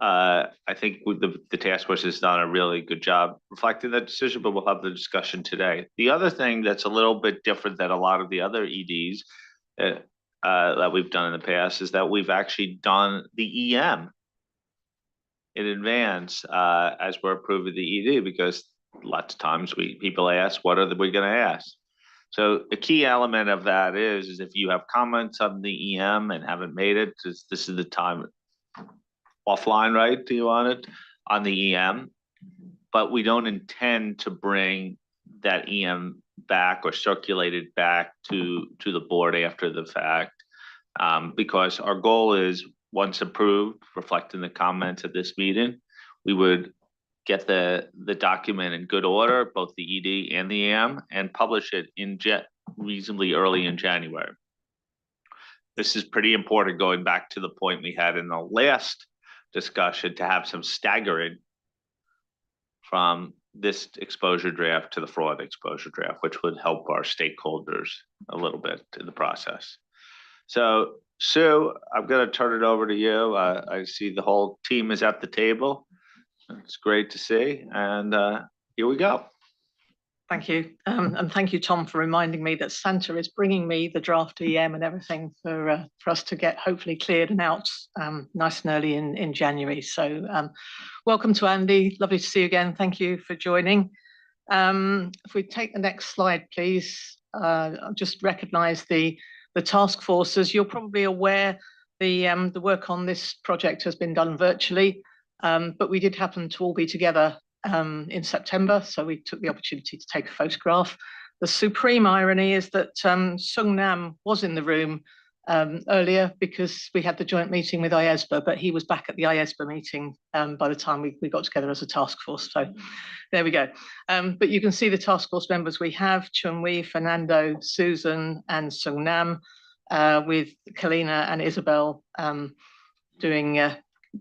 I think with the task force has done a really good job reflecting that decision, but we'll have the discussion today. The other thing that's a little bit different than a lot of the other EDs that we've done in the past is that we've actually done the EM in advance as we're approving the ED, because lots of times people ask, what are we going to ask? So the key element of that is if you have comments on the EM and haven't made it, this is the time offline, right? Do you want it on the EM? But we don't intend to bring that EM back or circulate it back to the board after the fact, because our goal is, once approved, reflecting the comments at this meeting, we would get the document in good order, both the ED and the EM, and publish it in reasonably early in January. This is pretty important, going back to the point we had in the last discussion, to have some staggering from this exposure draft to the fraud exposure draft, which would help our stakeholders a little bit in the process. So Sue, I'm going to turn it over to you. I see the whole team is at the table. It's great to see. And here we go. Thank you. And thank you, Tom, for reminding me that Santa is bringing me the draft EM and everything for us to get hopefully cleared and out nice and early in January. So welcome to Andy. Lovely to see you again. Thank you for joining. If we take the next slide, please. I'll just recognise the task force. As you're probably aware, the work on this project has been done virtually, but we did happen to all be together in September, so we took the opportunity to take a photograph. The supreme irony is that Sung Nam was in the room earlier because we had the joint meeting with IAASB, but he was back at the IAASB meeting by the time we got together as a task force. So there we go. But you can see the task force members we have: Chun Wei, Fernando, Susan, and Sung Nam, with Kalina and Isabel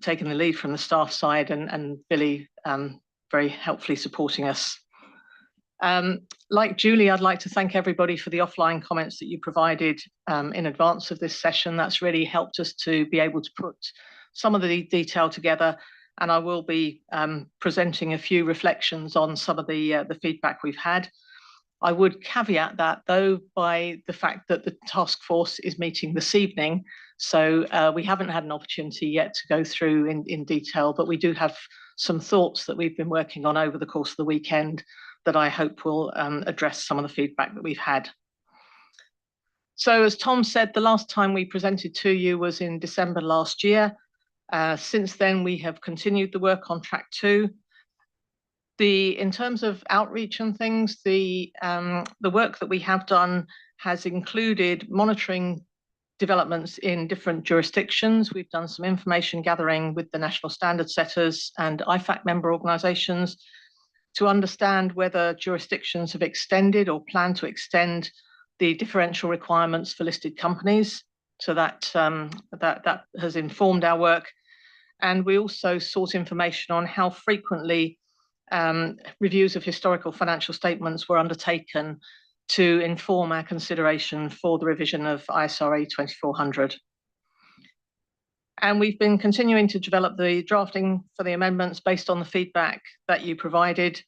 taking the lead from the staff side, and Billy very helpfully supporting us. Like Julie, I'd like to thank everybody for the offline comments that you provided in advance of this session. That's really helped us to be able to put some of the detail together, and I will be presenting a few reflections on some of the feedback we've had. I would caveat that, though, by the fact that the task force is meeting this evening, so we haven't had an opportunity yet to go through in detail, but we do have some thoughts that we've been working on over the course of the weekend that I hope will address some of the feedback that we've had. So as Tom said, the last time we presented to you was in December last year. Since then, we have continued the work on track 2. In terms of outreach and things, the work that we have done has included monitoring developments in different jurisdictions. We've done some information gathering with the national standard setters and IFAC member organisations to understand whether jurisdictions have extended or plan to extend the differential requirements for listed companies. So that has informed our work. And we also sought information on how frequently reviews of historical financial statements were undertaken to inform our consideration for the revision of ISRA 2400. And we've been continuing to develop the drafting for the amendments based on the feedback that you provided.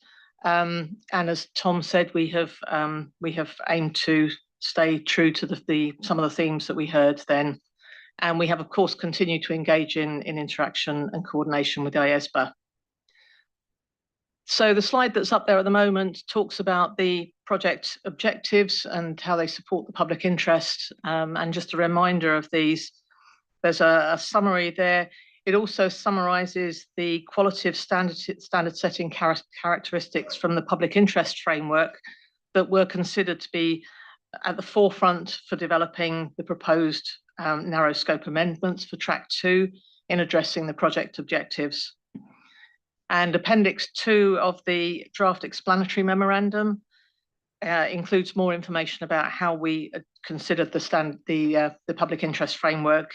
And as Tom said, we have aimed to stay true to some of the themes that we heard then. And we have, of course, continued to engage in interaction and coordination with IAASB. So the slide that's up there at the moment talks about the project objectives and how they support the public interest. And just a reminder of these, there's a summary there. It also summarises the qualitative standard setting characteristics from the public interest framework that were considered to be at the forefront for developing the proposed narrow scope amendments for track 2 in addressing the project objectives. And Appendix 2 of the draft explanatory memorandum includes more information about how we considered the public interest framework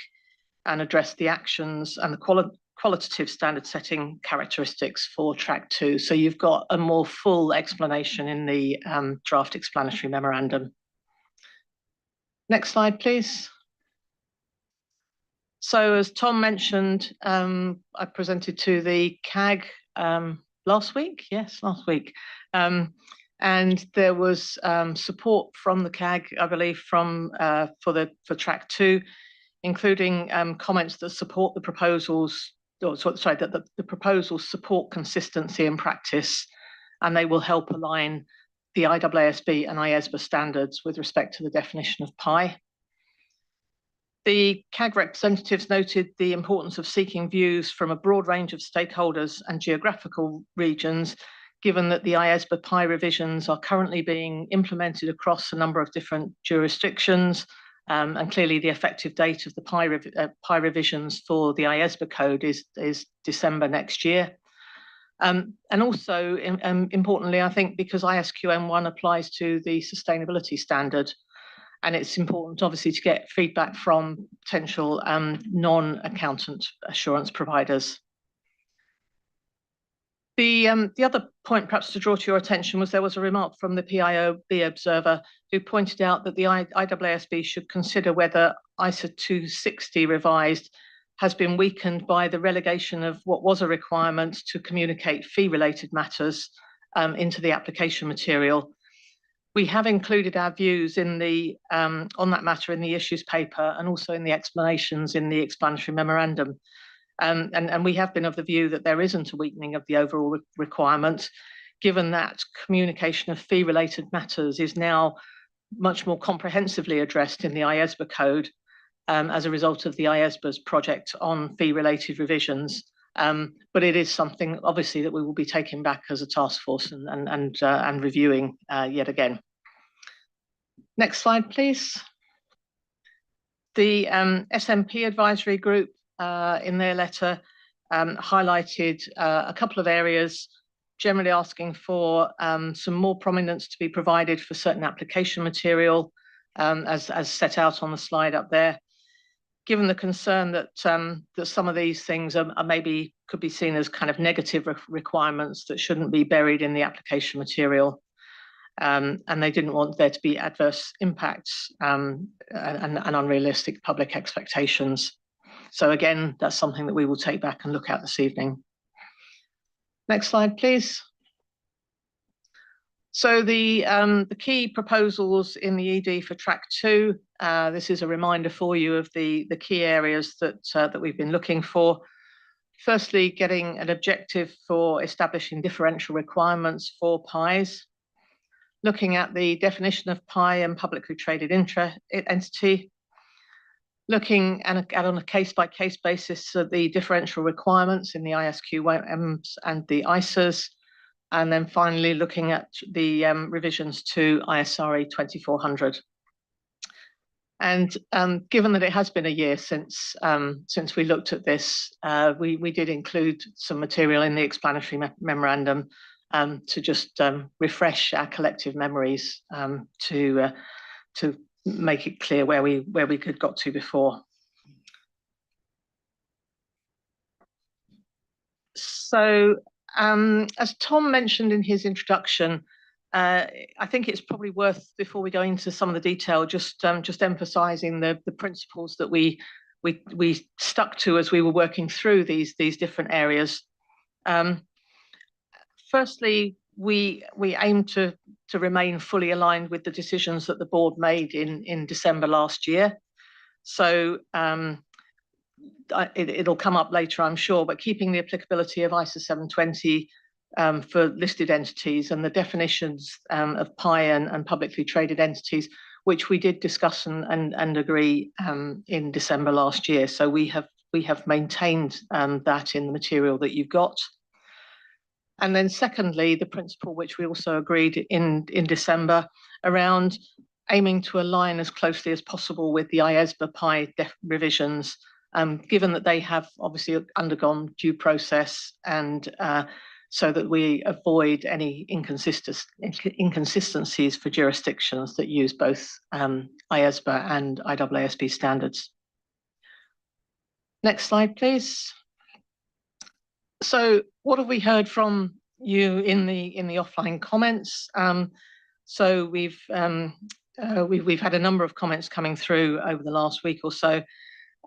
and addressed the actions and the qualitative standard setting characteristics for track 2. So you've got a more full explanation in the draft explanatory memorandum. Next slide, please. So as Tom mentioned, I presented to the CAG last week. Yes, last week. And there was support from the CAG, I believe, for track 2, including comments that support the proposals, that the proposals support consistency in practice, and they will help align the IAASB and IASB standards with respect to the definition of PI. The CAG representatives noted the importance of seeking views from a broad range of stakeholders and geographical regions, given that the IASB PI revisions are currently being implemented across a number of different jurisdictions, and clearly the effective date of the PI revisions for the IASB code is December next year. And also, importantly, I think because ISQM1 applies to the sustainability standard, and it's important, obviously, to get feedback from potential non-accountant assurance providers. The other point perhaps to draw to your attention was there was a remark from the PIOB observer who pointed out that the IAASB should consider whether ISA 260 revised has been weakened by the relegation of what was a requirement to communicate fee-related matters into the application material. We have included our views in the on that matter in the issues paper and also in the explanations in the explanatory memorandum. And we have been of the view that there isn't a weakening of the overall requirement, given that communication of fee-related matters is now much more comprehensively addressed in the IASB code as a result of the IASB's project on fee-related revisions. But it is something, obviously, that we will be taking back as a task force and reviewing yet again. Next slide, please. The SMP advisory group in their letter highlighted a couple of areas, generally asking for some more prominence to be provided for certain application material, as set out on the slide up there. Given the concern that that some of these things are maybe could be seen as kind of negative requirements that shouldn't be buried in the application material, and they didn't want there to be adverse impacts and unrealistic public expectations. So again, that's something that we will take back and look at this evening. Next slide, please. So the key proposals in the ED for track 2, this is a reminder for you of the key areas that we've been looking for. Firstly, getting an objective for establishing differential requirements for PIs, looking at the definition of PI and publicly traded entity, looking at on a case-by-case basis of the differential requirements in the ISQMs and the ISAs, and then finally looking at the revisions to ISRE 2400. And given that it has been a year since we looked at this, we did include some material in the explanatory memorandum to just refresh our collective memories to make it clear where we could got to before. So as Tom mentioned in his introduction, I think it's probably worth, before we go into some of the detail, just emphasising the principles that we stuck to as we were working through these different areas. Firstly, we aim to remain fully aligned with the decisions that the board made in December last year. So it'll come up later, I'm sure, but keeping the applicability of ISA 720 for listed entities and the definitions of PI and publicly traded entities, which we did discuss and agree in December last year. So we have maintained that in the material that you've got. And then secondly, the principle which we also agreed in December around aiming to align as closely as possible with the IASB PI revisions, given that they have obviously undergone due process, and so that we avoid any inconsistencies for jurisdictions that use both IASB and IAASB standards. Next slide, please. So what have we heard from you in the offline comments? So we've had a number of comments coming through over the last week or so.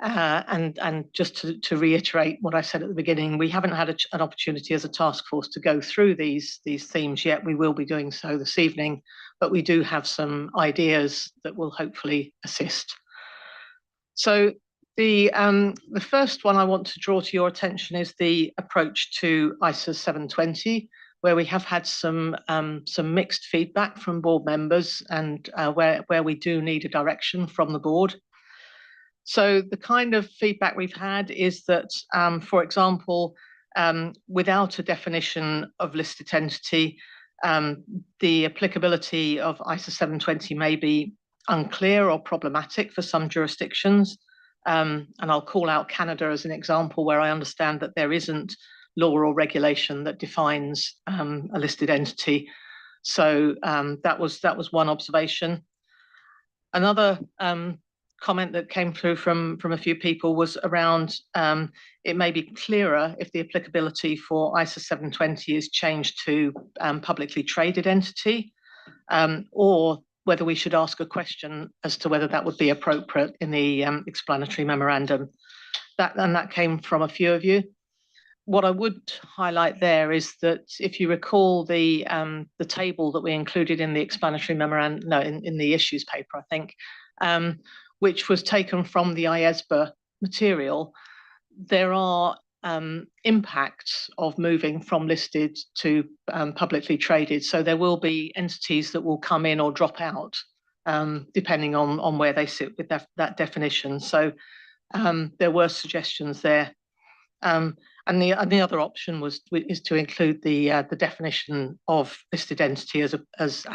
And just to reiterate what I said at the beginning, we haven't had an opportunity as a task force to go through these themes yet. We will be doing so this evening, but we do have some ideas that will hopefully assist. So the first one I want to draw to your attention is the approach to ISA 720, where we have had some mixed feedback from board members and where we do need a direction from the board. So the kind of feedback we've had is that, for example, without a definition of listed entity, the applicability of ISA 720 may be unclear or problematic for some jurisdictions. And I'll call out Canada as an example where I understand that there isn't law or regulation that defines a listed entity. So that was one observation. Another comment that came through from a few people was around it may be clearer if the applicability for ISA 720 is changed to publicly traded entity, or whether we should ask a question as to whether that would be appropriate in the explanatory memorandum. That came from a few of you. What I would highlight there is that if you recall the table that we included in the explanatory memorandum, no, in the issues paper, I think, which was taken from the IAASB material, there are impacts of moving from listed to publicly traded. So there will be entities that will come in or drop out, depending on where they sit with that definition. So there were suggestions there. And the other option is to include the definition of listed entity as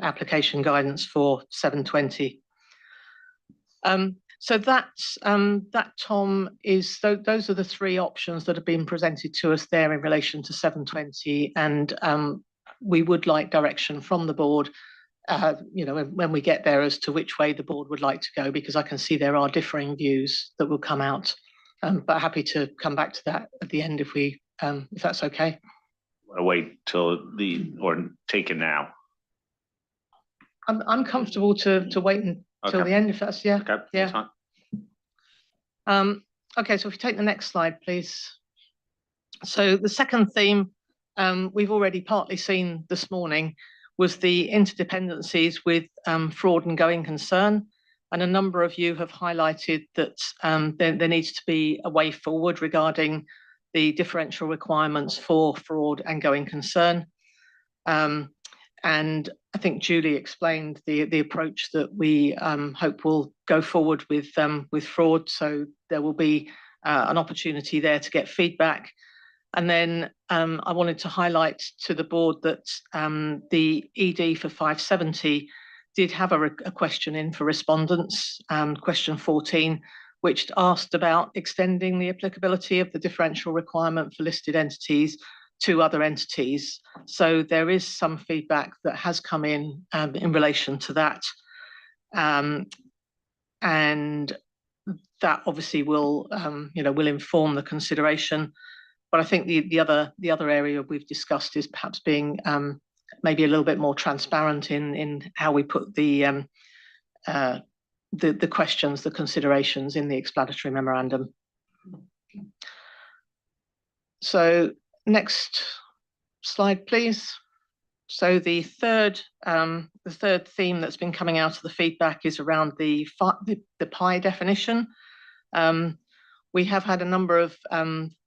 application guidance for 720. So that, Tom, those are the three options that have been presented to us there in relation to 720, and we would like direction from the board, when we get there, as to which way the board would like to go, because I can see there are differing views that will come out. But happy to come back to that at the end if that's okay. Wait till or take it now. I'm comfortable to wait until the end, if that's Okay, yeah. that's fine. Okay, so if you take the next slide, please. So the second theme we've already partly seen this morning was the interdependencies with fraud and going concern. And a number of you have highlighted that there needs to be a way forward regarding the differential requirements for fraud and going concern. And I think Julie explained the approach that we hope will go forward with fraud. So there will be an opportunity there to get feedback. And then I wanted to highlight to the board that the ED for 570 did have a question in for respondents, question 14, which asked about extending the applicability of the differential requirement for listed entities to other entities. So there is some feedback that has come in relation to that. And that obviously will inform the consideration. But I think the other area we've discussed is perhaps being maybe a little bit more transparent in how we put the questions, the considerations in the explanatory memorandum. So next slide, please. So the third theme that's been coming out of the feedback is around the PI definition. We have had a number of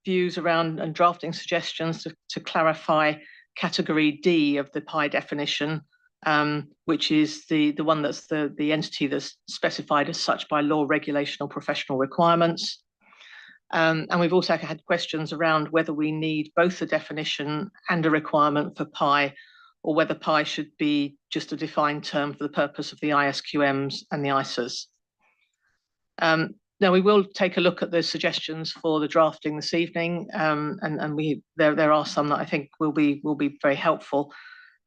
views around and drafting suggestions to clarify category D of the PI definition, which is the one that's the entity that's specified as such by law, regulation, or professional requirements. And we've also had questions around whether we need both a definition and a requirement for PI, or whether PI should be just a defined term for the purpose of the ISQMs and the ISAs. Now we will take a look at the suggestions for the drafting this evening, and there are some that I think will be very helpful.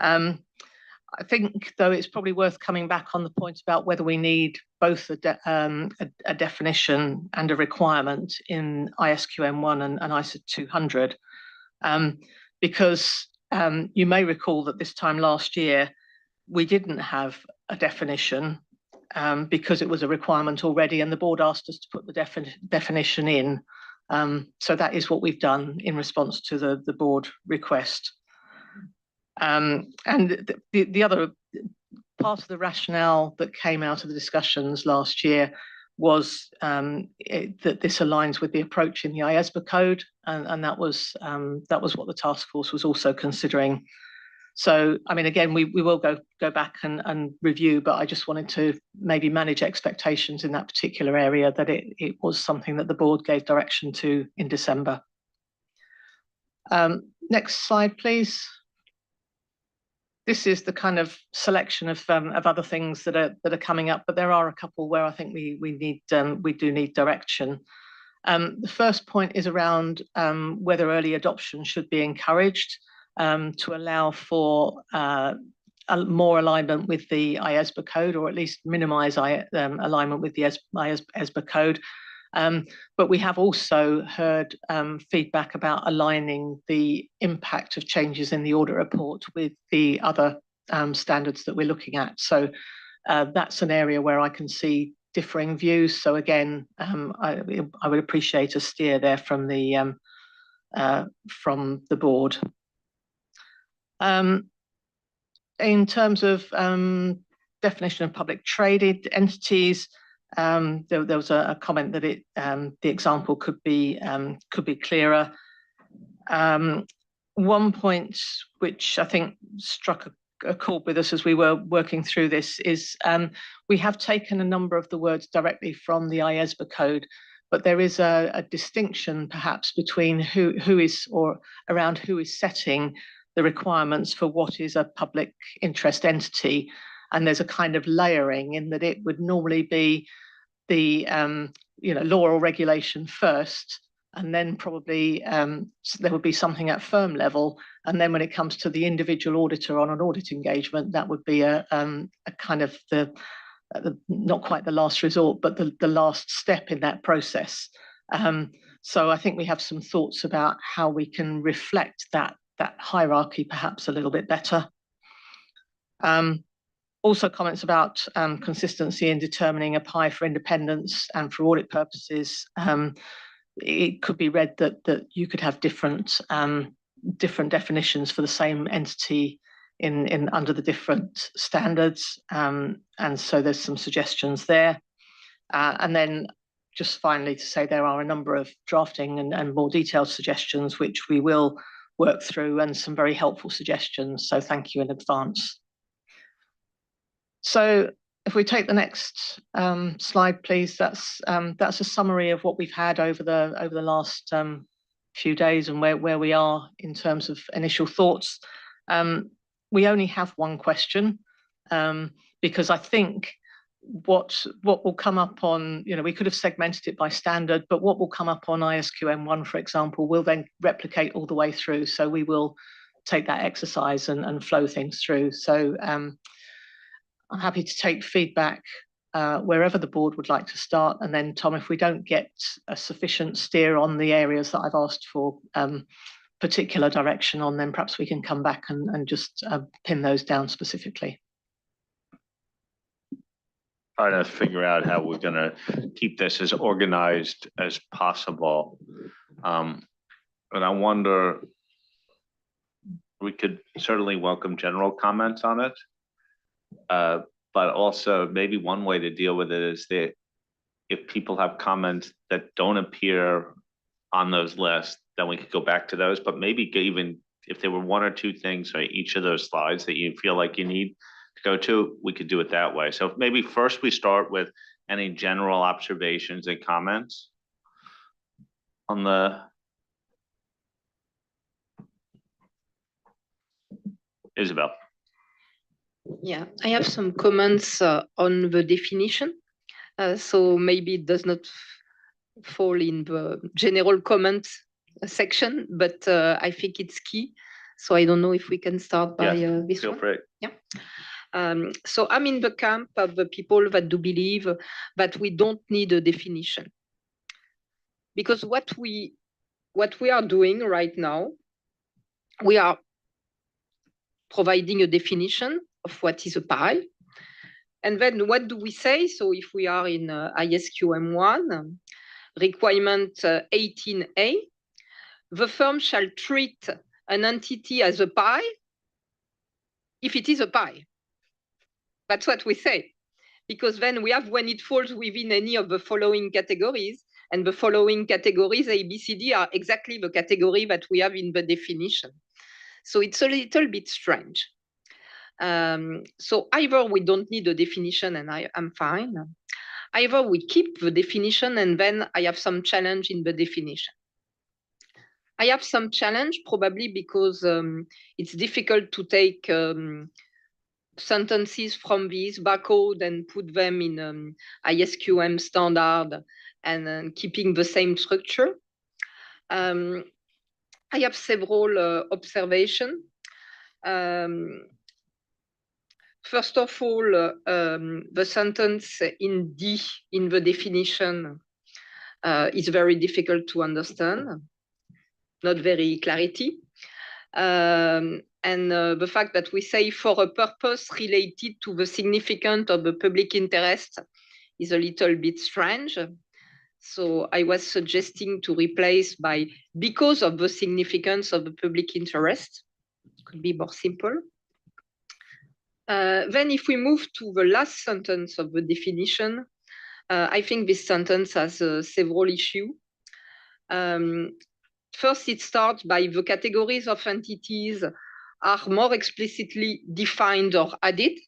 I think, though, it's probably worth coming back on the point about whether we need both a definition and a requirement in ISQM 1 and ISA 200, because you may recall that this time last year we didn't have a definition because it was a requirement already, and the board asked us to put the definition in. So that is what we've done in response to the board request. And the other part of the rationale that came out of the discussions last year was that this aligns with the approach in the IAASB code, and that was what the task force was also considering. So, I mean, again, we will go back and review, but I just wanted to maybe manage expectations in that particular area, that it was something that the board gave direction to in December. Next slide, please. This is the kind of selection of other things that are coming up, but there are a couple where I think we do need direction. The first point is around whether early adoption should be encouraged to allow for more alignment with the IAASB code, or at least minimise alignment with the IAASB code. But we have also heard feedback about aligning the impact of changes in the audit report with the other standards that we're looking at. So that's an area where I can see differing views. So again, I would appreciate a steer there from the board. In terms of definition of public traded entities, there was a comment that the example could be clearer. One point which I think struck a chord with us as we were working through this is we have taken a number of the words directly from the IAASB code, but there is a distinction perhaps between who is, or around who is setting the requirements for what is a public interest entity. And there's a kind of layering in that it would normally be the law or regulation first, and then probably there would be something at firm level. And then when it comes to the individual auditor on an audit engagement, that would be a kind of the not quite the last resort, but the last step in that process. So I think we have some thoughts about how we can reflect that hierarchy perhaps a little bit better. Also comments about consistency in determining a PI for independence and for audit purposes. It could be read that you could have different definitions for the same entity in under the different standards. And so there's some suggestions there. And then just finally to say there are a number of drafting and more detailed suggestions which we will work through, and some very helpful suggestions. So thank you in advance. So if we take the next slide, please, that's a summary of what we've had over the last few days and where we are in terms of initial thoughts. We only have one question because I think what will come up on, we could have segmented it by standard, but what will come up on ISQM1, for example, will then replicate all the way through. So we will take that exercise and flow things through. So I'm happy to take feedback wherever the board would like to start. And then, Tom, if we don't get a sufficient steer on the areas that I've asked for particular direction on, then perhaps we can come back and just pin those down specifically. Trying to figure out how we're going to keep this as organized as possible. And I wonder, we could certainly welcome general comments on it. But also maybe one way to deal with it is that if people have comments that don't appear on those lists, then we could go back to those. But maybe even if there were one or two things on each of those slides that you feel like you need to go to, we could do it that way. So maybe first we start with any general observations and comments on the Isabel. Yeah, I have some comments on the definition. So maybe it does not fall in the general comments section, but I think it's key. So I don't know if we can start by this feel one. free. Yeah. So I'm in the camp of the people that do believe that we don't need a definition. Because what we are doing right now, we are providing a definition of what is a PI. And then what do we say? So if we are in ISQM1, requirement 18A, the firm shall treat an entity as a pie if it is a pie. That's what we say. Because then we have when it falls within any of the following categories, and the following categories, A, B, C, D, are exactly the category that we have in the definition. So it's a little bit strange. So either we don't need a definition and I'm fine. Either we keep the definition and then I have some challenge in the definition. I have some challenge probably because it's difficult to take sentences from this barcode and put them in ISQM standard and keeping the same structure. I have several observations. First of all, the sentence in D in the definition is very difficult to understand, not very clarity. And the fact that we say for a purpose related to the significance of the public interest is a little bit strange. So I was suggesting to replace by because of the significance of the public interest. Could be more simple. Then if we move to the last sentence of the definition, I think this sentence has several issues. First, it starts by the categories of entities are more explicitly defined or added.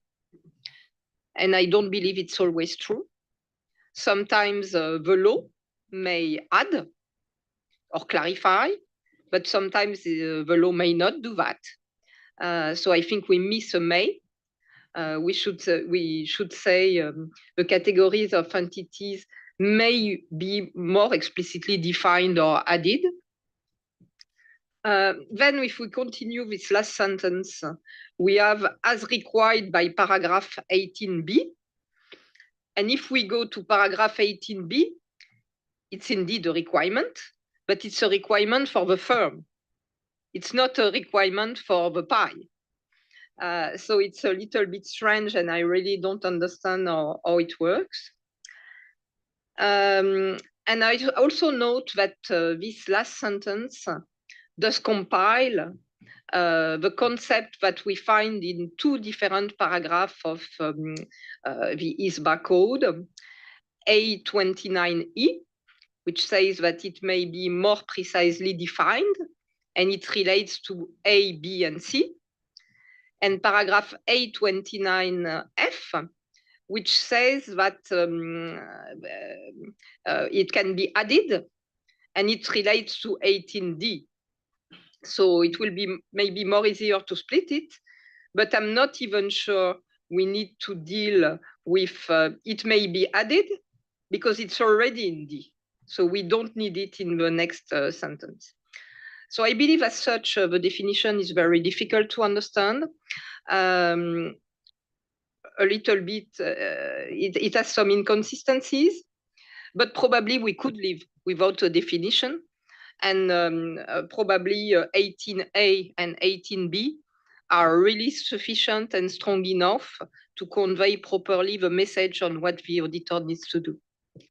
And I don't believe it's always true. Sometimes the law may add or clarify, but sometimes the law may not do that. So I think we miss a may. We should say the categories of entities may be more explicitly defined or added. Then if we continue this last sentence, we have as required by paragraph 18b. And if we go to paragraph 18b, it's indeed a requirement, but it's a requirement for the firm. It's not a requirement for the pie. So it's a little bit strange and I really don't understand how it works. And I also note that this last sentence does compile the concept that we find in two different paragraphs of the ISBA code, A29E, which says that it may be more precisely defined, and it relates to A, B, and C. And paragraph A29F, which says that it can be added, and it relates to 18D. So it will be maybe more easier to split it, but I'm not even sure we need to deal with it may be added because it's already in D. So we don't need it in the next sentence. So I believe as such, the definition is very difficult to understand. A little bit, it has some inconsistencies, but probably we could live without a definition. And probably 18A and 18B are really sufficient and strong enough to convey properly the message on what the auditor needs to do.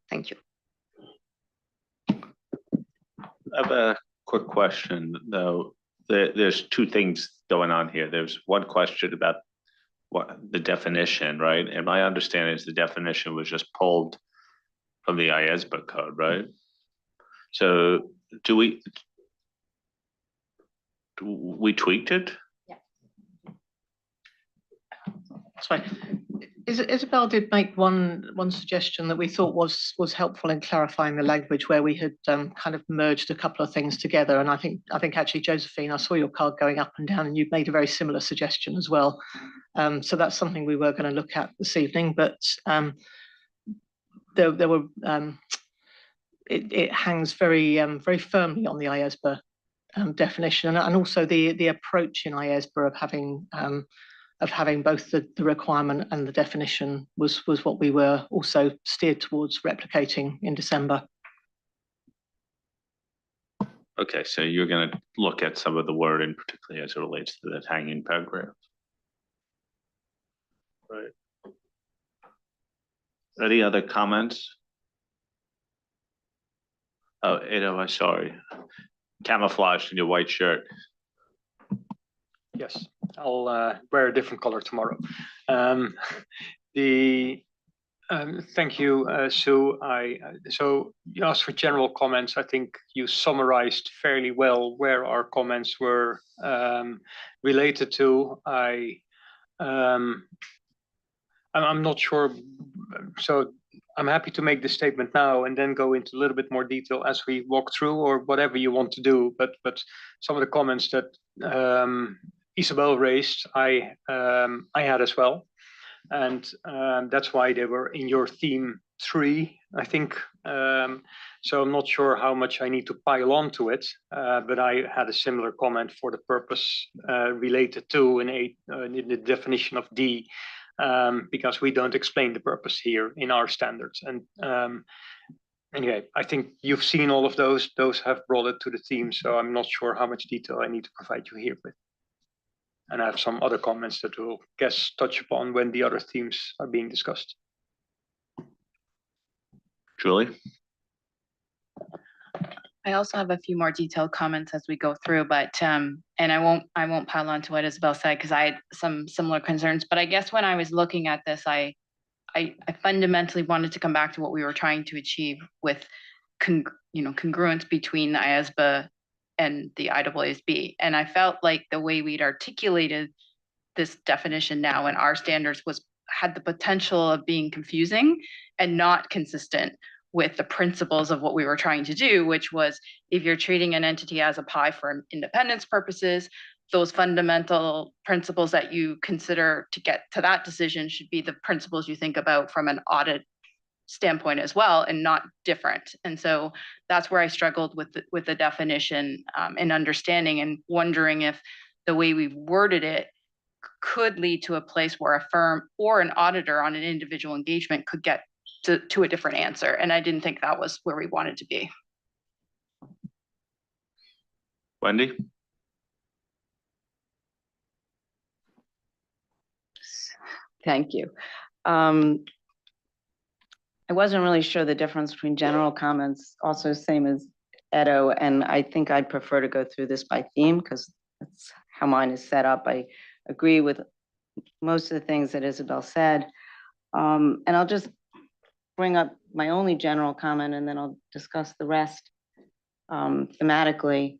Thank you. I have a quick question, though. There's two things going on here. There's one question about what the definition, right? And my understanding is the definition was just pulled from the IAASB code, right? So do we tweaked it? Yeah. That's fine. Isabel did make one suggestion that we thought was helpful in clarifying the language where we had kind of merged a couple of things together. And I think actually, Josephine, I saw your card going up and down and you've made a very similar suggestion as well. So that's something we were going to look at this evening, but there were it hangs very firmly on the IAASB definition and also the approach in IAASB of having both the requirement and the definition was what we were also steered towards replicating in December. Okay, so you're going to look at some of the wording, particularly as it relates to that hanging paragraph. Right. Any other comments? Oh, I'm sorry. Camouflage in your white shirt. Yes, I'll wear a different color tomorrow. Thank you, Sue. So you asked for general comments. I think you summarized fairly well where our comments were related to. I'm not sure. So I'm happy to make the statement now and then go into a little bit more detail as we walk through, or whatever you want to do. But some of the comments that Isabel raised, I had as well. And that's why they were in your theme 3, I think. So I'm not sure how much I need to pile on to it, but I had a similar comment for the purpose related to in the definition of D, because we don't explain the purpose here in our standards. And anyway, I think you've seen all of those. Those have brought it to the theme, so I'm not sure how much detail I need to provide you here with. And I have some other comments that we'll touch upon when the other themes are being discussed. Julie? I also have a few more detailed comments as we go through, but and I won't pile on to what Isabel said, because I had some similar concerns. But I guess when I was looking at this, I fundamentally wanted to come back to what we were trying to achieve with congruence between the IAASB and the IAASB. And I felt like the way we'd articulated this definition now in our standards had the potential of being confusing and not consistent with the principles of what we were trying to do, which was, if you're treating an entity as a pie for independence purposes, those fundamental principles that you consider to get to that decision should be the principles you think about from an audit standpoint as well, and not different. And so that's where I struggled with the definition and understanding, and wondering if the way we've worded it could lead to a place where a firm or an auditor on an individual engagement could get to a different answer. And I didn't think that was where we wanted to be. Wendy? Thank you. I wasn't really sure the difference between general comments, also same as Edo, and I think I'd prefer to go through this by theme, because that's how mine is set up. I agree with most of the things that Isabel said. And I'll just bring up my only general comment, and then I'll discuss the rest thematically.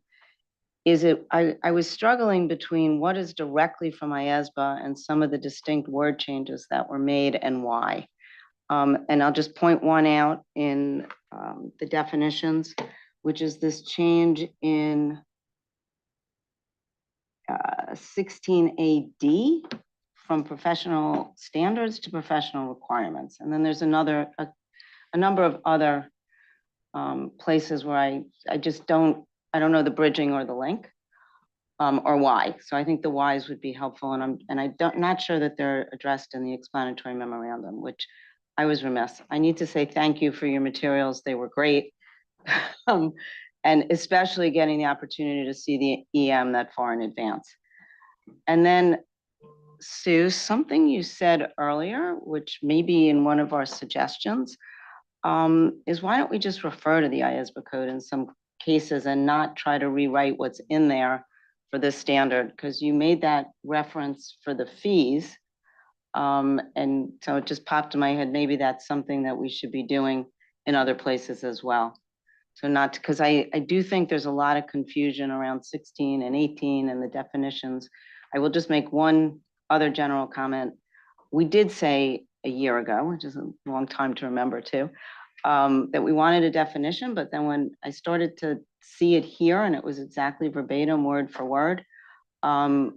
I was struggling between what is directly from IAASB and some of the distinct word changes that were made and why. And I'll just point one out in the definitions, which is this change in 16AD from professional standards to professional requirements. And then there's a number of other places where I just don't know the bridging or the link, or why. So I think the whys would be helpful, and I'm not sure that they're addressed in the explanatory memorandum, which I was remiss. I need to say thank you for your materials. They were great. And especially getting the opportunity to see the EM that far in advance. And then, Sue, something you said earlier, which may be in one of our suggestions, is why don't we just refer to the IAASB code in some cases and not try to rewrite what's in there for this standard? Because you made that reference for the fees. And so it just popped in my head, maybe that's something that we should be doing in other places as well. So not, because I do think there's a lot of confusion around 16 and 18 and the definitions. I will just make one other general comment. We did say a year ago, which is a long time to remember too, that we wanted a definition, but then when I started to see it here and it was exactly verbatim, word for word, I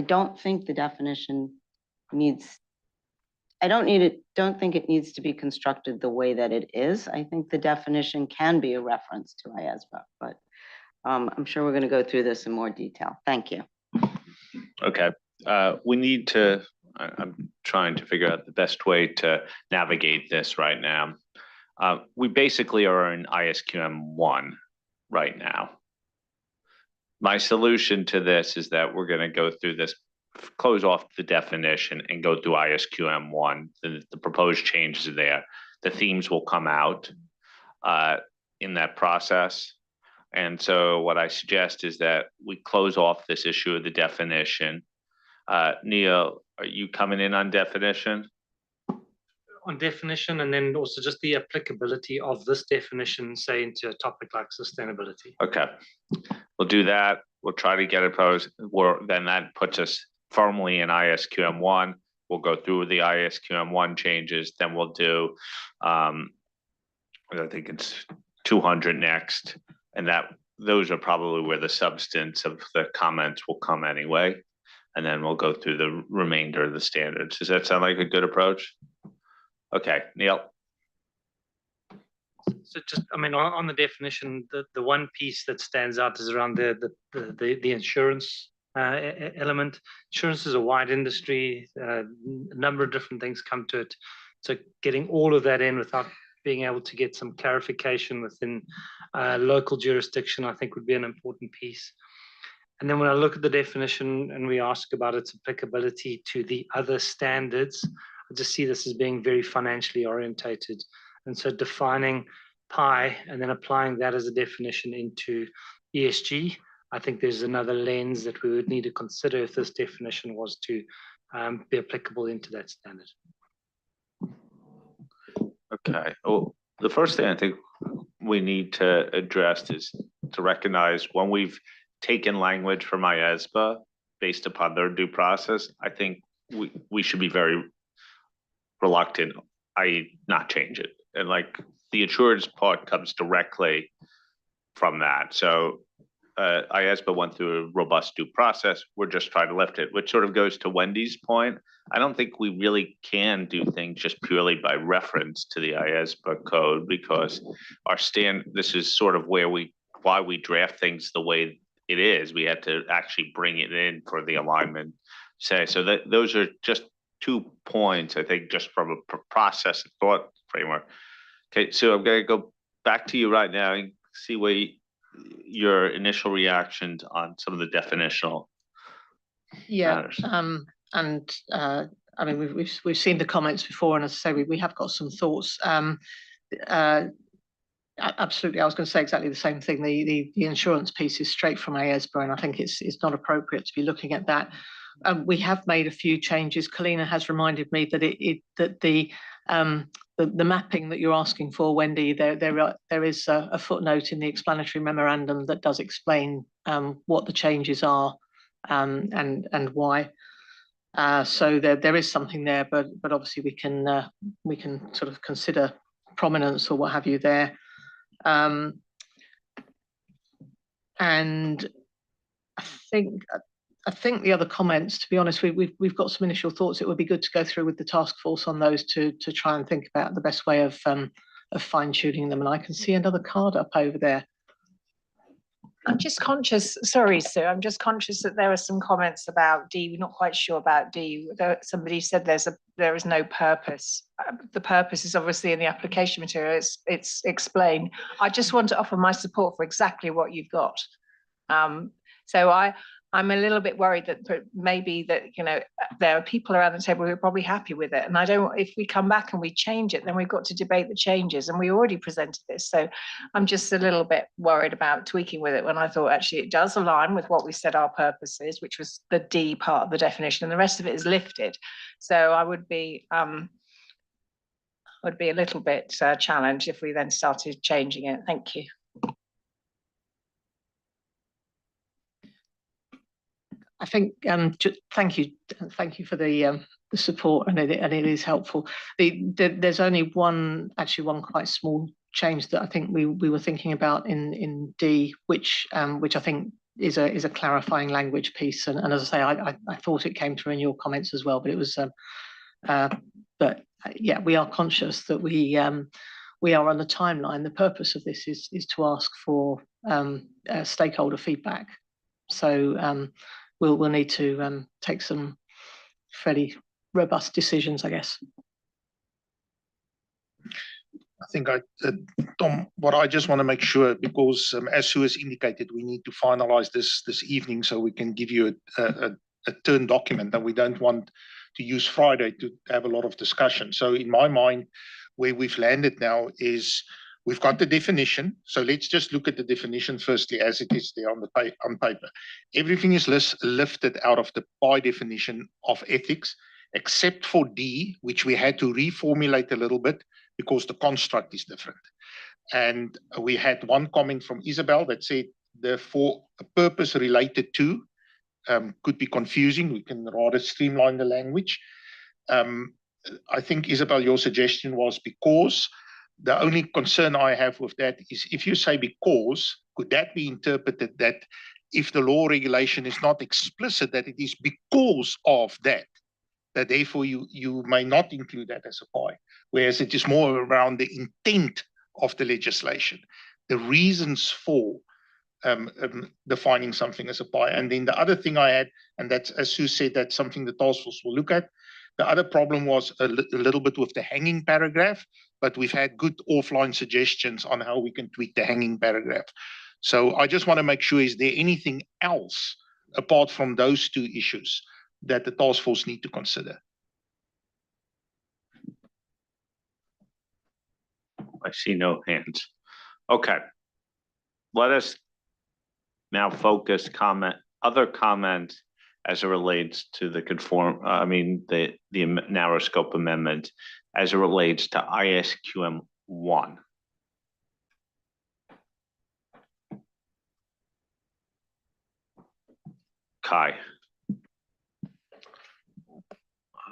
don't think the definition needs, don't think it needs to be constructed the way that it is. I think the definition can be a reference to IAASB, but I'm sure we're going to go through this in more detail. Thank you. Okay. We need to, I'm trying to figure out the best way to navigate this right now. We basically are in ISQM 1 right now. My solution to this is that we're going to go through this close off the definition and go through ISQM1. The proposed changes are there. The themes will come out in that process. And so what I suggest is that we close off this issue of the definition. Neil, are you coming in on definition? On definition, and then also just the applicability of this definition, say, into a topic like sustainability. Okay, we'll do that. We'll try to get it posed. Then that puts us firmly in ISQM1. We'll go through the ISQM1 changes. Then we'll do, I think it's 200 next. And those are probably where the substance of the comments will come anyway. And then we'll go through the remainder of the standards. Does that sound like a good approach? Okay, Neil. So just, I mean, on the definition, the one piece that stands out is around the insurance element. Insurance is a wide industry. A number of different things come to it. So getting all of that in without being able to get some clarification within local jurisdiction, I think would be an important piece. And then when I look at the definition and we ask about its applicability to the other standards, I just see this as being very financially orientated. And so defining PI and then applying that as a definition into ESG, I think there's another lens that we would need to consider if this definition was to be applicable into that standard. Okay, well, the first thing I think we need to address is to recognize when we've taken language from IAASB based upon their due process, I think we should be very reluctant, i.e. not change it. And like the insurance part comes directly from that. So IAASB went through a robust due process. We're just trying to lift it, which sort of goes to Wendy's point. I don't think we really can do things just purely by reference to the IAASB code because this is sort of why we draft things the way it is. We had to actually bring it in for the alignment. So those are just 2 points, I think, just from a process and thought framework. Okay, so I'm going to go back to you right now and see your initial reactions on some of the definitional matters. I mean, we've seen the comments before, and as I say, we have got some thoughts. Absolutely, I was going to say exactly the same thing. The insurance piece is straight from IAASB, and I think it's not appropriate to be looking at that. We have made a few changes. Kalina has reminded me that the mapping that you're asking for, Wendy, there is a footnote in the explanatory memorandum that does explain what the changes are and why. So there is something there, but obviously we can sort of consider prominence or what have you there. And I think the other comments, to be honest, we've got some initial thoughts. It would be good to go through with the task force on those to try and think about the best way of fine tuning them. And I can see another card up over there. I'm just conscious, sorry, Sue, I'm just conscious that there are some comments about D. We're not quite sure about D. Somebody said there is no purpose. The purpose is obviously in the application material. It's explained. I just want to offer my support for exactly what you've got. So I'm a little bit worried that maybe that, there are people around the table who are probably happy with it. And if we come back and we change it, then we've got to debate the changes. And we already presented this. So I'm just a little bit worried about tweaking with it when I thought actually it does align with what we said our purpose is, which was the D part of the definition, and the rest of it is lifted. So I would be a little bit challenged if we then started changing it. Thank you. I think thank you for the support, and it is helpful. There's only one quite small change that I think we were thinking about in D, which I think is a clarifying language piece. And as I say, I thought it came through in your comments as well, but it was but yeah, we are conscious that we are on the timeline. The purpose of this is to ask for stakeholder feedback. So we'll need to take some fairly robust decisions, I guess. I think Tom, what I just want to make sure, because as Sue has indicated, we need to finalize this evening so we can give you a a turn document, and we don't want to use Friday to have a lot of discussion. So in my mind, where we've landed now is we've got the definition. So let's just look at the definition firstly as it is there on paper. Everything is lifted out of the PI definition of ethics, except for D, which we had to reformulate a little bit because the construct is different. And we had one comment from Isabel that said the for a purpose related to could be confusing. We can rather streamline the language. I think, Isabel, your suggestion was because. The only concern I have with that is if you say because, could that be interpreted that if the law regulation is not explicit, that it is because of that, that therefore you may not include that as a PI, whereas it is more around the intent of the legislation, the reasons for defining something as a PI. And then the other thing I had, and that's, as Sue said, that's something the task force will look at. The other problem was a little bit with the hanging paragraph, but we've had good offline suggestions on how we can tweak the hanging paragraph. So I just want to make sure, is there anything else apart from those two issues that the task force need to consider? I see no hands. Okay. Let us now focus other comment as it relates to the the narrow scope amendment as it relates to ISQM 1. Kai.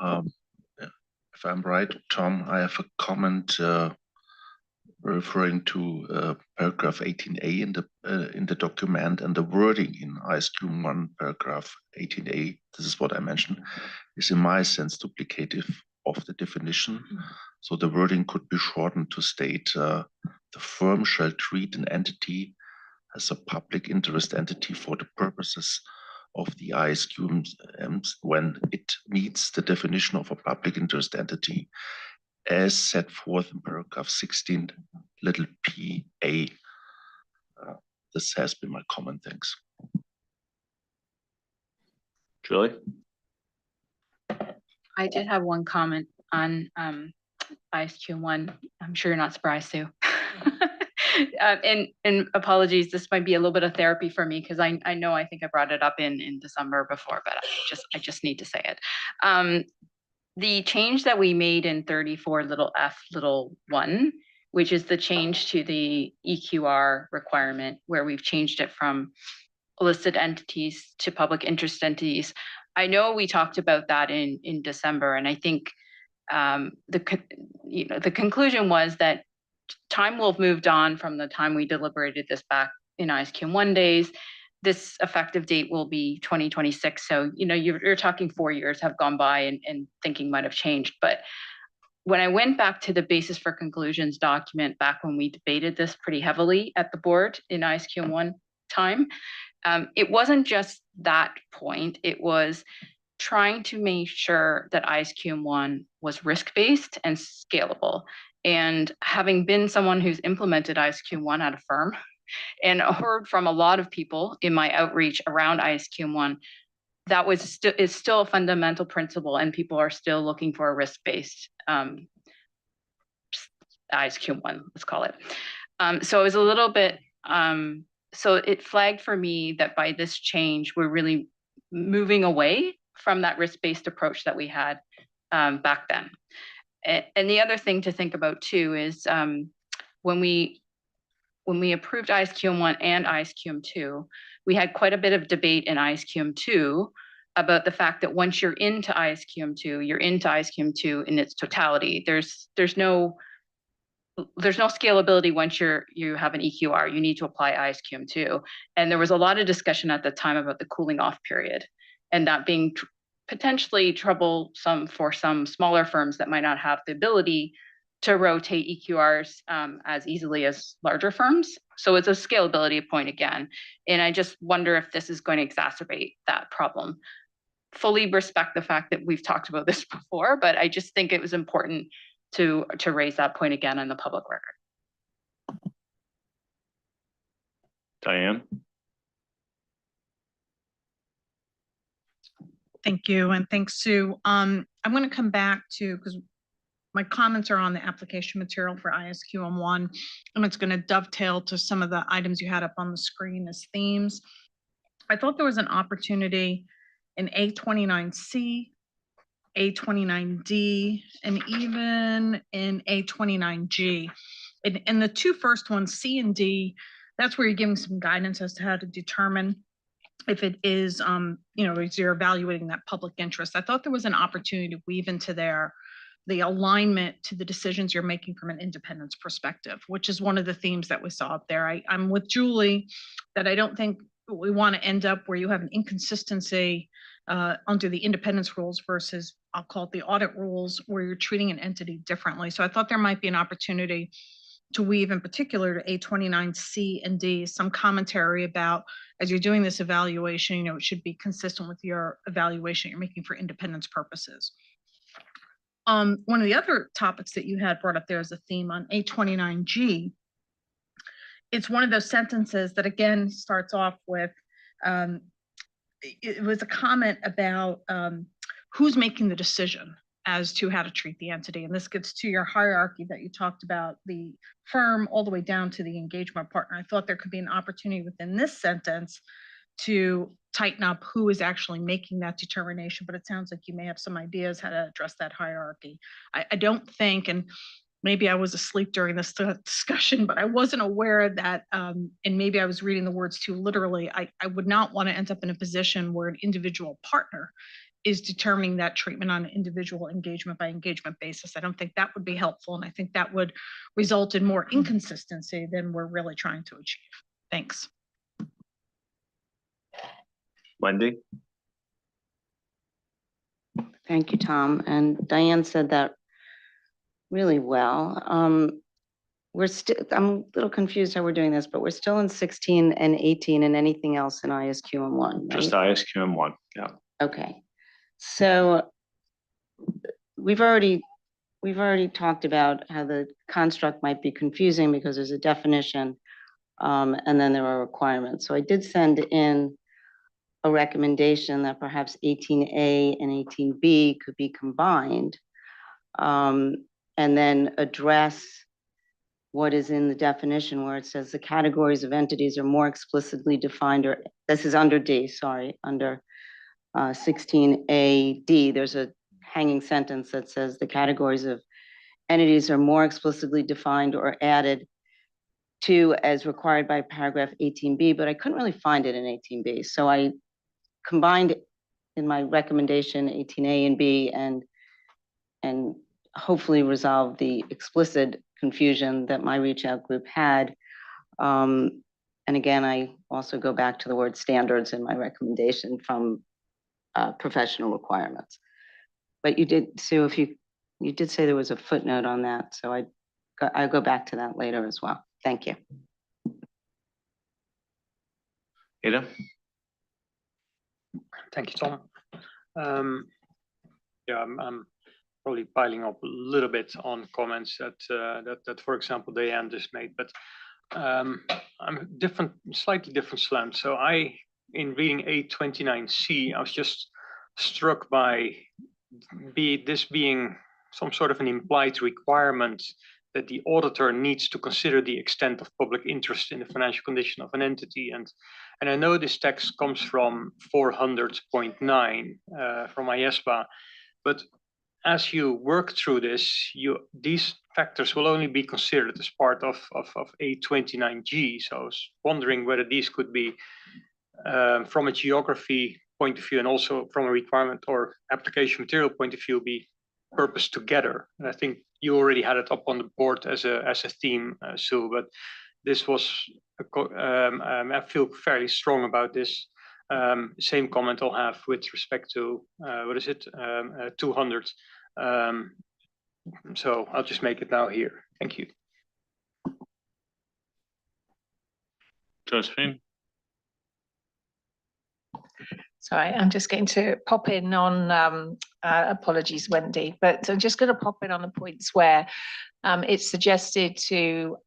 If I'm right, Tom, I have a comment referring to paragraph 18A in the document, and the wording in ISQ 1 paragraph 18A, this is what I mentioned, is in my sense duplicative of the definition. So the wording could be shortened to state the firm shall treat an entity as a public interest entity for the purposes of the ISQ when it meets the definition of a public interest entity as set forth in paragraph 16, little p.a. This has been my comment. Thanks. Julie? I did have one comment on ISQ 1. I'm sure you're not surprised, Sue. And apologies, this might be a little bit of therapy for me because I know I think I brought it up in December before, but I just need to say it. The change that we made in 34(f)(1), which is the change to the EQR requirement, where we've changed it from listed entities to public interest entities. I know we talked about that in December, and I think the conclusion was that time will have moved on from the time we deliberated this back in ISQ 1 days. This effective date will be 2026. So, you're talking 4 years have gone by and thinking might have changed. But when I went back to the basis for conclusions document back when we debated this pretty heavily at the board in ISQ 1 time, it wasn't just that point. It was trying to make sure that ISQ 1 was risk-based and scalable. And having been someone who's implemented ISQ 1 at a firm, and heard from a lot of people in my outreach around ISQ 1, that is still a fundamental principle, and people are still looking for a risk-based ISQ 1, let's call it. So it was a little bit, so it flagged for me that by this change, we're really moving away from that risk-based approach that we had back then. And the other thing to think about too is when we approved ISQM 1 and ISQM 2, we had quite a bit of debate in ISQM 2 about the fact that once you're into ISQM 2, you're into ISQM 2 in its totality. There's no scalability once you have an EQR. You need to apply ISQM 2. And there was a lot of discussion at the time about the cooling off period, and that being potentially troublesome for some smaller firms that might not have the ability to rotate EQRs as easily as larger firms. So it's a scalability point again. And I just wonder if this is going to exacerbate that problem. Fully respect the fact that we've talked about this before, but I just think it was important to raise that point again on the public record. Diane? Thank you, and thanks, Sue. I'm going to come back to, because my comments are on the application material for ISQM1, and it's going to dovetail to some of the items you had up on the screen as themes. I thought there was an opportunity in A29C, A29D, and even in A29G. And the two first ones, C and D, that's where you're giving some guidance as to how to determine if it is, as you're evaluating that public interest. I thought there was an opportunity to weave into there the alignment to the decisions you're making from an independence perspective, which is one of the themes that we saw up there. I'm with Julie that I don't think we want to end up where you have an inconsistency under the independence rules versus, I'll call it the audit rules, where you're treating an entity differently. So I thought there might be an opportunity to weave in particular to A29C and D, some commentary about, as you're doing this evaluation, it should be consistent with your evaluation you're making for independence purposes. One of the other topics that you had brought up there as a theme on A29G, it's one of those sentences that again starts off with, it was a comment about who's making the decision as to how to treat the entity. And this gets to your hierarchy that you talked about, the firm all the way down to the engagement partner. I thought there could be an opportunity within this sentence to tighten up who is actually making that determination, but it sounds like you may have some ideas how to address that hierarchy. I don't think, and maybe I was asleep during this discussion, but I wasn't aware that, and maybe I was reading the words too literally, I would not want to end up in a position where an individual partner is determining that treatment on an individual engagement by engagement basis. I don't think that would be helpful. And I think that would result in more inconsistency than we're really trying to achieve. Thanks. Wendy? Thank you, Tom. And Diane said that really well. I'm a little confused how we're doing this, but we're still in 16 and 18 and anything else in ISQM1, right? Just ISQM1, yeah. Okay. So we've already talked about how the construct might be confusing because there's a definition and then there are requirements. So I did send in a recommendation that perhaps 18A and 18B could be combined and then address what is in the definition where it says the categories of entities are more explicitly defined, or this is under D, sorry, under 16AD, there's a hanging sentence that says the categories of entities are more explicitly defined or added to as required by paragraph 18B, but I couldn't really find it in 18B. So I combined in my recommendation 18A and B and hopefully resolve the explicit confusion that my reach out group had. And again, I also go back to the word standards in my recommendation from professional requirements. But you did, Sue, if you did say there was a footnote on that, so I'll go back to that later as well. Thank you. Ada? Thank you, Tom. Yeah, I'm probably piling up a little bit on comments that for example, Diane just made, but I'm slightly different slant. So in reading A29C, I was just struck by this being some sort of an implied requirement that the auditor needs to consider the extent of public interest in the financial condition of an entity. And I know this text comes from 400.9 from IAASB, but as you work through this, these factors will only be considered as part of A29G. So I was wondering whether these could be from a geography point of view and also from a requirement or application material point of view be purposed together. And I think you already had it up on the board as a theme, Sue, but this was, I feel fairly strong about this. Same comment I'll have with respect to, 200. So I'll just make it now here. Thank you. Josephine? Sorry, I'm just going to pop in on, apologies, Wendy, but I'm just going to pop in on the points where It's suggested to,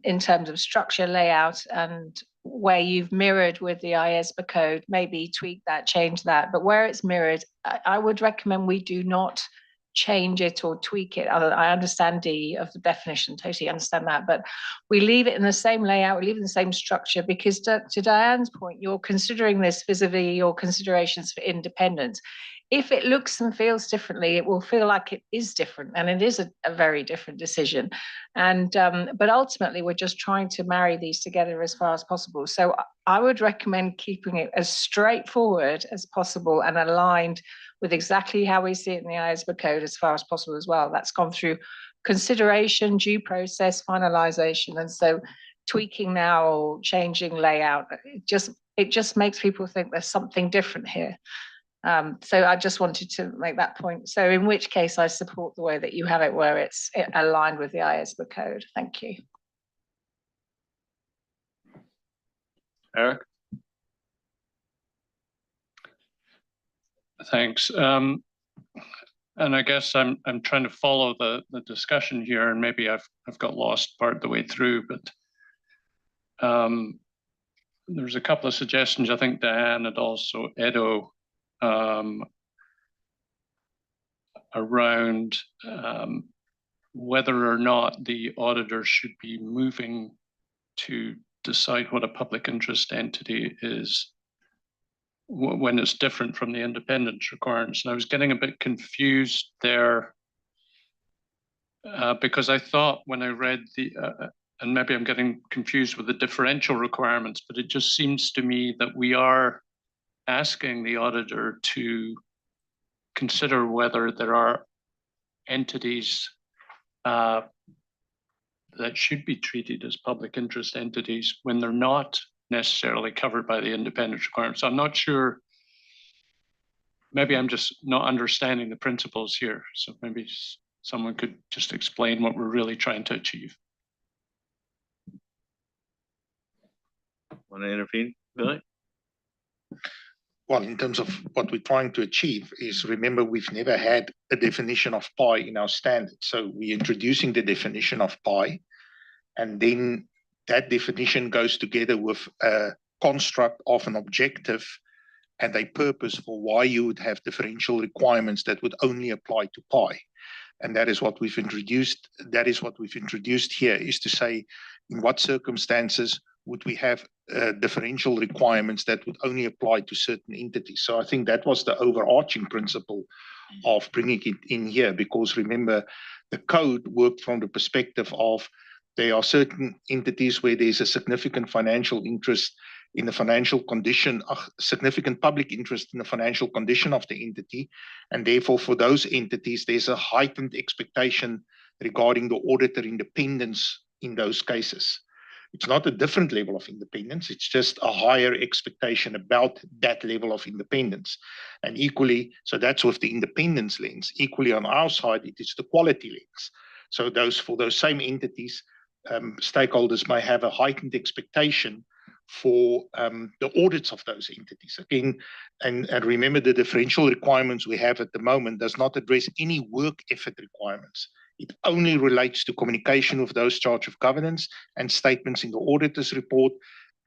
in terms of structure, layout, and where you've mirrored with the IAASB code, maybe tweak that, change that. But where it's mirrored, I would recommend we do not change it or tweak it. I understand D of the definition, totally understand that, but we leave it in the same layout, we leave it in the same structure, because to Diane's point, you're considering this vis-a-vis your considerations for independence. If it looks and feels differently, it will feel like it is different, and it is a very different decision. And but ultimately, we're just trying to marry these together as far as possible. So I would recommend keeping it as straightforward as possible and aligned with exactly how we see it in the IAASB code as far as possible as well. That's gone through consideration, due process, finalization, and so tweaking now or changing layout, it just makes people think there's something different here. So I just wanted to make that point. So in which case I support the way that you have it, where it's aligned with the IAASB code. Thank you. Eric? Thanks. And I guess I'm trying to follow the discussion here, and maybe I've got lost part of the way through, but there's a couple of suggestions. I think Diane and also Edo around whether or not the auditor should be moving to decide what a public interest entity is when it's different from the independence requirements. And I was getting a bit confused there because I thought when I read the, and maybe I'm getting confused with the differential requirements, but it just seems to me that we are asking the auditor to consider whether there are entities that should be treated as public interest entities when they're not necessarily covered by the independence requirements. I'm not sure, maybe I'm just not understanding the principles here. So maybe someone could just explain what we're really trying to achieve. Want to intervene, Billy? Well, in terms of what we're trying to achieve is, remember, we've never had a definition of pi in our standard. So we're introducing the definition of pi, and then that definition goes together with a construct of an objective and a purpose for why you would have differential requirements that would only apply to pi. And that is what we've introduced. That is what we've introduced here, is to say, in what circumstances would we have differential requirements that would only apply to certain entities. So I think that was the overarching principle of bringing it in here, because remember, the code worked from the perspective of there are certain entities where there's a significant financial interest in the financial condition, significant public interest in the financial condition of the entity. And therefore, for those entities, there's a heightened expectation regarding the auditor independence in those cases. It's not a different level of independence, it's just a higher expectation about that level of independence. And equally, so that's with the independence lens. Equally on our side, it is the quality lens. So for those same entities, stakeholders may have a heightened expectation for the audits of those entities. Again, and remember, the differential requirements we have at the moment does not address any work effort requirements. It only relates to communication with those charged with governance and statements in the auditor's report,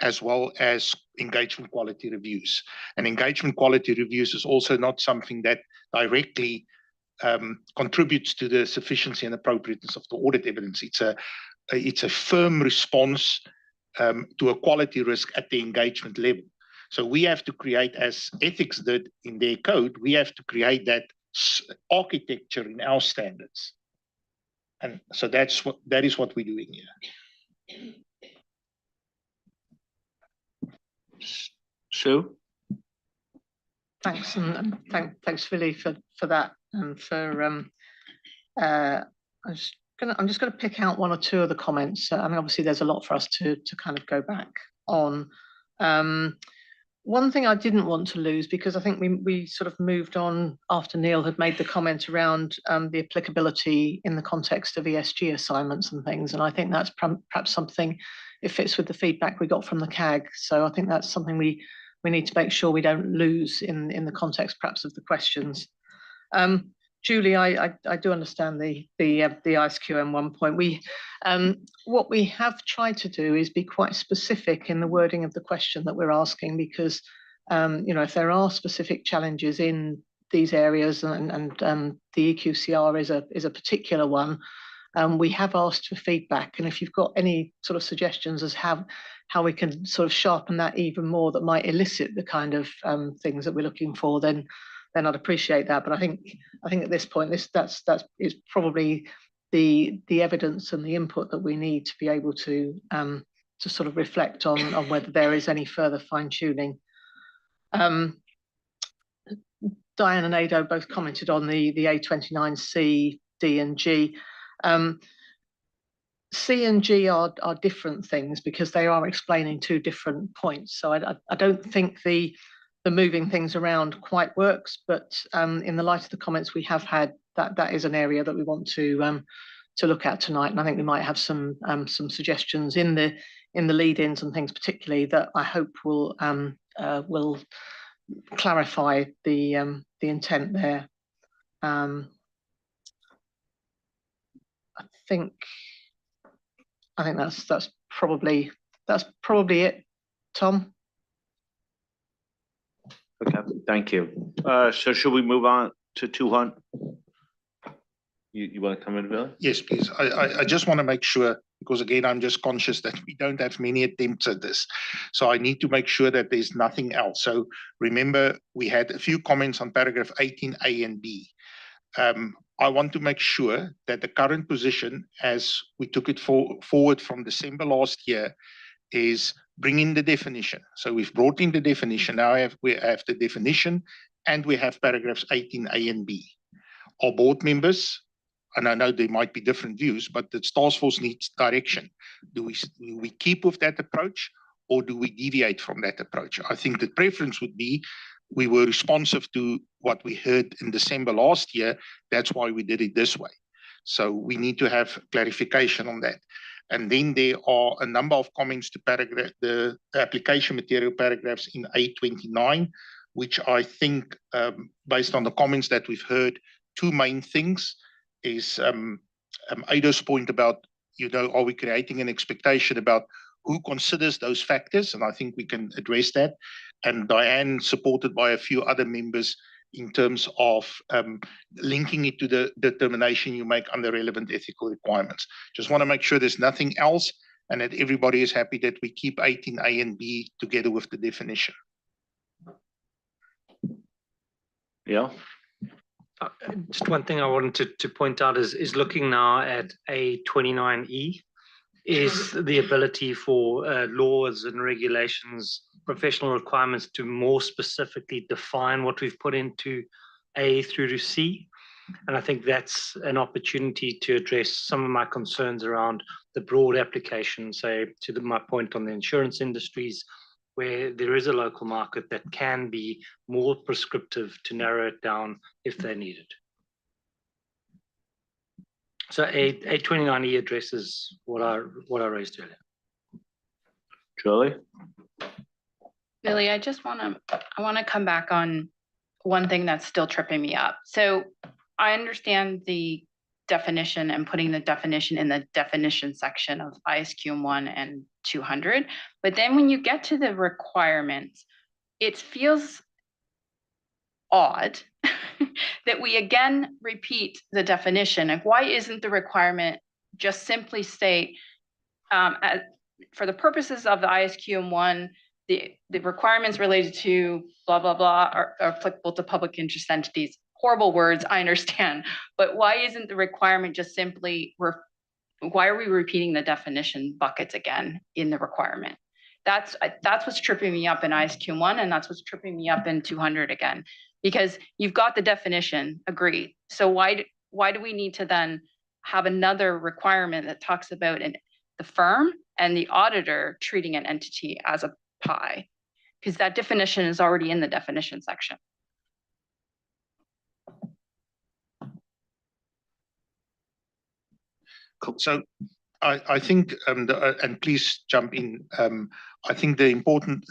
as well as engagement quality reviews. And engagement quality reviews is also not something that directly contributes to the sufficiency and appropriateness of the audit evidence. It's a firm response to a quality risk at the engagement level. So we have to create, as ethics did in their code, we have to create that architecture in our standards. And so that is what we're doing here. Sue? Thanks, and thanks, Philly, for that, and for I'm just going to pick out one or two of the comments. I mean, obviously, there's a lot for us to kind of go back on. One thing I didn't want to lose, because I think we sort of moved on after Neil had made the comment around the applicability in the context of ESG assignments and things. And I think that's perhaps something, it fits with the feedback we got from the CAG. So I think that's something we need to make sure we don't lose in the context perhaps of the questions. Julie, I do understand the ISQN1 point. What we have tried to do is be quite specific in the wording of the question that we're asking, because if there are specific challenges in these areas, and the EQCR is a particular one, we have asked for feedback. And if you've got any sort of suggestions as how we can sort of sharpen that even more, that might elicit the kind of things that we're looking for, then I'd appreciate that. But I think at this point, that's is probably the evidence and the input that we need to be able to sort of reflect on whether there is any further fine tuning. Diane and Ado both commented on the A29C, D and G. C and G are different things because they are explaining two different points. So I don't think the moving things around quite works, but in the light of the comments we have had, that is an area that we want to look at tonight. And I think we might have some suggestions in the lead-ins and things particularly that I hope will clarify the intent there. I think that's probably it, Tom. Okay, thank you. So should we move on to 200? You want to come in, Billy? Yes, please. I just want to make sure, because again, I'm just conscious that we don't have many attempts at this. So I need to make sure that there's nothing else. So remember, we had a few comments on paragraph 18A and B. I want to make sure that the current position, as we took it forward from December last year, is bring in the definition. So we've brought in the definition. Now we have the definition, and we have paragraphs 18A and B. Our board members, and I know there might be different views, but the task force needs direction. Do we keep with that approach, or do we deviate from that approach? I think the preference would be we were responsive to what we heard in December last year. That's why we did it this way. So we need to have clarification on that. And then there are a number of comments to the application material paragraphs in A29, which I think, based on the comments that we've heard, two main things is Ado's point about, are we creating an expectation about who considers those factors? And I think we can address that. And Diane, supported by a few other members, in terms of linking it to the determination you make under relevant ethical requirements. Just want to make sure there's nothing else and that everybody is happy that we keep 18A and B together with the definition. Yeah. Just one thing I wanted to point out is looking now at A29E, is the ability for laws and regulations, professional requirements to more specifically define what we've put into A through to C. And I think that's an opportunity to address some of my concerns around the broad application, say, to my point on the insurance industries, where there is a local market that can be more prescriptive to narrow it down if they need it. So A29E addresses what I raised earlier. Julie? Billy, I want to come back on one thing that's still tripping me up. So I understand the definition and putting the definition in the definition section of ISQN1 and 200. But then when you get to the requirements, it feels odd that we again repeat the definition. Like, why isn't the requirement just simply state, for the purposes of the ISQN1, the requirements related to blah, blah, blah are applicable to public interest entities. Horrible words, I understand. But why isn't the requirement just simply, why are we repeating the definition buckets again in the requirement? That's what's tripping me up in ISQN1, and that's what's tripping me up in 200 again. Because you've got the definition, agreed. So why do we need to then have another requirement that talks about the firm and the auditor treating an entity as a pie? Because that definition is already in the definition section. Cool. So I think, and please jump in, I think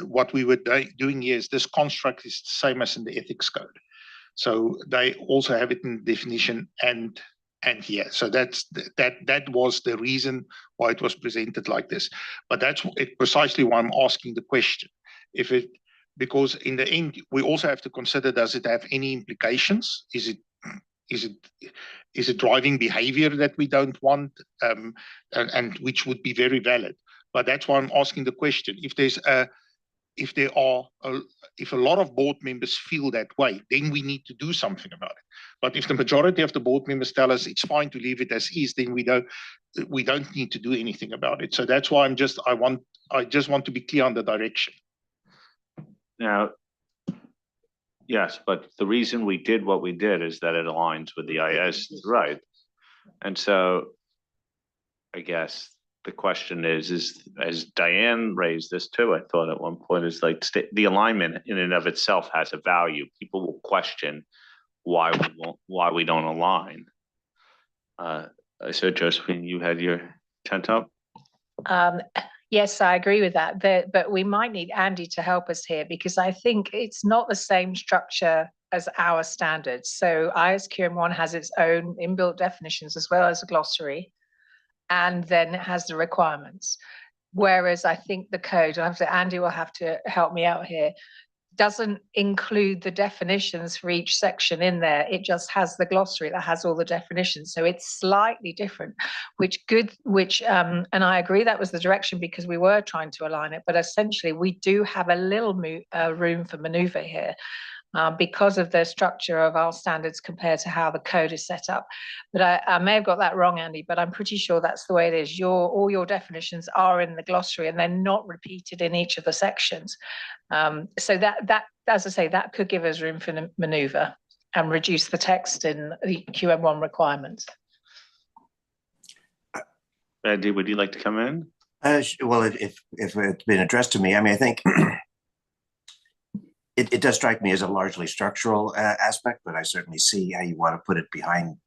what we were doing here is this construct is the same as in the ethics code. So they also have it in definition and here. So that was the reason why it was presented like this. But that's precisely why I'm asking the question. Because in the end, we also have to consider, does it have any implications? Is it driving behavior that we don't want, and which would be very valid? But that's why I'm asking the question. If a lot of board members feel that way, then we need to do something about it. But if the majority of the board members tell us it's fine to leave it as is, then we don't need to do anything about it. So that's why I just want to be clear on the direction. Now, yes, but the reason we did what we did is that it aligns with the IAASB, right? And so I guess the question is as Diane raised this too, I thought at one point, is like the alignment in and of itself has a value. People will question why we don't align. So Josephine, you had your tent up? Yes, I agree with that. But we might need Andy to help us here, because I think it's not the same structure as our standards. So ISQM1 has its own inbuilt definitions as well as a glossary, and then it has the requirements. Whereas I think the code, Andy will have to help me out here, doesn't include the definitions for each section in there. It just has the glossary that has all the definitions. So it's slightly different, and I agree that was the direction, because we were trying to align it, but essentially we do have a little room for maneuver here. Because of the structure of our standards compared to how the code is set up. But I may have got that wrong, Andy, but I'm pretty sure that's the way it is. All your definitions are in the glossary and they're not repeated in each of the sections. So that, as I say, that could give us room for maneuver and reduce the text in the QM1 requirements. Andy, would you like to come in? Well, if it's been addressed to me, I mean, I think it does strike me as a largely structural aspect, but I certainly see how you want to put it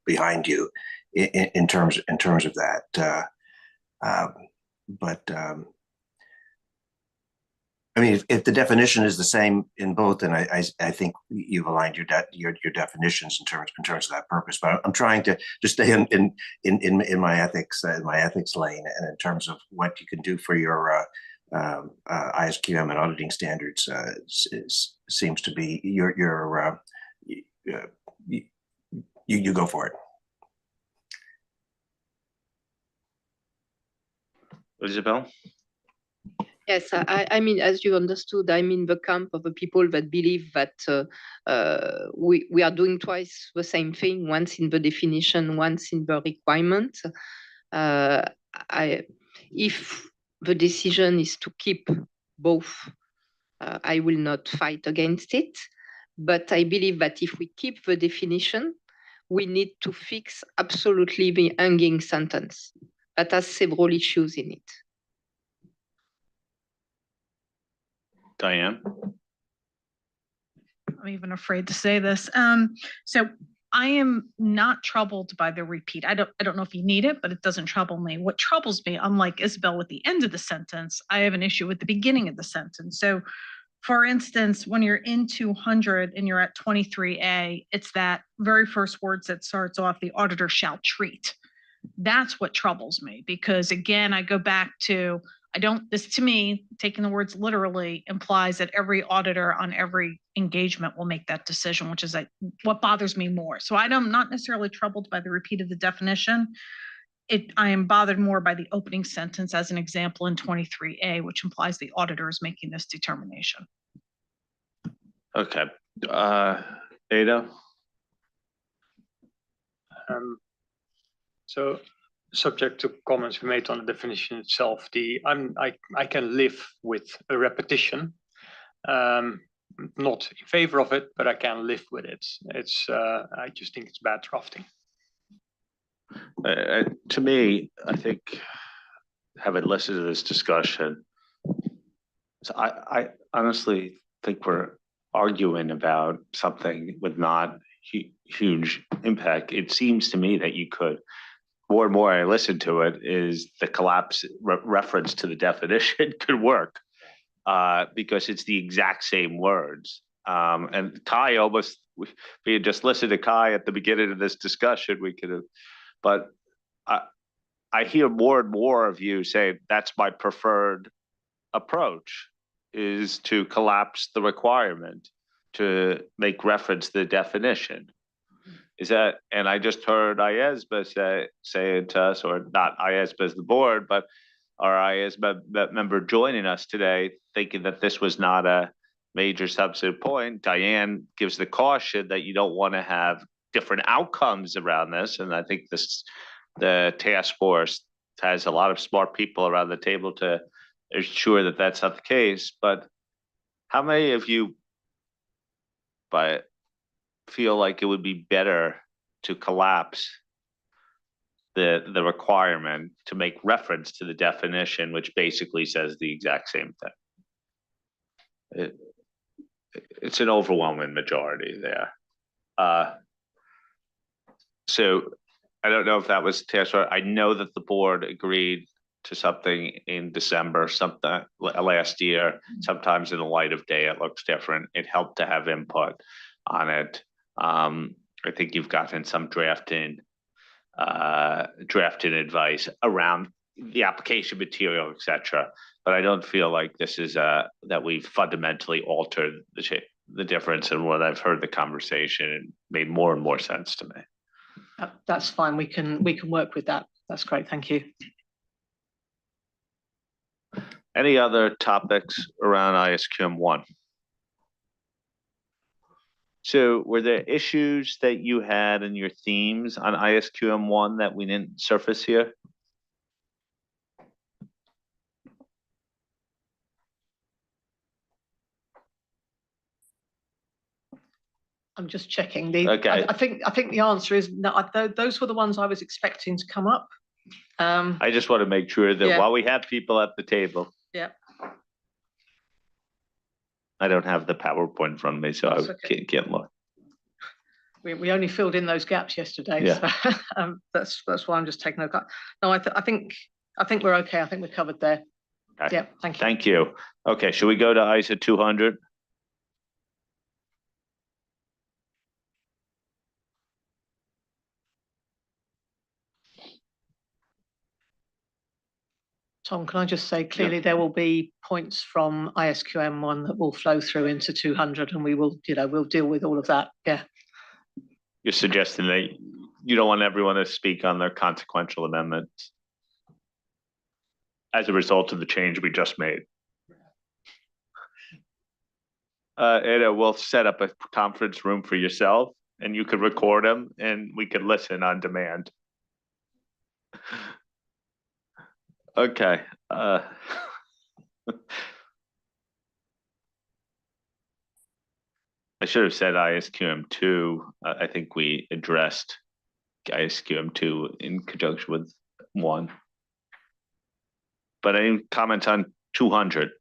behind you in terms of that. I mean, if the definition is the same in both, then I think you've aligned your definitions in terms of that purpose. But I'm trying to stay in my ethics lane, and in terms of what you can do for your ISQM and auditing standards seems to be you go for it. Isabel? Yes, I mean, as you understood, I'm in the camp of the people that believe that we are doing twice the same thing, once in the definition, once in the requirement. If the decision is to keep both, I will not fight against it. But I believe that if we keep the definition, we need to fix absolutely the hanging sentence that has several issues in it. Diane? I'm even afraid to say this. So I am not troubled by the repeat. I don't know if you need it, but it doesn't trouble me. What troubles me, unlike Isabel with the end of the sentence, I have an issue with the beginning of the sentence. So for instance, when you're in 200 and you're at 23A, it's that very first words that starts off, the auditor shall treat. That's what troubles me, because again, I go back to, this to me, taking the words literally, implies that every auditor on every engagement will make that decision, which is like what bothers me more. So I'm not necessarily troubled by the repeat of the definition. I am bothered more by the opening sentence as an example in 23A, which implies the auditor is making this determination. Okay. Ada? So subject to comments we made on the definition itself, I can live with a repetition. Not in favor of it, but I can live with it. I just think it's bad drafting. To me, I think, having listened to this discussion, so I honestly think we're arguing about something with not huge impact. It seems to me that you could, more and more I listen to it, is the collapse reference to the definition could work, because it's the exact same words. And Kai almost, we had just listened to Kai at the beginning of this discussion, we could have, but I hear more and more of you say that's my preferred approach, is to collapse the requirement, to make reference to the definition. Is that, and I just heard IAASB say to us, or not IAASB as the board, but our IAASB member joining us today, thinking that this was not a major substantive point. Diane gives the caution that you don't want to have different outcomes around this. And I think the task force has a lot of smart people around the table to ensure that that's not the case. But how many of you feel like it would be better to collapse the requirement to make reference to the definition, which basically says the exact same thing? It's an overwhelming majority there. So I don't know if that was I know that the board agreed to something in December, something last year. Sometimes in the light of day, it looks different. It helped to have input on it. I think you've gotten some drafting advice around the application material, etc. But I don't feel like this is that we've fundamentally altered the difference in what I've heard the conversation. It made more and more sense to me. That's fine. We can work with that. That's great. Thank you. Any other topics around ISQM 1? So were there issues that you had in your themes on ISQM 1 that we didn't surface here? I'm just checking. Okay. I think the answer is no. Those were the ones I was expecting to come up. I just want to make sure that while we have people at the table. Yeah. I don't have the PowerPoint in front of me, so I can't look. We only filled in those gaps yesterday. Yeah. So, that's why I'm just taking a look. No, I think we're okay. I think we're covered there. Okay. Yeah. Thank you. Thank you. Okay, should we go to ISA 200? Tom, can I just say clearly there will be points from ISQM 1 that will flow through into 200, and we will, we'll deal with all of that. Yeah. You're suggesting that you don't want everyone to speak on their consequential amendments as a result of the change we just made. We'll set up a conference room for yourself, and you could record them, and we could listen on demand. Okay. I should have said ISQM 2. I think we addressed ISQM 2 in conjunction with 1. But any comments on 200?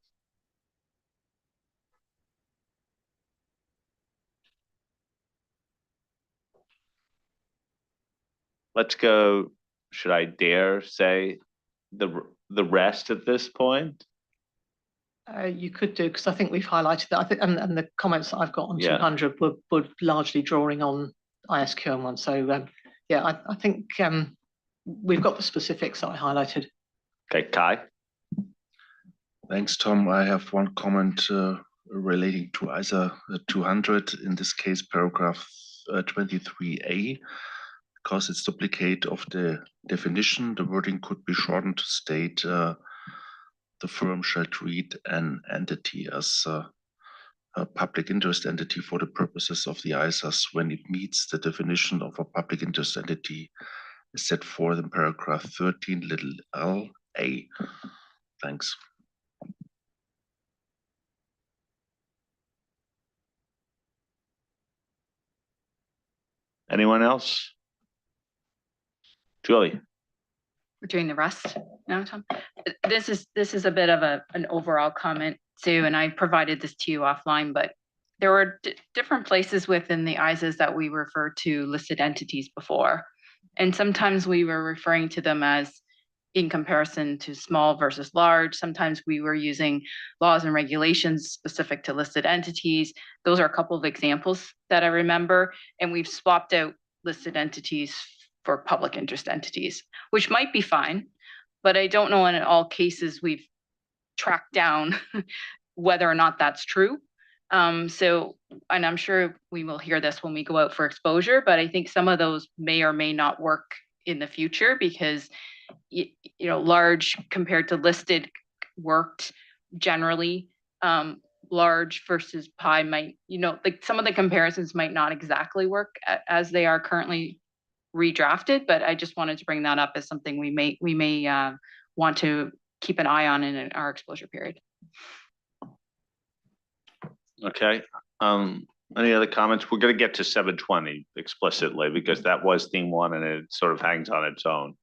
Let's go. Should I dare say the rest at this point? You could do, because I think we've highlighted that. I think, and the comments that I've got on 200 were largely drawing on ISQM 1. So yeah, I think we've got the specifics that I highlighted. Okay, Kai. Thanks, Tom. I have one comment relating to ISA 200, in this case, paragraph 23A, because it's duplicate of the definition. The wording could be shortened to state the firm shall treat an entity as a public interest entity for the purposes of the ISAs when it meets the definition of a public interest entity set forth in paragraph 13 little l(a). Thanks. Anyone else? Julie. We're doing the rest now, Tom. This is a bit of an overall comment too, and I provided this to you offline, but there were different places within the ISAs that we referred to listed entities before. And sometimes we were referring to them as, in comparison to small versus large. Sometimes we were using laws and regulations specific to listed entities. Those are a couple of examples that I remember. And we've swapped out listed entities for public interest entities, which might be fine, but I don't know in all cases we've tracked down whether or not that's true. So, and I'm sure we will hear this when we go out for exposure, but I think some of those may or may not work in the future because, you know, large compared to listed worked generally. Large versus pie might, you know, like some of the comparisons might not exactly work as they are currently redrafted, but I just wanted to bring that up as something we may want to keep an eye on in our exposure period. Okay. Any other comments? We're going to get to 720 explicitly because that was theme one and it sort of hangs on its own.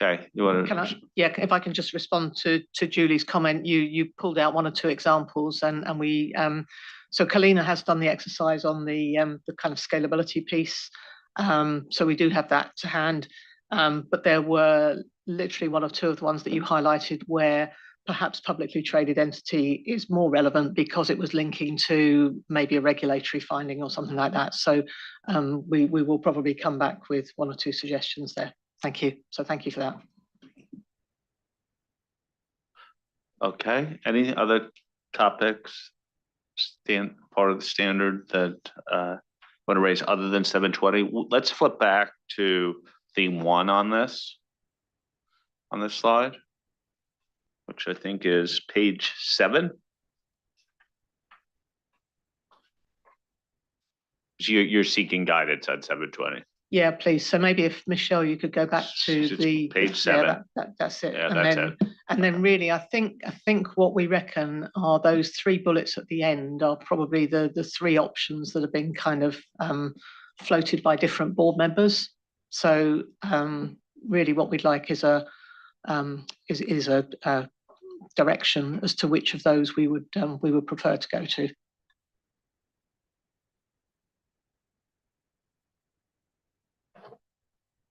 Okay, you want to? Yeah, if I can just respond to Julie's comment, you pulled out one or two examples, and we so Kalina has done the exercise on the kind of scalability piece, so we do have that to hand, but there were literally one or two of the ones that you highlighted where perhaps publicly traded entity is more relevant because it was linking to maybe a regulatory finding or something like that. So we will probably come back with one or two suggestions there. Thank you. So thank you for that. Okay. Any other topics part of the standard that want to raise other than 720? Let's flip back to theme one on this slide, which I think is page 7. You're seeking guidance on 720. Yeah, please. So maybe if Michelle, you could go back to the page 7. Yeah, that's it. Yeah, and that's then it. and then really, I think what we reckon are those 3 bullets at the end are probably the 3 options that have been kind of floated by different board members. So really, what we'd like is a direction as to which of those we would prefer to go to.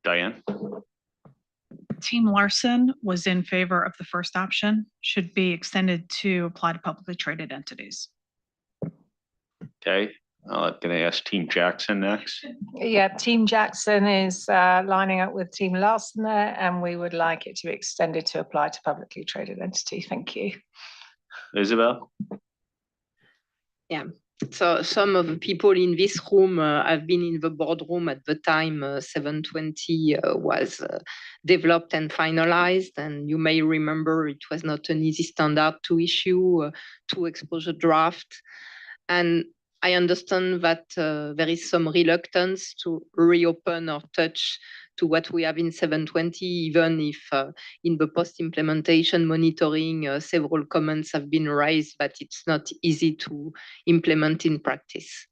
Diane? Team Larson was in favor of the first option, should be extended to apply to publicly traded entities. Okay, can I ask Team Jackson next? Yeah, Team Jackson is lining up with Team Larson there, and we would like it to be extended to apply to publicly traded entity. Thank you. Isabel? Yeah. So some of the people in this room have been in the boardroom at the time 720 was developed and finalized. And you may remember it was not an easy standard to issue, to exposure draft. And I understand that there is some reluctance to reopen or touch to what we have in 720, even if in the post-implementation monitoring, several comments have been raised, but it's not easy to implement in practice.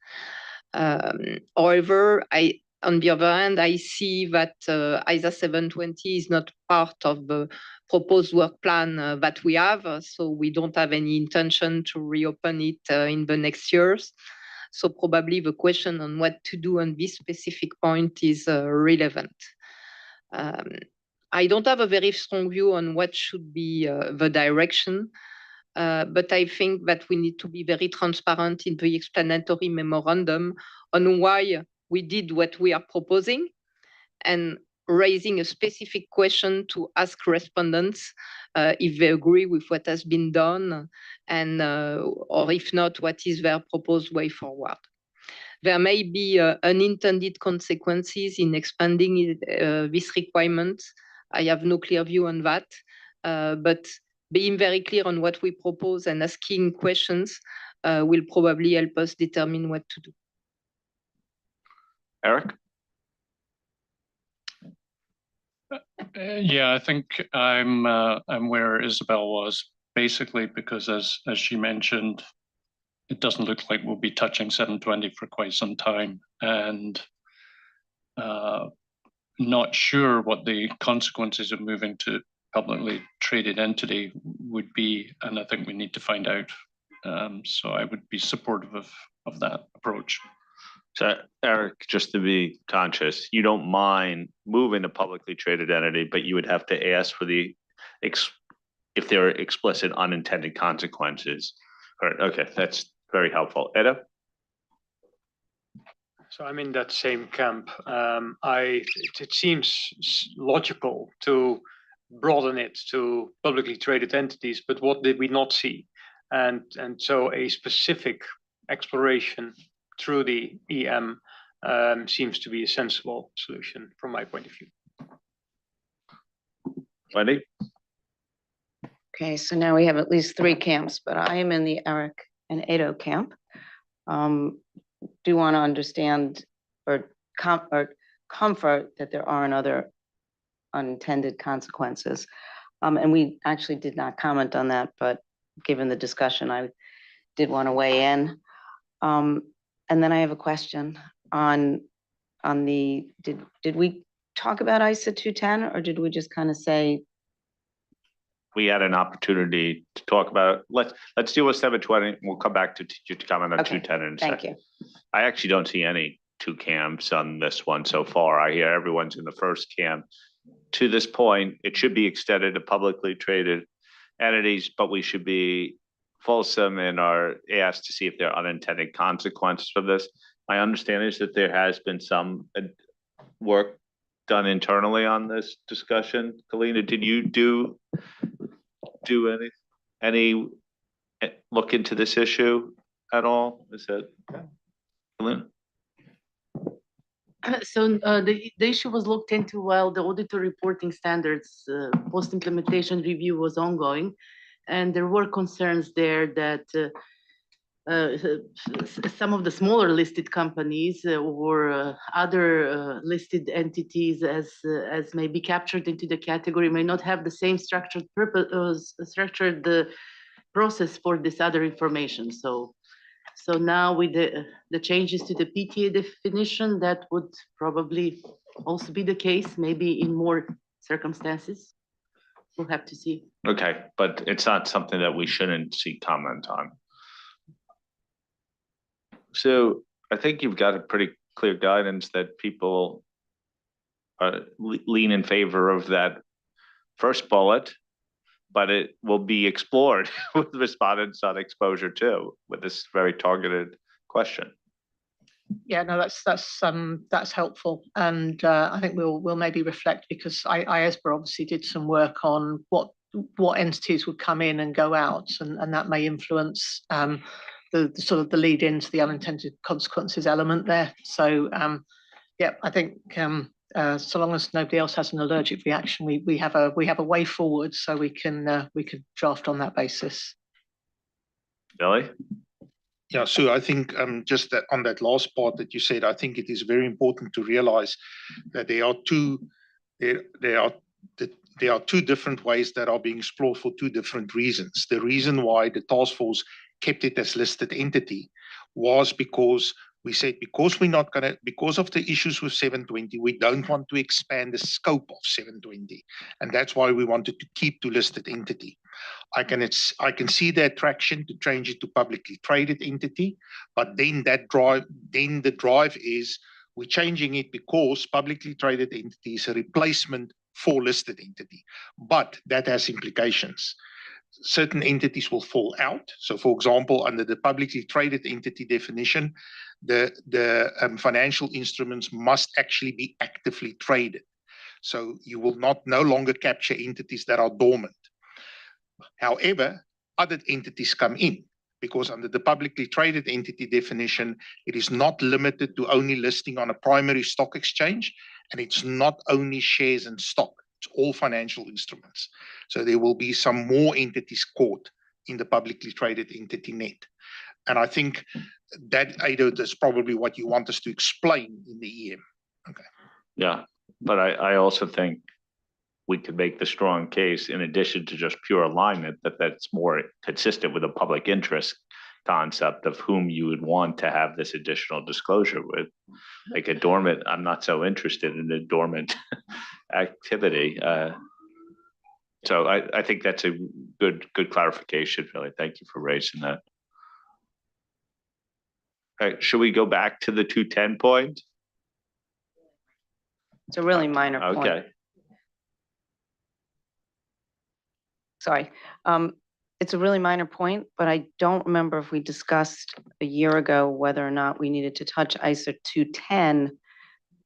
However, on the other hand, I see that ISA 720 is not part of the proposed work plan that we have, so we don't have any intention to reopen it in the next years. So probably the question on what to do on this specific point is relevant. I don't have a very strong view on what should be the direction, but I think that we need to be very transparent in the explanatory memorandum on why we did what we are proposing and raising a specific question to ask respondents if they agree with what has been done and or if not, what is their proposed way forward. There may be unintended consequences in expanding this requirement. I have no clear view on that, but being very clear on what we propose and asking questions will probably help us determine what to do. Eric? Yeah, I think I'm where Isabel was, basically because as she mentioned, it doesn't look like we'll be touching 720 for quite some time, and not sure what the consequences of moving to publicly traded entity would be, and I think we need to find out. So I would be supportive of that approach. So Eric, just to be conscious, you don't mind moving a publicly traded entity, but you would have to ask for the if there are explicit unintended consequences. All right, okay, that's very helpful. Edo? So I'm in that same camp. It seems logical to broaden it to publicly traded entities, but what did we not see? And so a specific exploration through the EM seems to be a sensible solution from my point of view. Wendy? Okay, so now we have at least three camps, but I am in the Eric and Ado camp. Do want to understand or comfort that there aren't other unintended consequences. And we actually did not comment on that, but given the discussion, I did want to weigh in. And then I have a question on the, did we talk about ISA 210 or did we just kind of say? We had an opportunity to talk about it. Let's deal with 720. We'll come back to comment on Okay, 210 in a thank second. you. I actually don't see any two camps on this one so far. I hear everyone's in the first camp. To this point, it should be extended to publicly traded entities, but we should be fulsome in our ask to see if there are unintended consequences from this. My understanding is that there has been some work done internally on this discussion. Kalina, did you do any look into this issue at all? Is that Kalina? So the issue was looked into while the auditor reporting standards post-implementation review was ongoing. And there were concerns there that some of the smaller listed companies or other listed entities as may be captured into the category may not have the same structured process for this other information. So now with the changes to the PTA definition, that would probably also be the case, maybe in more circumstances. We'll have to see. Okay, but it's not something that we shouldn't see comment on. So I think you've got a pretty clear guidance that people lean in favor of that first bullet, but it will be explored with respondents on exposure too, with this very targeted question. Yeah, no, that's helpful, and I think we'll maybe reflect because IAASB obviously did some work on what entities would come in and go out, and that may influence the sort of the lead into the unintended consequences element there. So yeah, I think so long as nobody else has an allergic reaction, we have a way forward, so we can draft on that basis. Billy? Yeah, so I think just that on that last part that you said, I think it is very important to realize that there are two different ways that are being explored for two different reasons. The reason why the task force kept it as listed entity was because we said because of the issues with 720, we don't want to expand the scope of 720, and that's why we wanted to keep to listed entity. I can see the attraction to change it to publicly traded entity, but then the drive is we're changing it because publicly traded entity is a replacement for listed entity, but that has implications. Certain entities will fall out. So for example, under the publicly traded entity definition, the financial instruments must actually be actively traded. So you will no longer capture entities that are dormant. However, other entities come in because under the publicly traded entity definition, it is not limited to only listing on a primary stock exchange, and it's not only shares and stock. It's all financial instruments. So there will be some more entities caught in the publicly traded entity net. And I think that, Ado, is probably what you want us to explain in the EM. Okay. Yeah, but I also think we could make the strong case, in addition to just pure alignment, that's more consistent with the public interest concept of whom you would want to have this additional disclosure with. Like a dormant, I'm not so interested in a dormant activity. So I think that's a good clarification, really. Thank you for raising that. Should we go back to the 210 point? It's a really minor point. Okay. Sorry. It's a really minor point, but I don't remember if we discussed a year ago whether or not we needed to touch ISA 210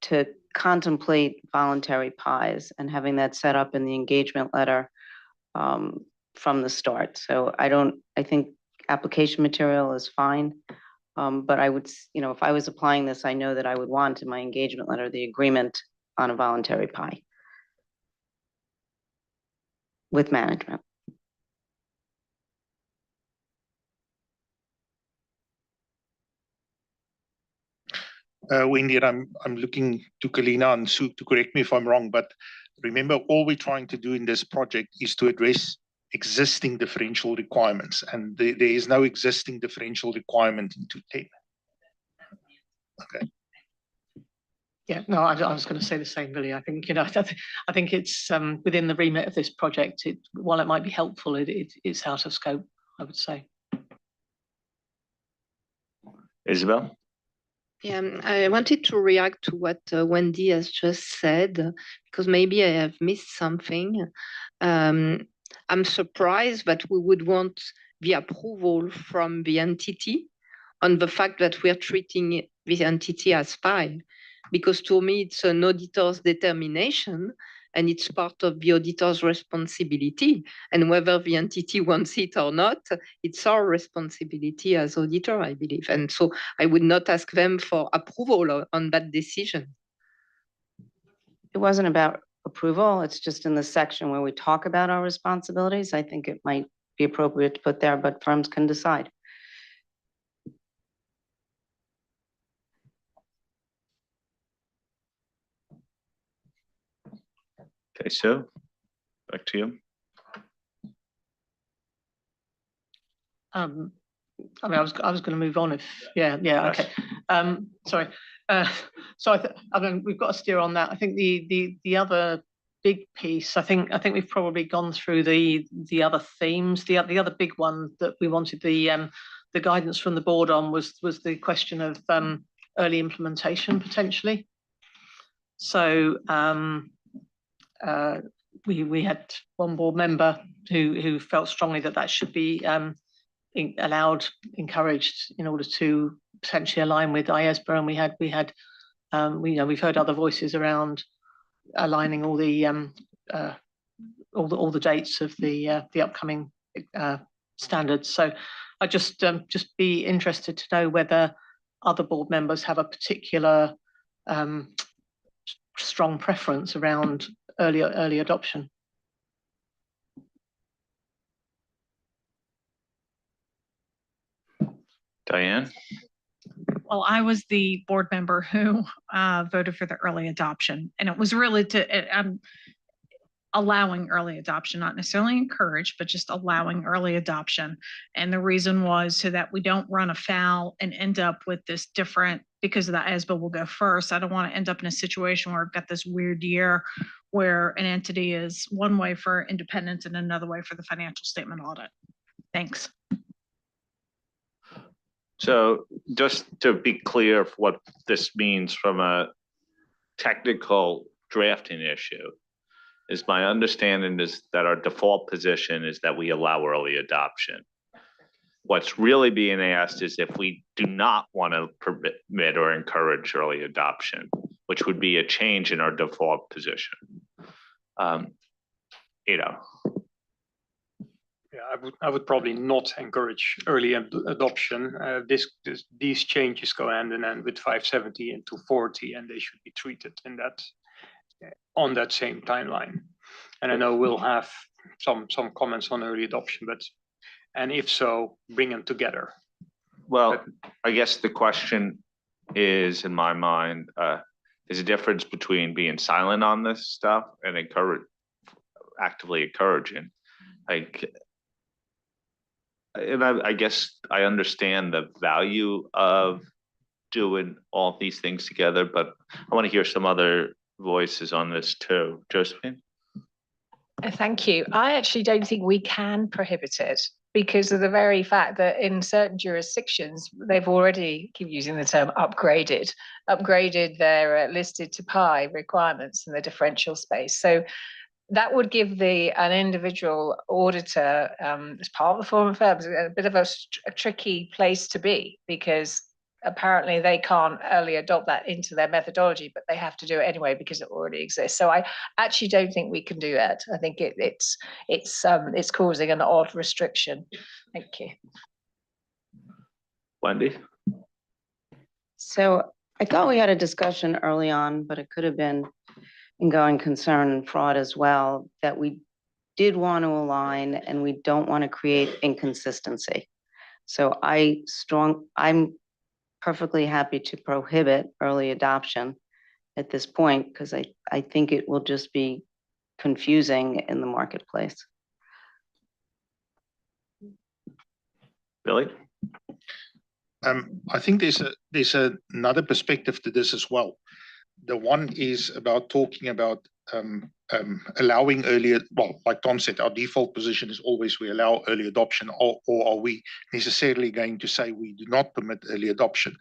to contemplate voluntary pies and having that set up in the engagement letter from the start. So I think application material is fine. But I would, if I was applying this, I know that I would want in my engagement letter the agreement on a voluntary pie with management. Wendy, I'm looking to Kalina and Sue to correct me if I'm wrong, but remember, all we're trying to do in this project is to address existing differential requirements, and there is no existing differential requirement in 210. Okay. Yeah, no, I was going to say the same, really. I think, I think it's within the remit of this project. While it might be helpful, it's out of scope, I would say. Isabel? Yeah, I wanted to react to what Wendy has just said, because maybe I have missed something. I'm surprised that we would want the approval from the entity on the fact that we are treating the entity as PI, because to me, it's an auditor's determination and it's part of the auditor's responsibility. And whether the entity wants it or not, it's our responsibility as auditor, I believe. And so I would not ask them for approval on that decision. It wasn't about approval. It's just in the section where we talk about our responsibilities. I think it might be appropriate to put there, but firms can decide. Okay, so back to you. I mean, I was going to move on if, yeah, okay. Sorry. So I mean, we've got to steer on that. I think the other big piece, I think we've probably gone through the other themes. The other big one that we wanted the guidance from the board on was the question of early implementation potentially. So we had one board member who felt strongly that should be allowed, encouraged in order to potentially align with IAASB, and we've heard other voices around aligning all the dates of the upcoming standards. So I just be interested to know whether other board members have a particular strong preference around early adoption. Diane? Well, I was the board member who voted for the early adoption, and it was really allowing early adoption, not necessarily encourage, but just allowing early adoption. And the reason was so that we don't run afoul and end up with this different, because of the IAASB will go first. I don't want to end up in a situation where I've got this weird year where an entity is one way for independence and another way for the financial statement audit. Thanks. So just to be clear of what this means from a technical drafting issue, is my understanding is that our default position is that we allow early adoption. What's really being asked is if we do not want to permit or encourage early adoption, which would be a change in our default position. Yeah, I would probably not encourage early adoption. These changes go hand in hand with 570 and 240, and they should be treated in that on that same timeline. And I know we'll have some comments on early adoption, and if so, bring them together. Well, I guess the question is, in my mind, there's a difference between being silent on this stuff and actively encouraging. I guess I understand the value of doing all these things together, but I want to hear some other voices on this too. Josephine? Thank you. I actually don't think we can prohibit it. because of the very fact that in certain jurisdictions, they've already, keep using the term upgraded their listed to pi requirements in the differential space. So that would give an individual auditor as part of the form of firms a bit of a tricky place to be, because apparently they can't early adopt that into their methodology, but they have to do it anyway because it already exists. So I actually don't think we can do that. I think it's causing an odd restriction. Thank you. Wendy? So I thought we had a discussion early on, but it could have been in going concern and fraud as well, that we did want to align and we don't want to create inconsistency. So I'm perfectly happy to prohibit early adoption at this point, because I think it will just be confusing in the marketplace. Billy? I think there's another perspective to this as well. The one is about talking about allowing earlier, well, like Tom said, our default position is always we allow early adoption, or are we necessarily going to say we do not permit early adoption?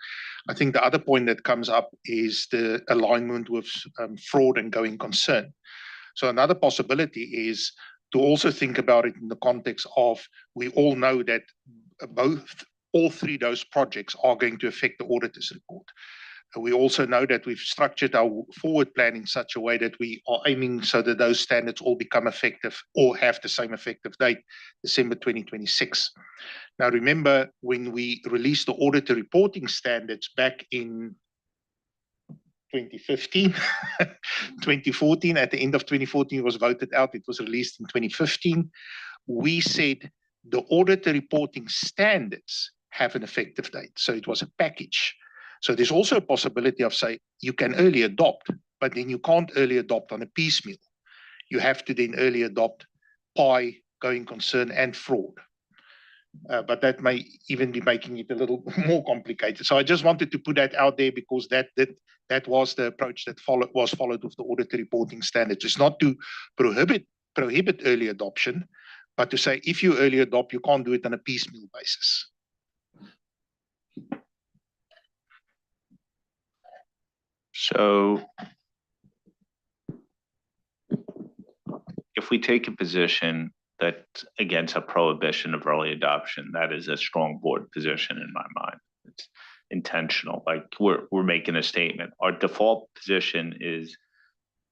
I think the other point that comes up is the alignment with fraud and going concern. So another possibility is to also think about it in the context of, we all know that all three of those projects are going to affect the auditor's report. We also know that we've structured our forward plan in such a way that we are aiming so that those standards all become effective or have the same effective date, December 2026. Now, remember, when we released the auditor reporting standards back in 2015, 2014, at the end of 2014, it was voted out. It was released in 2015. We said the auditor reporting standards have an effective date. So it was a package. So there's also a possibility of say, you can early adopt, but then you can't early adopt on a piecemeal. You have to then early adopt PI, going concern, and fraud. But that may even be making it a little more complicated. So I just wanted to put that out there, because that was the approach that was followed with the auditor reporting standards. It's not to prohibit early adoption, but to say if you early adopt, you can't do it on a piecemeal basis. So if we take a position that against a prohibition of early adoption, that is a strong board position in my mind. It's intentional, like we're making a statement. Our default position is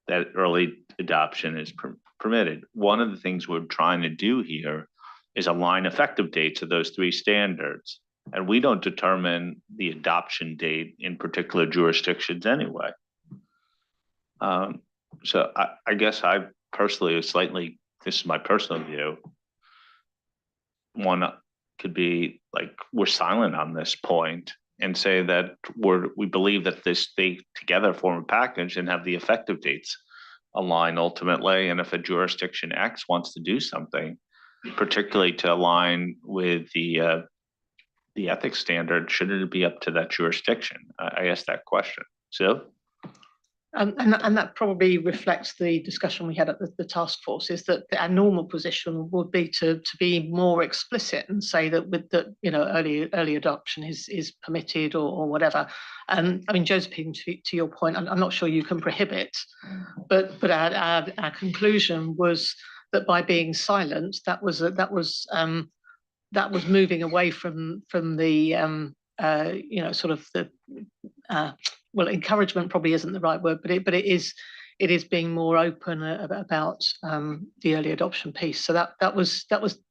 that early adoption is permitted. One of the things we're trying to do here is align effective dates of those three standards. And we don't determine the adoption date in particular jurisdictions anyway. So I guess I personally, this is my personal view. One could be like, we're silent on this point and say that we believe that they together form a package and have the effective dates align ultimately. And if a jurisdiction X wants to do something, particularly to align with the ethics standard, shouldn't it be up to that jurisdiction? I asked that question. So, and that probably reflects the discussion we had at the task force, is that our normal position would be to be more explicit and say that with the early adoption is permitted or whatever. I mean, Josephine, to your point, I'm not sure you can prohibit, but our conclusion was that by being silent, that was moving away from the sort of the well, encouragement probably isn't the right word, but it is being more open about the early adoption piece. So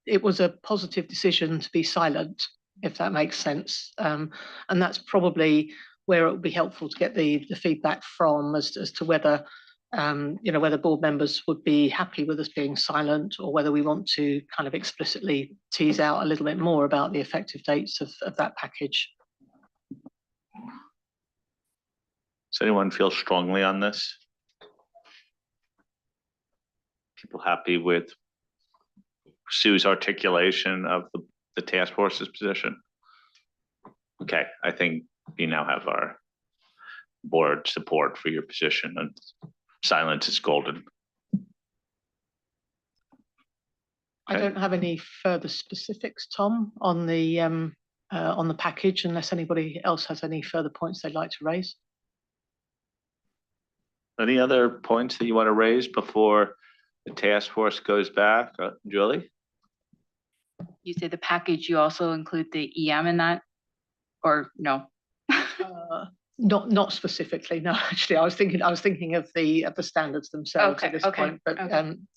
it was a positive decision to be silent, if that makes sense, and that's probably where it would be helpful to get the feedback from as to whether whether board members would be happy with us being silent, or whether we want to kind of explicitly tease out a little bit more about the effective dates of that package. Does anyone feel strongly on this? People happy with Sue's articulation of the task force's position? Okay, I think we now have our board support for your position, and silence is golden. I don't have any further specifics, Tom, on the package, unless anybody else has any further points they'd like to raise. Any other points that you want to raise before the task force goes back? Julie? You say the package, you also include the EM in that, or no? Not specifically, no. Actually, I was thinking of the standards themselves at this point. But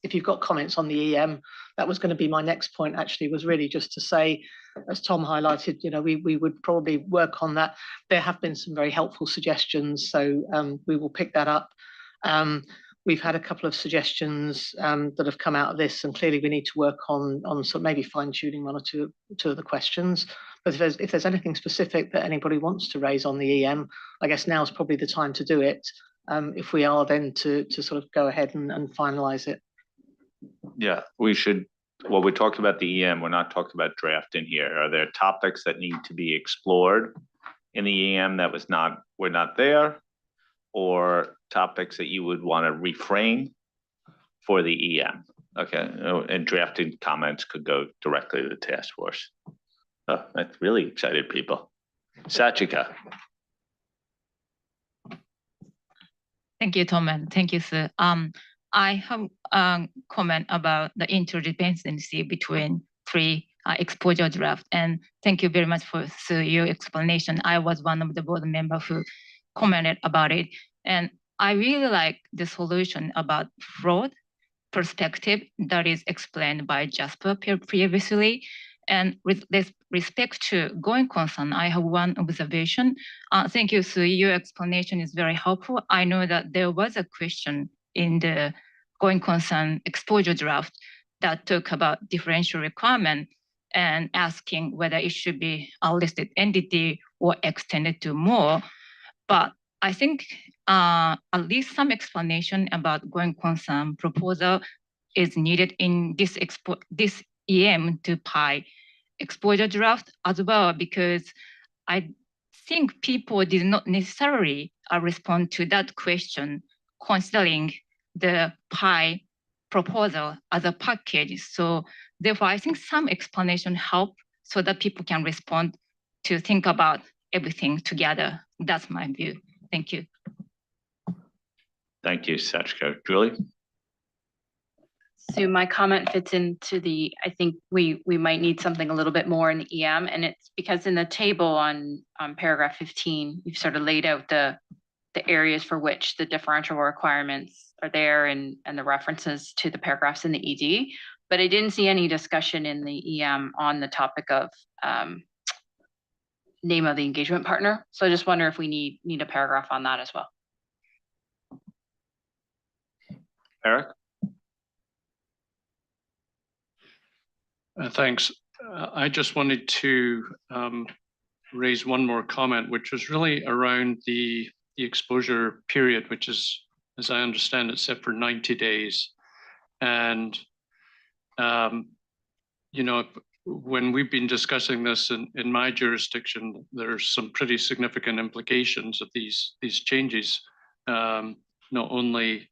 if you've got comments on the EM, that was going to be my next point. Actually, was really just to say, as Tom highlighted, we would probably work on that. There have been some very helpful suggestions, so we will pick that up. We've had a couple of suggestions that have come out of this, and clearly we need to work on sort of maybe fine tuning one or two of the questions. But if there's anything specific that anybody wants to raise on the EM, I guess now is probably the time to do it. If we are then to sort of go ahead and finalise it. Yeah, we should. Well, we talked about the EM. We're not talking about drafting here. Are there topics that need to be explored in the EM that were not there, or topics that you would want to reframe for the EM? Okay, and drafting comments could go directly to the task force. Oh, that really excited people. Sachika. Thank you, Tom, and thank you, Sue. I have a comment about the interdependency between three exposure draft, and thank you very much for Sue, your explanation. I was one of the board members who commented about it, and I really like the solution about fraud perspective that is explained by Jasper previously. And with respect to going concern, I have one observation. Thank you, Sue. Your explanation is very helpful. I know that there was a question in the going concern exposure draft that talk about differential requirement and asking whether it should be a listed entity or extended to more. But I think at least some explanation about going concern proposal is needed in this EM to PI exposure draft as well, because I think people did not necessarily respond to that question considering the PI proposal as a package. So therefore, I think some explanation help so that people can respond to think about everything together. That's my view. Thank you. Thank you, Sachika. Julie? So my comment fits into I think we might need something a little bit more in the EM, and it's because in the table on paragraph 15, you've sort of laid out the areas for which the differential requirements are there and the references to the paragraphs in the ED, but I didn't see any discussion in the EM on the topic of name of the engagement partner. So I just wonder if we need a paragraph on that as well. Eric? Thanks. I just wanted to raise one more comment, which was really around the exposure period, which is, as I understand it, set for 90 days. And, when we've been discussing this in my jurisdiction, there's some pretty significant implications of these changes, not only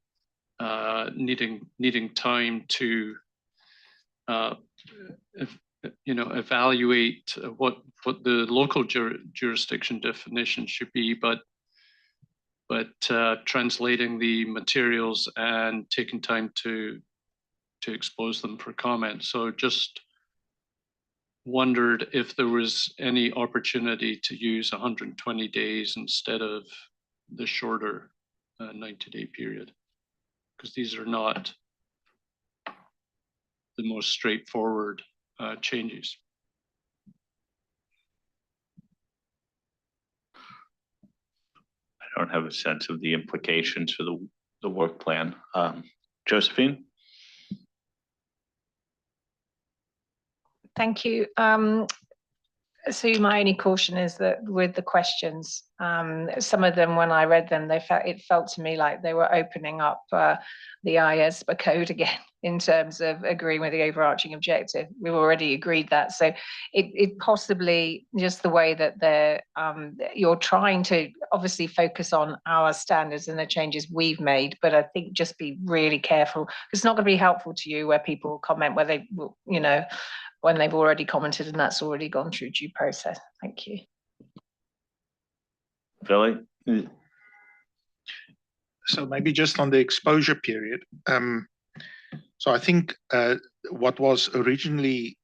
needing time to evaluate what the local jurisdiction definition should be, but translating the materials and taking time to expose them for comment. So just wondered if there was any opportunity to use 120 days instead of the shorter 90-day period, because these are not the most straightforward changes. I don't have a sense of the implications for the work plan. Josephine? Thank you. So my only caution is that with the questions, some of them, when I read them, it felt to me like they were opening up the IAASB code again in terms of agreeing with the overarching objective. We've already agreed that. So it possibly just the way that you're trying to obviously focus on our standards and the changes we've made, but I think just be really careful. It's not going to be helpful to you where people comment where they, you know, when they've already commented and that's already gone through due process. Thank you. Billy? So maybe just on the exposure period. So I think what was originally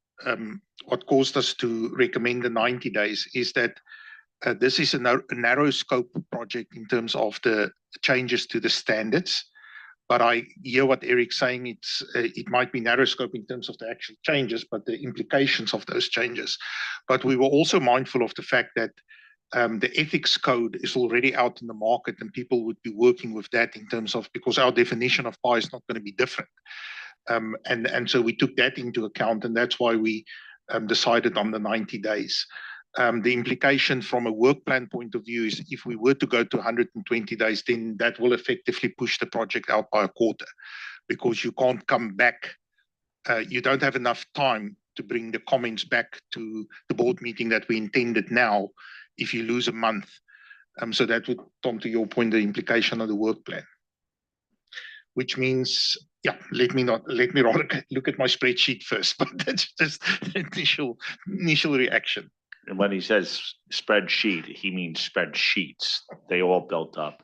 what caused us to recommend the 90 days is that this is a narrow scope project in terms of the changes to the standards. But I hear what Eric's saying. It might be narrow scope in terms of the actual changes, but the implications of those changes. But we were also mindful of the fact that the ethics code is already out in the market, and people would be working with that in terms of, because our definition of PI is not going to be different. And so we took that into account, and that's why we decided on the 90 days. The implication from a work plan point of view is if we were to go to 120 days, then that will effectively push the project out by a quarter, because you can't come back. You don't have enough time to bring the comments back to the board meeting that we intended now if you lose a month. So that would, Tom, to your point, the implication of the work plan. Which means, yeah, let me rather look at my spreadsheet first, but that's just the initial reaction. And when he says spreadsheet, he means spreadsheets. They all built up.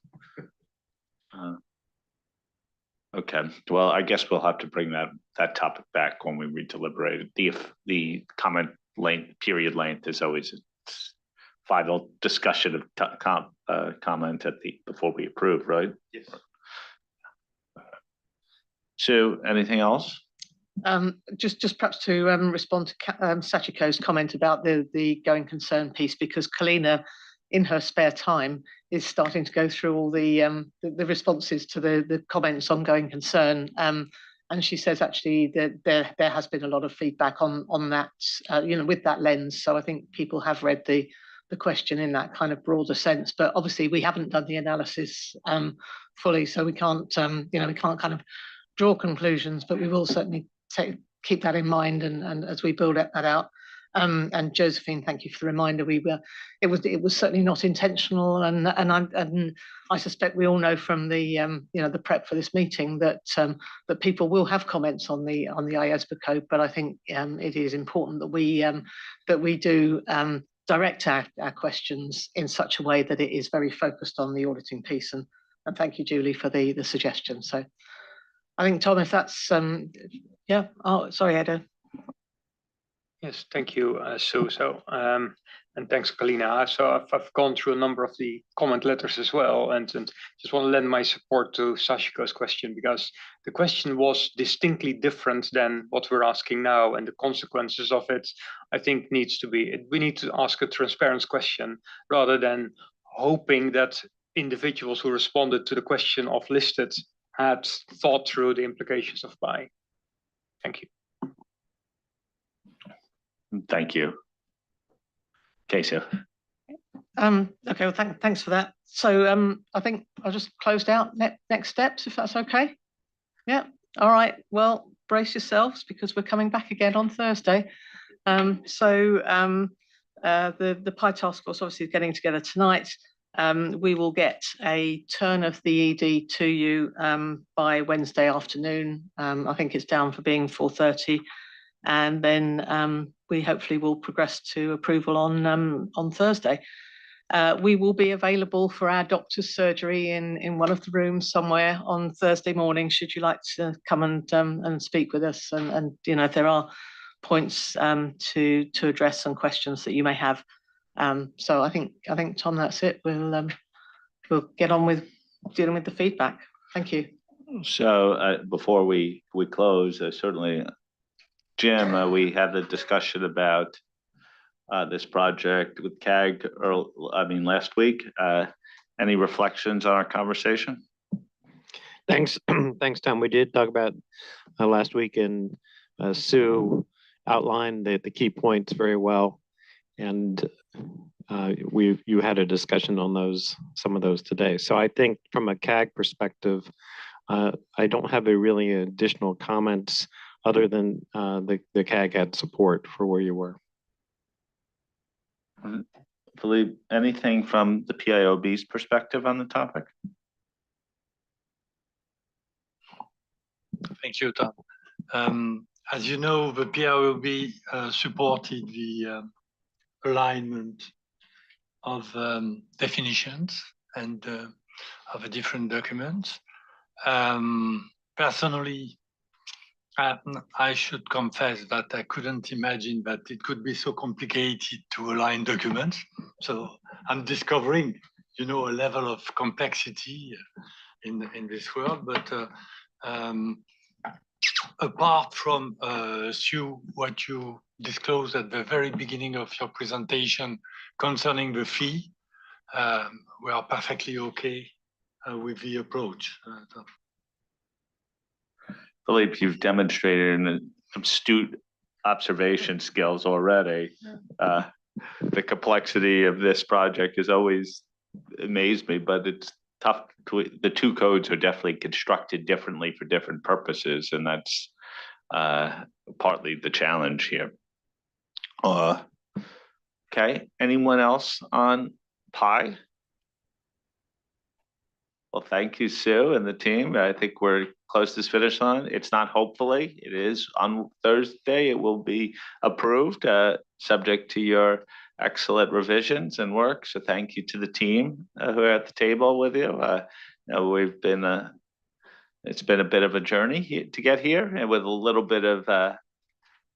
Okay, well, I guess we'll have to bring that topic back when we redeliberate it. The comment length, period length is always a final discussion of comment before we approve, right? Yes. Sue, anything else? Just perhaps to respond to Sachiko's comment about the going concern piece, because Kalina, in her spare time, is starting to go through all the responses to the comments on going concern, and she says actually that there has been a lot of feedback on that, you know, with that lens. So I think people have read the question in that kind of broader sense, but obviously we haven't done the analysis fully, so we can't you know, we can't kind of draw conclusions, but we will certainly keep that in mind, and as we build that out. And Josephine, thank you for the reminder. It was certainly not intentional, and I suspect we all know from the you know, the prep for this meeting that that people will have comments on the IAASB code, but I think it is important that we do direct our questions in such a way that it is very focused on the auditing piece. And thank you, Julie, for the suggestion. So I think, Tom, if that's yeah. Oh, sorry, Edo. Yes, thank you, Sue. And thanks, Kalina. So I've gone through a number of the comment letters as well, and just want to lend my support to Sachiko's question, because the question was distinctly different than what we're asking now, and the consequences of it, I think, needs to be, we need to ask a transparent question rather than hoping that individuals who responded to the question of listed had thought through the implications of PI. Thank you. Thank you. Casey. Okay, well, thanks for that. So I think I'll just close out next steps, if that's okay. Yeah, all right. Well, brace yourselves, because we're coming back again on Thursday. The PI task force obviously is getting together tonight. We will get a turn of the ED to you by Wednesday afternoon. I think it's down for being 4:30. And then we hopefully will progress to approval on Thursday. We will be available for our doctor's surgery in one of the rooms somewhere on Thursday morning, should you like to come and speak with us, and you know, if there are points to address some questions that you may have. So I think Tom, that's it. We'll get on with dealing with the feedback. Thank you. So before we close, certainly, Jim, we had a discussion about this project with CAG last week. Any reflections on our conversation? Thanks, thanks, Tom. We did talk about last week, and Sue outlined the key points very well. And you had a discussion on some of those today. So I think from a CAG perspective, I don't have a really additional comments other than the CAG had support for where you were. Philippe, anything from the PIOB's perspective on the topic? Thank you, Tom. As you know, the PIOB supported the alignment of definitions and of the different documents. Personally, I should confess that I couldn't imagine that it could be so complicated to align documents. So I'm discovering, a level of complexity in this world. But apart from Sue, what you disclosed at the very beginning of your presentation concerning the fee, we are perfectly okay with the approach. Philippe, you've demonstrated an astute observation skills already. The complexity of this project has always amazed me, but it's tough. The two codes are definitely constructed differently for different purposes, and that's partly the challenge here. Okay, anyone else on PI? Well, thank you, Sue and the team. I think we're close to this finish line. It's not hopefully, it is on Thursday. It will be approved, subject to your excellent revisions and work. So thank you to the team who are at the table with you. We've been, it's been a bit of a journey to get here, and with a little bit of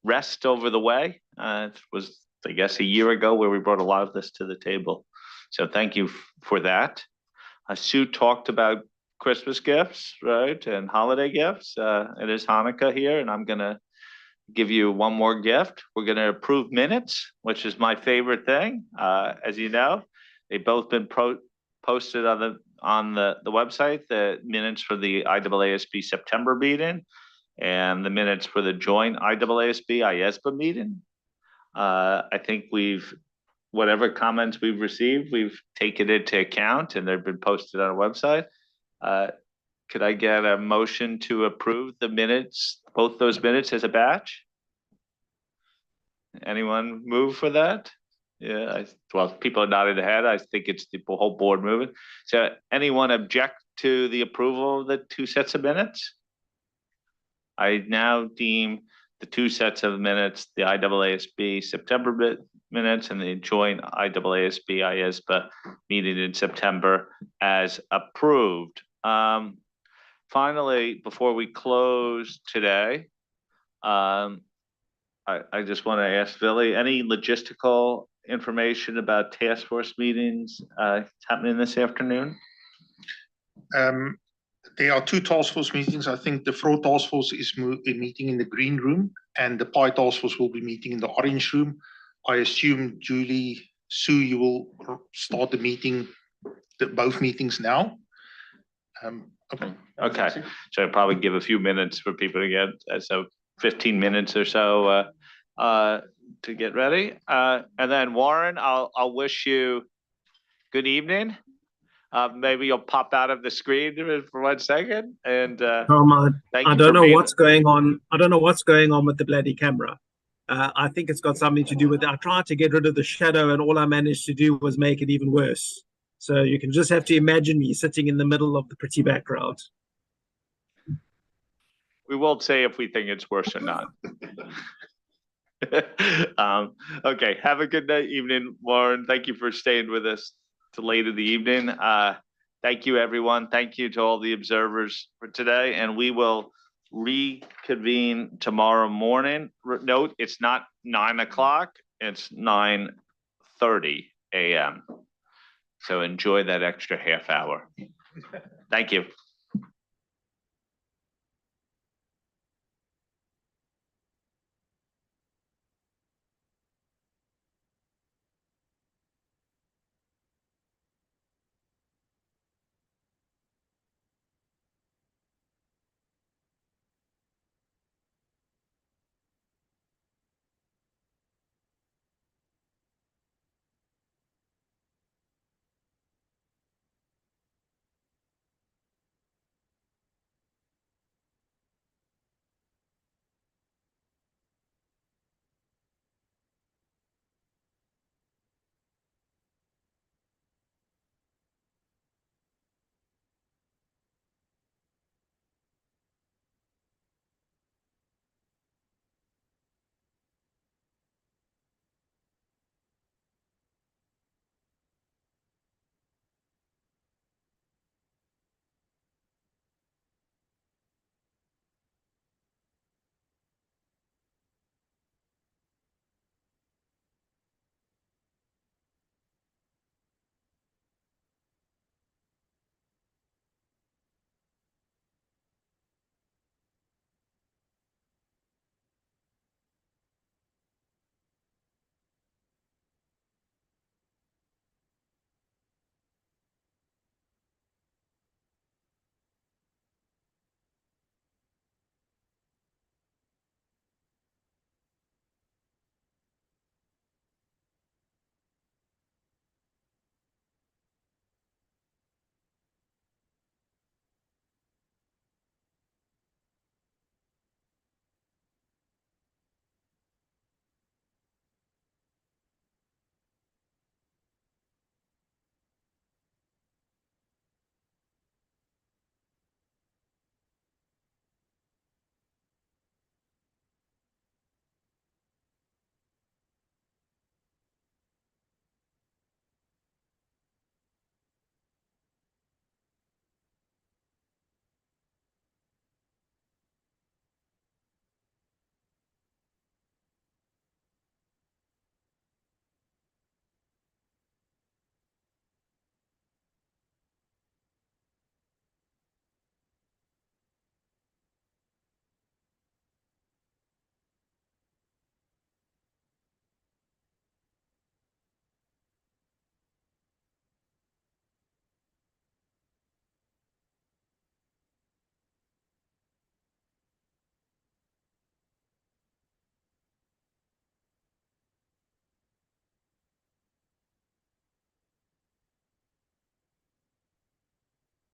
rest over the way. It was, I guess, a year ago where we brought a lot of this to the table. So thank you for that. Sue talked about Christmas gifts, right, and holiday gifts. It is Hanukkah here, and I'm going to give you one more gift. We're going to approve minutes, which is my favorite thing. As you know, they've both been posted on the website, the minutes for the IAASB September meeting and the minutes for the joint IAASB IASB meeting. I think whatever comments we've received, we've taken into account, and they've been posted on our website. Could I get a motion to approve the minutes, both those minutes as a batch? Anyone move for that? Yeah, well, people are nodding their head. I think it's the whole board moving. So anyone object to the approval of the two sets of minutes? I now deem the two sets of minutes, the IAASB September minutes and the joint IAASB IASB meeting in September as approved. Finally, before we close today, I just want to ask Billy, any logistical information about task force meetings happening this afternoon? There are two task force meetings. I think the fraud task force is meeting in the green room, and the PI task force will be meeting in the orange room. I assume, Julie, Sue, you will start both meetings now. Okay, so I'll probably give a few minutes for people to get, so 15 minutes or so to get ready. And then Warren, I'll wish you good evening. Maybe you'll pop out of the screen for 1 second. And Tom, I don't know what's going on. I don't know what's going on with the bloody camera. I think it's got something to do with it. I tried to get rid of the shadow, and all I managed to do was make it even worse. So you can just have to imagine me sitting in the middle of the pretty background. We won't say if we think it's worse or not. Okay, have a good night, evening, Warren. Thank you for staying with us till late in the evening. Thank you, everyone. Thank you to all the observers for today, and we will reconvene tomorrow morning. Note, it's not 9 o'clock, it's 9:30 a.m. So enjoy that extra half hour. Thank you.